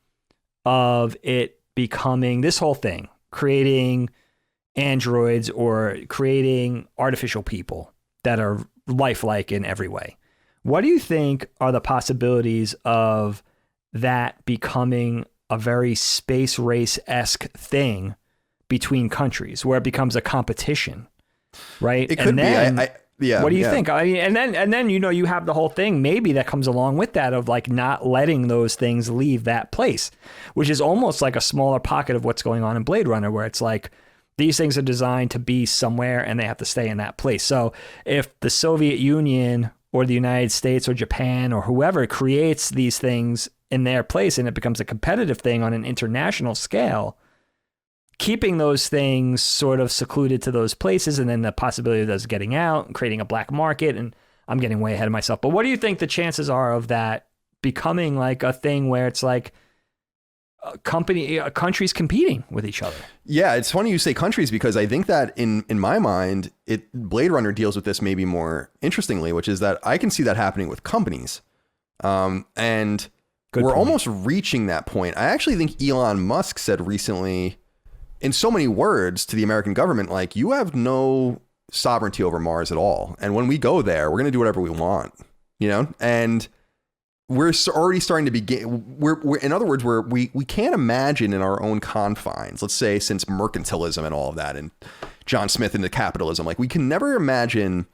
B: of it becoming this whole thing, creating androids or creating artificial people that are lifelike in every way? What do you think are the possibilities of that becoming a very space race-esque thing between countries, where it becomes a competition, right?
A: It could be. Yeah.
B: What do you think? I mean, and then you know, you have the whole thing maybe that comes along with that of like not letting those things leave that place, which is almost like a smaller pocket of what's going on in Blade Runner, where it's like these things are designed to be somewhere and they have to stay in that place. So if the Soviet Union or the United States or Japan or whoever creates these things in their place and it becomes a competitive thing on an international scale, keeping those things sort of secluded to those places, and then the possibility of those getting out and creating a black market. And I'm getting way ahead of myself, but what do you think the chances are of that becoming like a thing where it's like countries competing with each other?
A: Yeah, it's funny you say countries, because I think that in my mind, Blade Runner deals with this maybe more interestingly, which is that I can see that happening with companies. And we're almost reaching that point. I actually think Elon Musk said recently, in so many words, to the American government, like, you have no sovereignty over Mars at all. And when we go there, we're going to do whatever we want, you know? And we're already starting to begin. We're in other words, we can't imagine in our own confines, let's say, since mercantilism and all of that, and John Smith into capitalism, like, we can never imagine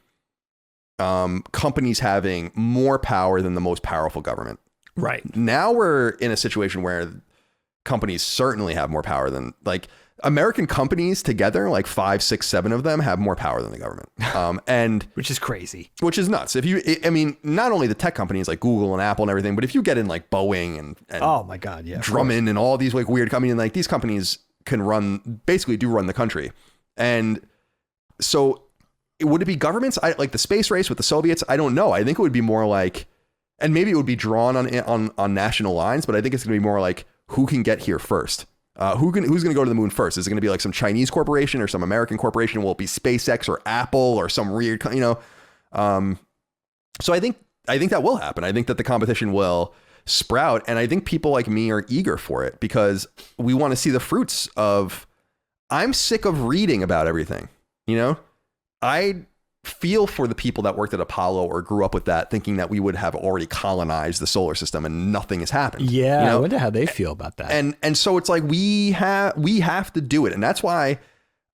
A: companies having more power than the most powerful government.
B: Right.
A: Now we're in a situation where companies certainly have more power than, like, American companies together, like 5, 6, 7 of them have more power than the government. And
B: which is crazy,
A: which is nuts. I mean, not only the tech companies like Google and Apple and everything, but if you get in like Boeing and
B: oh my God, yeah,
A: Drummond and all these like weird companies, like these companies can basically run the country. And so would it be governments? Like the space race with the Soviets? I don't know. I think it would be more like, and maybe it would be drawn on national lines, but I think it's going to be more like, who can get here first? Who's going to go to the moon first? Is it going to be like some Chinese corporation or some American corporation? Will it be SpaceX or Apple or some weird, you know? So I think that will happen. I think that the competition will sprout, and I think people like me are eager for it, because we want to see the fruits of. I'm sick of reading about everything. You know, feel for the people that worked at Apollo or grew up with that, thinking that we would have already colonized the solar system and nothing has happened.
B: Yeah, you know? I wonder how they feel about that.
A: And so it's like we have to do it, and that's why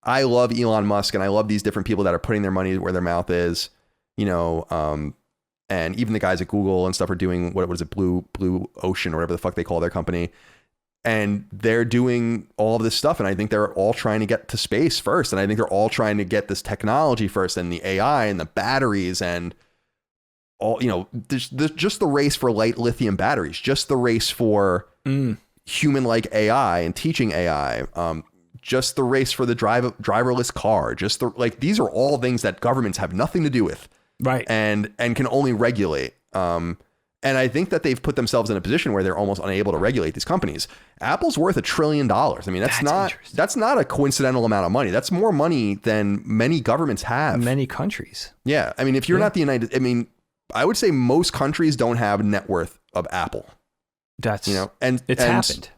A: I love Elon Musk and I love these different people that are putting their money where their mouth is, you know. And even the guys at Google and stuff are doing what was it, Blue Ocean or whatever the fuck they call their company. And they're doing all of this stuff. And I think they're all trying to get to space first. And I think they're all trying to get this technology first, and the AI and the batteries and all, you know, just the race for light lithium batteries, just the race for human-like AI and teaching AI, just the race for the driverless car, just the, like, these are all things that governments have nothing to do with.
B: Right.
A: And can only regulate. And I think that they've put themselves in a position where they're almost unable to regulate these companies. Apple's worth $1 trillion. I mean, that's not a coincidental amount of money. That's more money than many governments have.
B: Many countries.
A: Yeah. I mean, if you're not the United, I mean, I would say most countries don't have net worth of Apple.
B: That's,
A: you know, and
B: it's happened.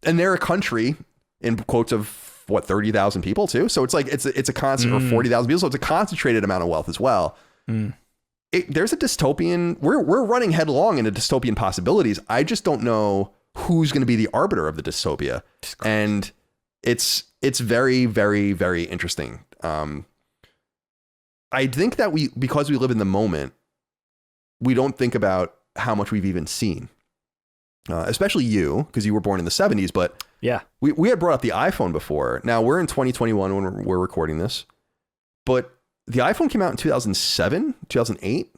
A: And they're a country in quotes of what, 30,000 people too. So it's like, it's a constant, or 40,000 people. So it's a concentrated amount of wealth as well. There's a dystopian, we're running headlong into dystopian possibilities. I just don't know who's going to be the arbiter of the dystopia. And it's very, very, very interesting. I think that because we live in the moment, we don't think about how much we've even seen. Especially you, because you were born in the 70s, but
B: yeah,
A: we had brought up the iPhone before. Now we're in 2021 when we're recording this, but the iPhone came out in 2007, 2008.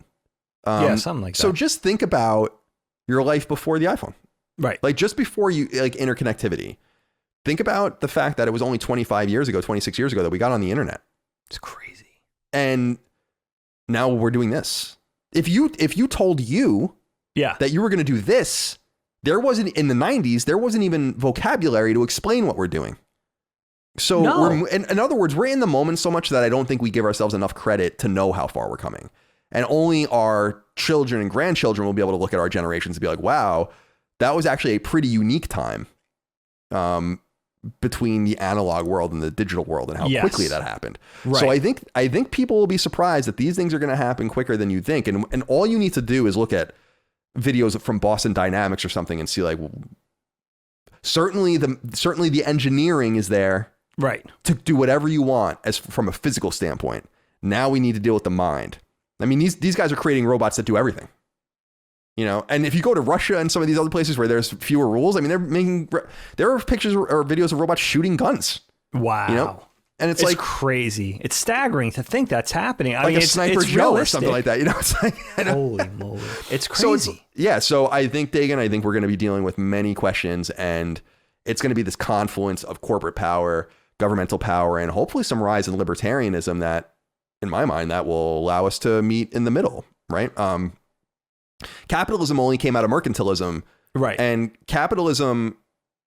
B: Yeah, something like that.
A: So just think about your life before the iPhone.
B: Right.
A: Like just before you, like interconnectivity. Think about the fact that it was only 26 years ago that we got on the internet.
B: It's crazy.
A: And now we're doing this. If you told you that you were going to do this, there wasn't, in the 90s, there wasn't even vocabulary to explain what we're doing. So in other words, we're in the moment so much that I don't think we give ourselves enough credit to know how far we're coming. And only our children and grandchildren will be able to look at our generations and be like, wow, that was actually a pretty unique time between the analog world and the digital world, and how quickly that happened. Right. So I think people will be surprised that these things are going to happen quicker than you think. And all you need to do is look at videos from Boston Dynamics or something and see, like, certainly the engineering is there.
B: Right.
A: To do whatever you want as from a physical standpoint. Now we need to deal with the mind. I mean, these guys are creating robots that do everything. You know, and if you go to Russia and some of these other places where there's fewer rules, I mean, there are pictures or videos of robots shooting guns.
B: Wow.
A: You know? And it's like
B: crazy. It's staggering to think that's happening. I mean,
A: a Sniper Joe or something like that. You know, it's like,
B: holy moly. It's crazy.
A: So I think, Dagan, we're going to be dealing with many questions, and it's going to be this confluence of corporate power, governmental power, and hopefully some rise in libertarianism that, in my mind, that will allow us to meet in the middle, right? Capitalism only came out of mercantilism.
B: Right.
A: And capitalism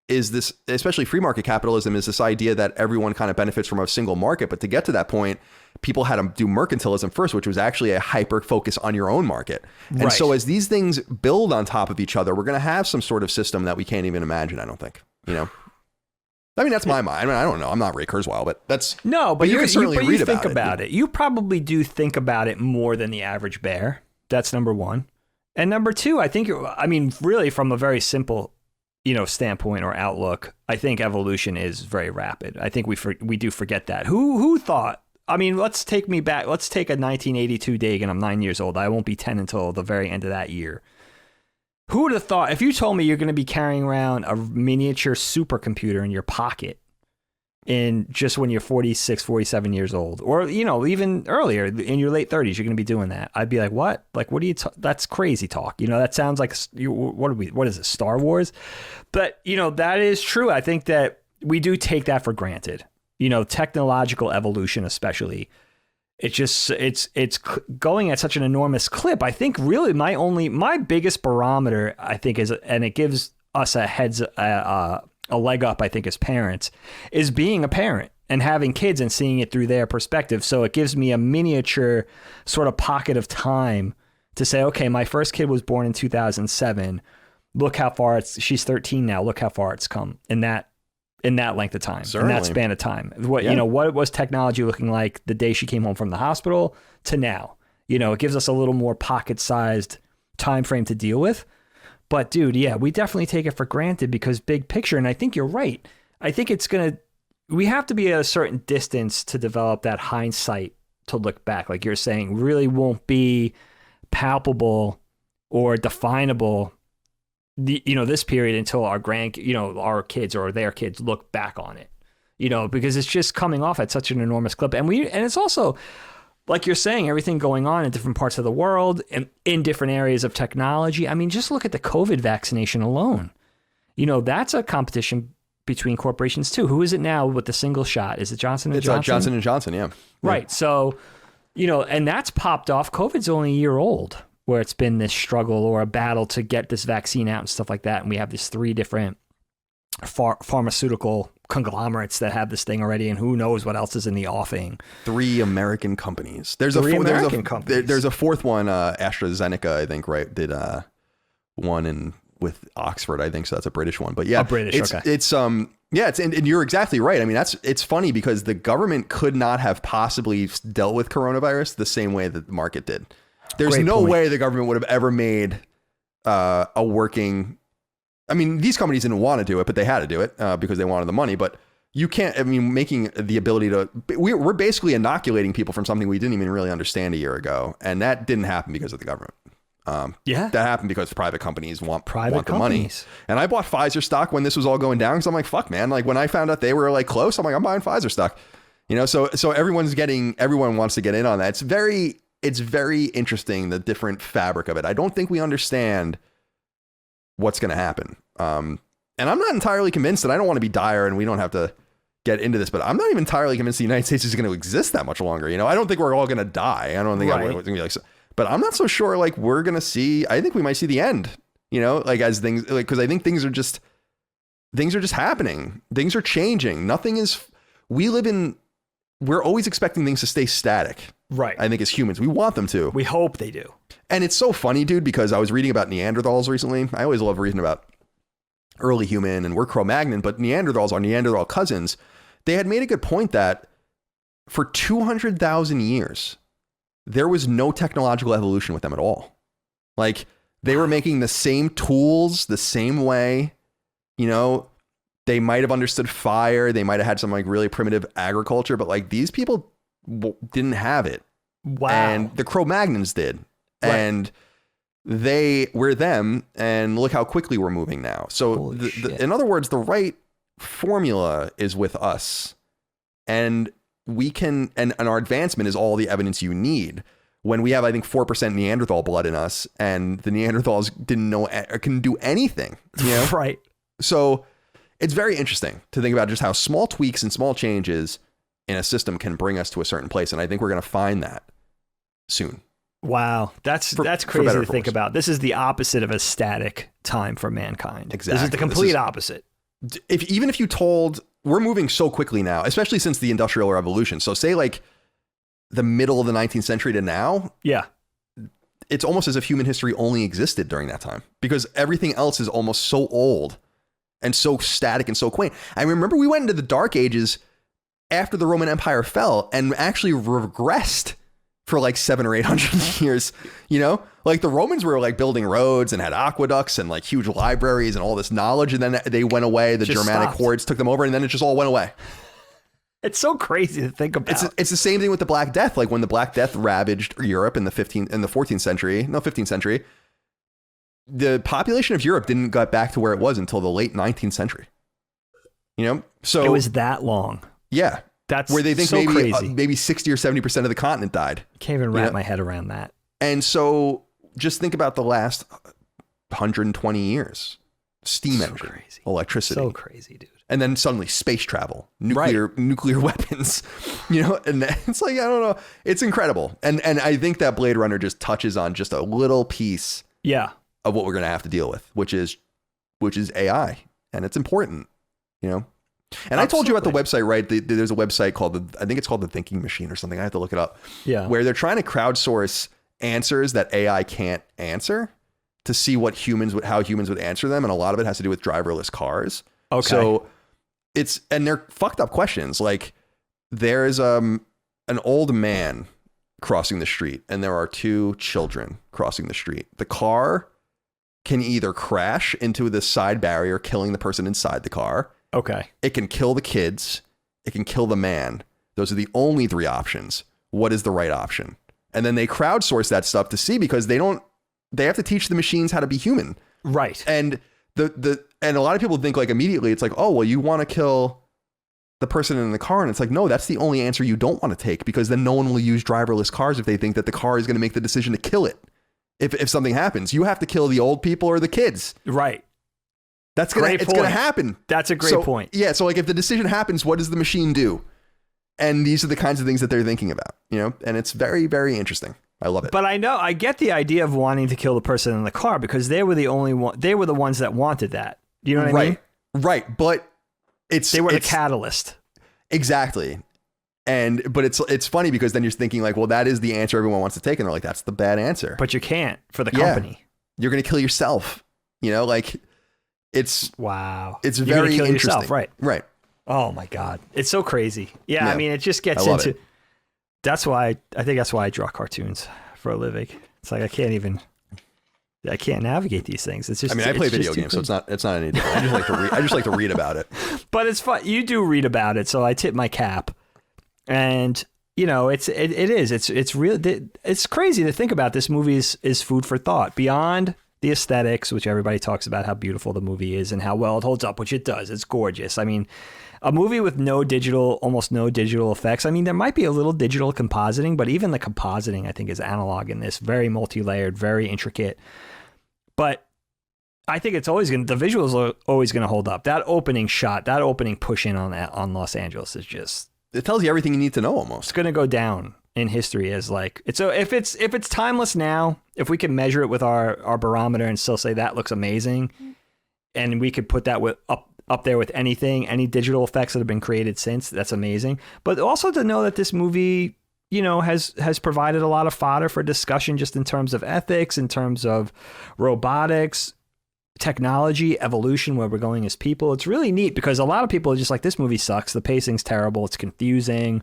A: is this, especially free market capitalism, is this idea that everyone kind of benefits from a single market. But to get to that point, people had to do mercantilism first, which was actually a hyper focus on your own market. And so as these things build on top of each other, we're going to have some sort of system that we can't even imagine, I don't think, you know? I mean, that's my mind. I mean, I don't know. I'm not Ray Kurzweil, but that's...
B: No, but
A: you can certainly read
B: about it. You probably do think about it more than the average bear. That's number one. And number two, I think, really from a very simple, standpoint or outlook, I think evolution is very rapid. I think we do forget that. Who thought? I mean, let's take me back. Let's take a 1982 Dagan. I'm 9 years old. I won't be 10 until the very end of that year. Who would have thought, if you told me you're going to be carrying around a miniature supercomputer in your pocket in just when you're 46, 47 years old, or, even earlier in your late 30s, you're going to be doing that. I'd be like, what? Like, what are you, that's crazy talk. That sounds like, what is it, Star Wars? But, that is true. I think that we do take that for granted, technological evolution, especially. It's going at such an enormous clip. I think really my biggest barometer, I think, is, and it gives us a leg up, I think, as parents, is being a parent and having kids and seeing it through their perspective. So it gives me a miniature sort of pocket of time to say, okay, my first kid was born in 2007. Look how far she's 13 now. Look how far it's come in that in that length of time,
A: Certainly.
B: in that span of time. What what was technology looking like the day she came home from the hospital to now? It gives us a little more pocket-sized time frame to deal with. But dude, yeah, we definitely take it for granted because big picture, and I think you're right. I think we have to be at a certain distance to develop that hindsight to look back. Like you're saying, really won't be palpable or definable this period until our our kids or their kids look back on it, because it's just coming off at such an enormous clip. And it's also, like you're saying, everything going on in different parts of the world and in different areas of technology. I mean, just look at the COVID vaccination alone. That's a competition between corporations too. Who is it now with the single shot? Is it Johnson & Johnson?
A: It's Johnson & Johnson, yeah.
B: Right. So, and that's popped off. COVID's only a year old, where it's been this struggle or a battle to get this vaccine out and stuff like that. And we have these 3 different pharmaceutical conglomerates that have this thing already, and who knows what else is in the offing.
A: 3 American companies. There's a 4th one, AstraZeneca, I think, right? Did one with Oxford, I think, so that's a British one. But yeah, and you're exactly right. I mean, it's funny because the government could not have possibly dealt with coronavirus the same way that the market did. There's no way the government would have ever made a working. I mean, these companies didn't want to do it, but they had to do it because they wanted the money. But you can't. I mean, making the ability to. We're basically inoculating people from something we didn't even really understand a year ago, and that didn't happen because of the government. That happened because private companies want the money. And I bought Pfizer stock when this was all going down because I'm like, fuck, man. Like when I found out they were like close, I'm like, I'm buying Pfizer stock. So everyone wants to get in on that. It's very interesting, the different fabric of it. I don't think we understand what's going to happen. And I'm not entirely convinced, and I don't want to be dire and we don't have to get into this, but I'm not even entirely convinced the United States is going to exist that much longer. I don't think we're all going to die. I don't think it's going to be like, but I'm not so sure like we're going to see, I think we might see the end, like as things, like, cause I think things are just happening. Things are changing. We're always expecting things to stay static. Right. I think as humans, we want them to.
B: We hope they do.
A: And it's so funny, dude, because I was reading about Neanderthals recently. I always love reading about early human, and we're Cro-Magnon, but Neanderthals are Neanderthal cousins. They had made a good point that for 200,000 years, there was no technological evolution with them at all. Like they were making the same tools the same way, they might have understood fire. They might have had some like really primitive agriculture, but like these people didn't have it. Wow. And the Cro-Magnons did. Right. And we're them, and look how quickly we're moving now. So in other words, the right formula is with us, and we can, and our advancement is all the evidence you need. When we have, I think, 4% Neanderthal blood in us, and the Neanderthals didn't know or couldn't do anything.
B: Right.
A: So it's very interesting to think about just how small tweaks and small changes in a system can bring us to a certain place. And I think we're going to find that soon.
B: Wow. That's crazy to think about. This is the opposite of a static time for mankind.
A: Exactly.
B: This is the complete opposite.
A: Even if you told, we're moving so quickly now, especially since the Industrial Revolution. So say like the middle of the 19th century to now.
B: Yeah.
A: It's almost as if human history only existed during that time because everything else is almost so old and so static and so quaint. I remember we went into the Dark Ages after the Roman Empire fell and actually regressed for like 700 or 800 years, like the Romans were like building roads and had aqueducts and like huge libraries and all this knowledge. And then they went away. The Germanic hordes took them over, and then it just all went away.
B: It's so crazy to think about.
A: It's the same thing with the Black Death. Like when the Black Death ravaged Europe in the 15th century, the population of Europe didn't get back to where it was until the late 19th century. So
B: it was that long.
A: Yeah.
B: That's
A: where they think
B: so crazy.
A: Maybe 60 or 70% of the continent died.
B: Can't even wrap my head around that.
A: And so just think about the last 120 years. Steam engine, crazy. Electricity.
B: So crazy, dude.
A: And then suddenly space travel, nuclear weapons, and it's like, I don't know. It's incredible. And I think that Blade Runner just touches on just a little piece of what we're going to have to deal with, which is AI. And it's important, And absolutely. I told you about the website, right? There's a website called I think it's called The Thinking Machine or something. I have to look it up.
B: Yeah.
A: Where they're trying to crowdsource answers that AI can't answer to see how humans would answer them. And a lot of it has to do with driverless cars.
B: Okay.
A: So and they're fucked up questions. Like there's an old man crossing the street and there are two children crossing the street. The car can either crash into the side barrier, killing the person inside the car.
B: Okay.
A: It can kill the kids. It can kill the man. Those are the only three options. What is the right option? And then they crowdsource that stuff to see, because they have to teach the machines how to be human.
B: Right.
A: And and a lot of people think like immediately it's like, oh, well, you want to kill the person in the car. And it's like, no, that's the only answer you don't want to take, because then no one will use driverless cars if they think that the car is going to make the decision to kill it. If something happens, you have to kill the old people or the kids.
B: Right.
A: It's going to happen.
B: That's a great point.
A: Yeah. So like if the decision happens, what does the machine do? And these are the kinds of things that they're thinking about, and it's very, very interesting. I love it.
B: But I get the idea of wanting to kill the person in the car, because they were the ones that wanted that. You know what I mean?
A: Right. But
B: they were the catalyst.
A: Exactly. But it's funny, because then you're thinking like, well, that is the answer everyone wants to take. And they're like, that's the bad answer.
B: But you can't, for the company.
A: You're going to kill yourself. Like it's,
B: wow.
A: It's
B: You're
A: very
B: kill
A: interesting.
B: Yourself, right.
A: Right.
B: Oh my God. It's so crazy. Yeah. I mean, it just gets into, that's why I draw cartoons for a living. It's like, I can't navigate these things. It's just,
A: I play video games, so it's not any different. I just like to read about it. But
B: it's fun. You do read about it, so I tip my cap. And it's really, it's crazy to think about. This movie is food for thought beyond the aesthetics, which everybody talks about how beautiful the movie is and how well it holds up, which it does. It's gorgeous. I mean, a movie with almost no digital effects. I mean, there might be a little digital compositing, but even the compositing, I think, is analog in this. Very multi-layered, very intricate. But I think the visuals are always going to hold up. That opening shot, that opening push in on Los Angeles is just,
A: it tells you everything you need to know almost.
B: It's going to go down in history as like, so if it's timeless now, if we can measure it with our barometer and still say that looks amazing, and we could put that up there with any digital effects that have been created since, that's amazing. But also to know that this movie, has provided a lot of fodder for discussion, just in terms of ethics, in terms of robotics, technology, evolution, where we're going as people. It's really neat, because a lot of people are just like, this movie sucks. The pacing's terrible. It's confusing.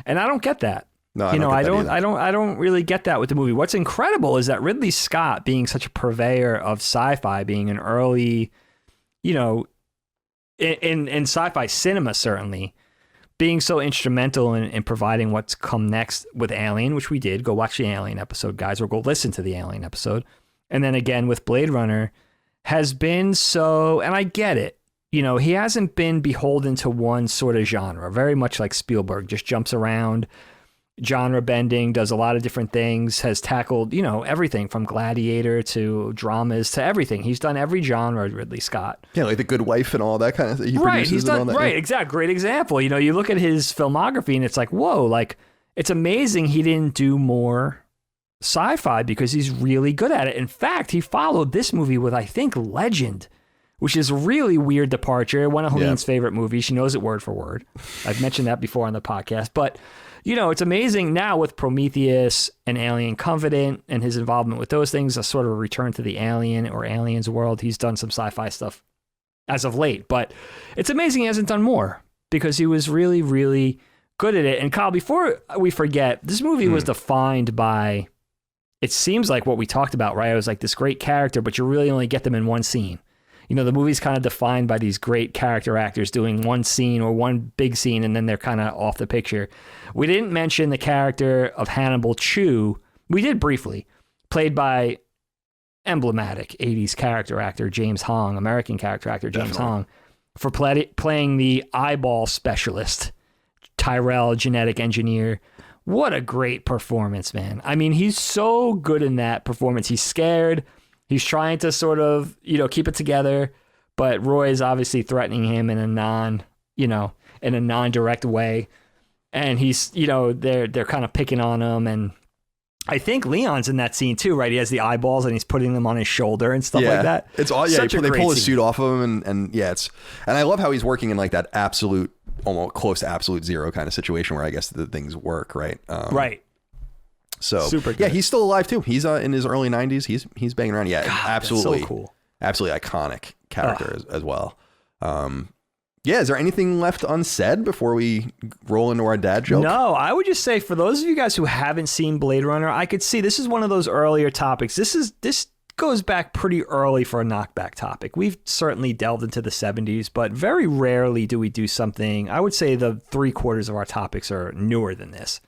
B: And I don't get that.
A: No,
B: I don't really get that with the movie. What's incredible is that Ridley Scott, being such a purveyor of sci-fi, being an early, in sci-fi cinema, certainly, being so instrumental in providing what's come next with Alien, which we did. Go watch the Alien episode, guys, or go listen to the Alien episode. And then again with Blade Runner, has been so, and I get it, he hasn't been beholden to one sort of genre, very much like Spielberg, just jumps around, genre bending, does a lot of different things, has tackled, everything from Gladiator to dramas to everything. He's done every genre, Ridley Scott.
A: Yeah, like The Good Wife and all that kind of thing.
B: He's done, exact, great example. You look at his filmography and it's like, whoa, like, it's amazing he didn't do more sci-fi, because he's really good at it. In fact, he followed this movie with, I think, Legend, which is a really weird departure. One of Helene's favorite movies. She knows it word for word. I've mentioned that before on the podcast. But, it's amazing now with Prometheus and Alien Covenant and his involvement with those things, a sort of a return to the Alien or Aliens world. He's done some sci-fi stuff as of late. But it's amazing he hasn't done more, because he was really, really good at it. And Kyle, before we forget, this movie was defined by, it seems like what we talked about, right? It was like this great character, but you really only get them in one scene. The movie's kind of defined by these great character actors doing one scene or one big scene, and then they're kind of off the picture. We didn't mention the character of Hannibal Chew. We did briefly, played by emblematic 80s character actor James Hong, American character actor James Hong, for playing the eyeball specialist, Tyrell, genetic engineer. What a great performance, man. I mean, he's so good in that performance. He's scared. He's trying to sort of, keep it together, but Roy is obviously threatening him in a non-direct way. And he's, they're kind of picking on him. And I think Leon's in that scene too, right? He has the eyeballs and he's putting them on his shoulder and stuff like that.
A: It's all, they pull his suit off of him and I love how he's working in like that absolute, almost close to absolute zero kind of situation where I guess the things work, right?
B: Right.
A: So
B: super good.
A: He's still alive too. He's in his early 90s. He's banging around. Yeah,
B: God,
A: absolutely.
B: that's so cool.
A: Absolutely iconic character as well. Yeah, is there anything left unsaid before we roll into our dad joke?
B: No, I would just say for those of you guys who haven't seen Blade Runner, I could see this is one of those earlier topics. This goes back pretty early for a knockback topic. We've certainly delved into the 70s, but very rarely do we do something. I would say the 3/4 of our topics are newer than this.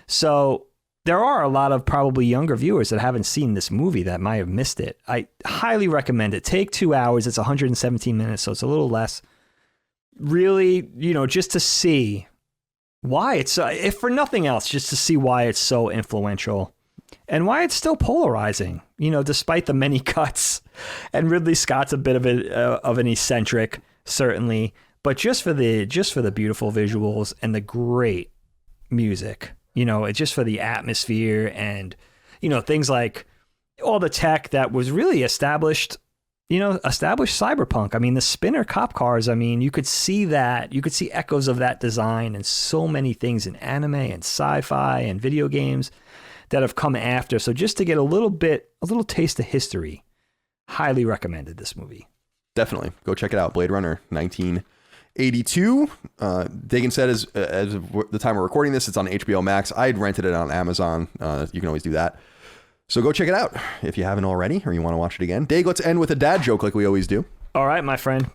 B: So there are a lot of probably younger viewers that haven't seen this movie that might have missed it. I highly recommend it. Take 2 hours. It's 117 minutes, so it's a little less. Really, just to see why it's, if for nothing else, just to see why it's so influential and why it's still polarizing, despite the many cuts. And Ridley Scott's a bit of an eccentric, certainly, but just for the beautiful visuals and the great music, it's just for the atmosphere and, things like all the tech that was really established Cyberpunk. I mean, the spinner cop cars, you could see that. You could see echoes of that design and so many things in anime and sci-fi and video games that have come after. So just to get a little taste of history, highly recommended this movie.
A: Definitely. Go check it out. Blade Runner 1982. Dagan said as of the time we're recording this, it's on HBO Max. I'd rented it on Amazon. You can always do that. So go check it out if you haven't already or you want to watch it again. Dag, let's end with a dad joke like we always do.
B: All right, my friend.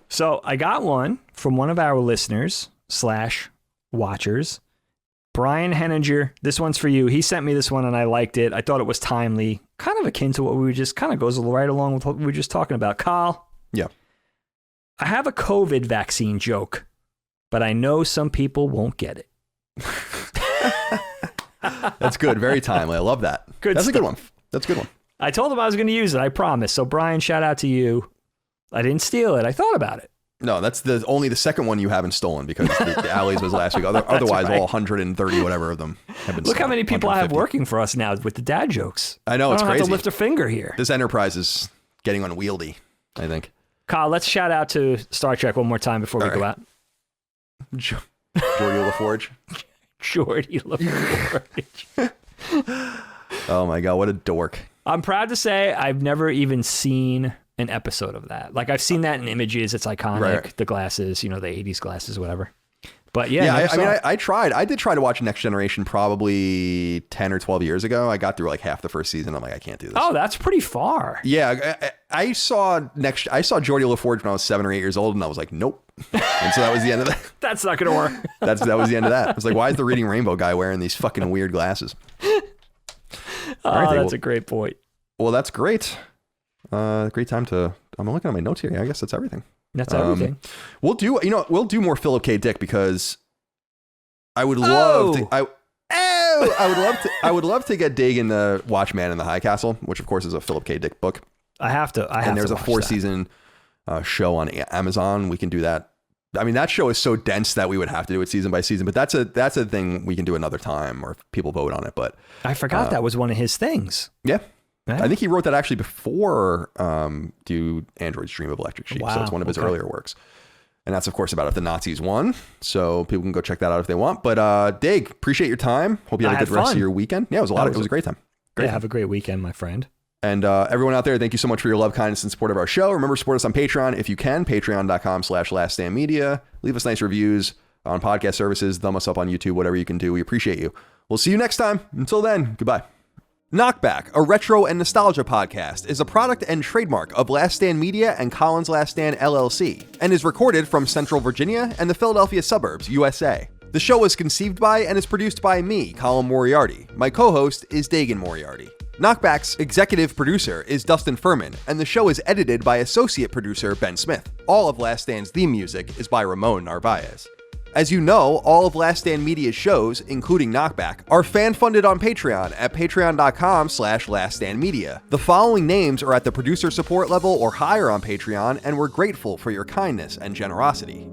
B: So I got one from one of our listeners / watchers, Brian Henninger. This one's for you. He sent me this one and I liked it. I thought it was timely, kind of akin to what we were just kind of goes right along with what we were just talking about. Kyle.
A: Yeah.
B: I have a COVID vaccine joke, but I know some people won't get it.
A: That's good. Very timely. I love that. That's a good one. That's a good one.
B: I told him I was going to use it. I promise. So Brian, shout out to you. I didn't steal it. I thought about it.
A: No, that's only the second one you haven't stolen because the Alley's was last week. Otherwise, right. All 130 whatever of them have been stolen.
B: Look how many people I have working for us now with the dad jokes.
A: I know, it's crazy. I don't
B: have to lift a finger here.
A: This enterprise is getting unwieldy, I think.
B: Kyle, let's shout out to Star Trek one more time before we go out.
A: Geordie LaForge.
B: Geordie LaForge.
A: Oh my God, what a dork.
B: I'm proud to say I've never even seen an episode of that. Like I've seen that in images. It's iconic. Right. The glasses, the 80s glasses, whatever. But
A: I tried. I did try to watch Next Generation probably 10 or 12 years ago. I got through like half the first season. I'm like, I can't do this.
B: Oh, that's pretty far.
A: Yeah. I saw Geordie LaForge when I was 7 or 8 years old and I was like, nope. And so that was the end of that.
B: That's not going to work.
A: That was the end of that. I was like, why is the Reading Rainbow guy wearing these fucking weird glasses?
B: That's a great point.
A: Well, that's great. Great time to, I'm looking at my notes here. I guess that's everything.
B: That's everything.
A: We'll do more Philip K. Dick because I would love to. I would love to get Dagan the Watchman in the High Castle, which of course is a Philip K. Dick book.
B: I have to.
A: And there's a 4-season show on Amazon. We can do that. I mean, that show is so dense that we would have to do it season by season. But that's a thing we can do another time, or if people vote on it. But
B: I forgot that was one of his things.
A: Yeah. I think he wrote that actually before Do Androids Dream of Electric Sheep. Wow, so it's one of his earlier works. And that's, of course, about if the Nazis won. So people can go check that out if they want. But Dig, appreciate your time. Hope you had a good rest of your weekend. Yeah, it was a great time.
B: Have a great weekend, my friend.
A: And everyone out there, thank you so much for your love, kindness, and support of our show. Remember, support us on Patreon if you can. Patreon.com/laststandmedia. Leave us nice reviews on podcast services. Thumb us up on YouTube, whatever you can do. We appreciate you. We'll see you next time. Until then, goodbye. KnockBack, a retro and nostalgia podcast, is a product and trademark of Last Stand Media and Collins Last Stand LLC, and is recorded from Central Virginia and the Philadelphia suburbs, USA. The show was conceived by and is produced by me, Colin Moriarty. My co-host is Dagan Moriarty. KnockBack's executive producer is Dustin Furman, and the show is edited by associate producer Ben Smith. All of Last Stand's theme music is by Ramon Narvaez. As you know, all of Last Stand Media's shows, including KnockBack, are fan-funded on Patreon at patreon.com/laststandmedia. The following names are at the producer support level or higher on Patreon, and we're grateful for your kindness and generosity.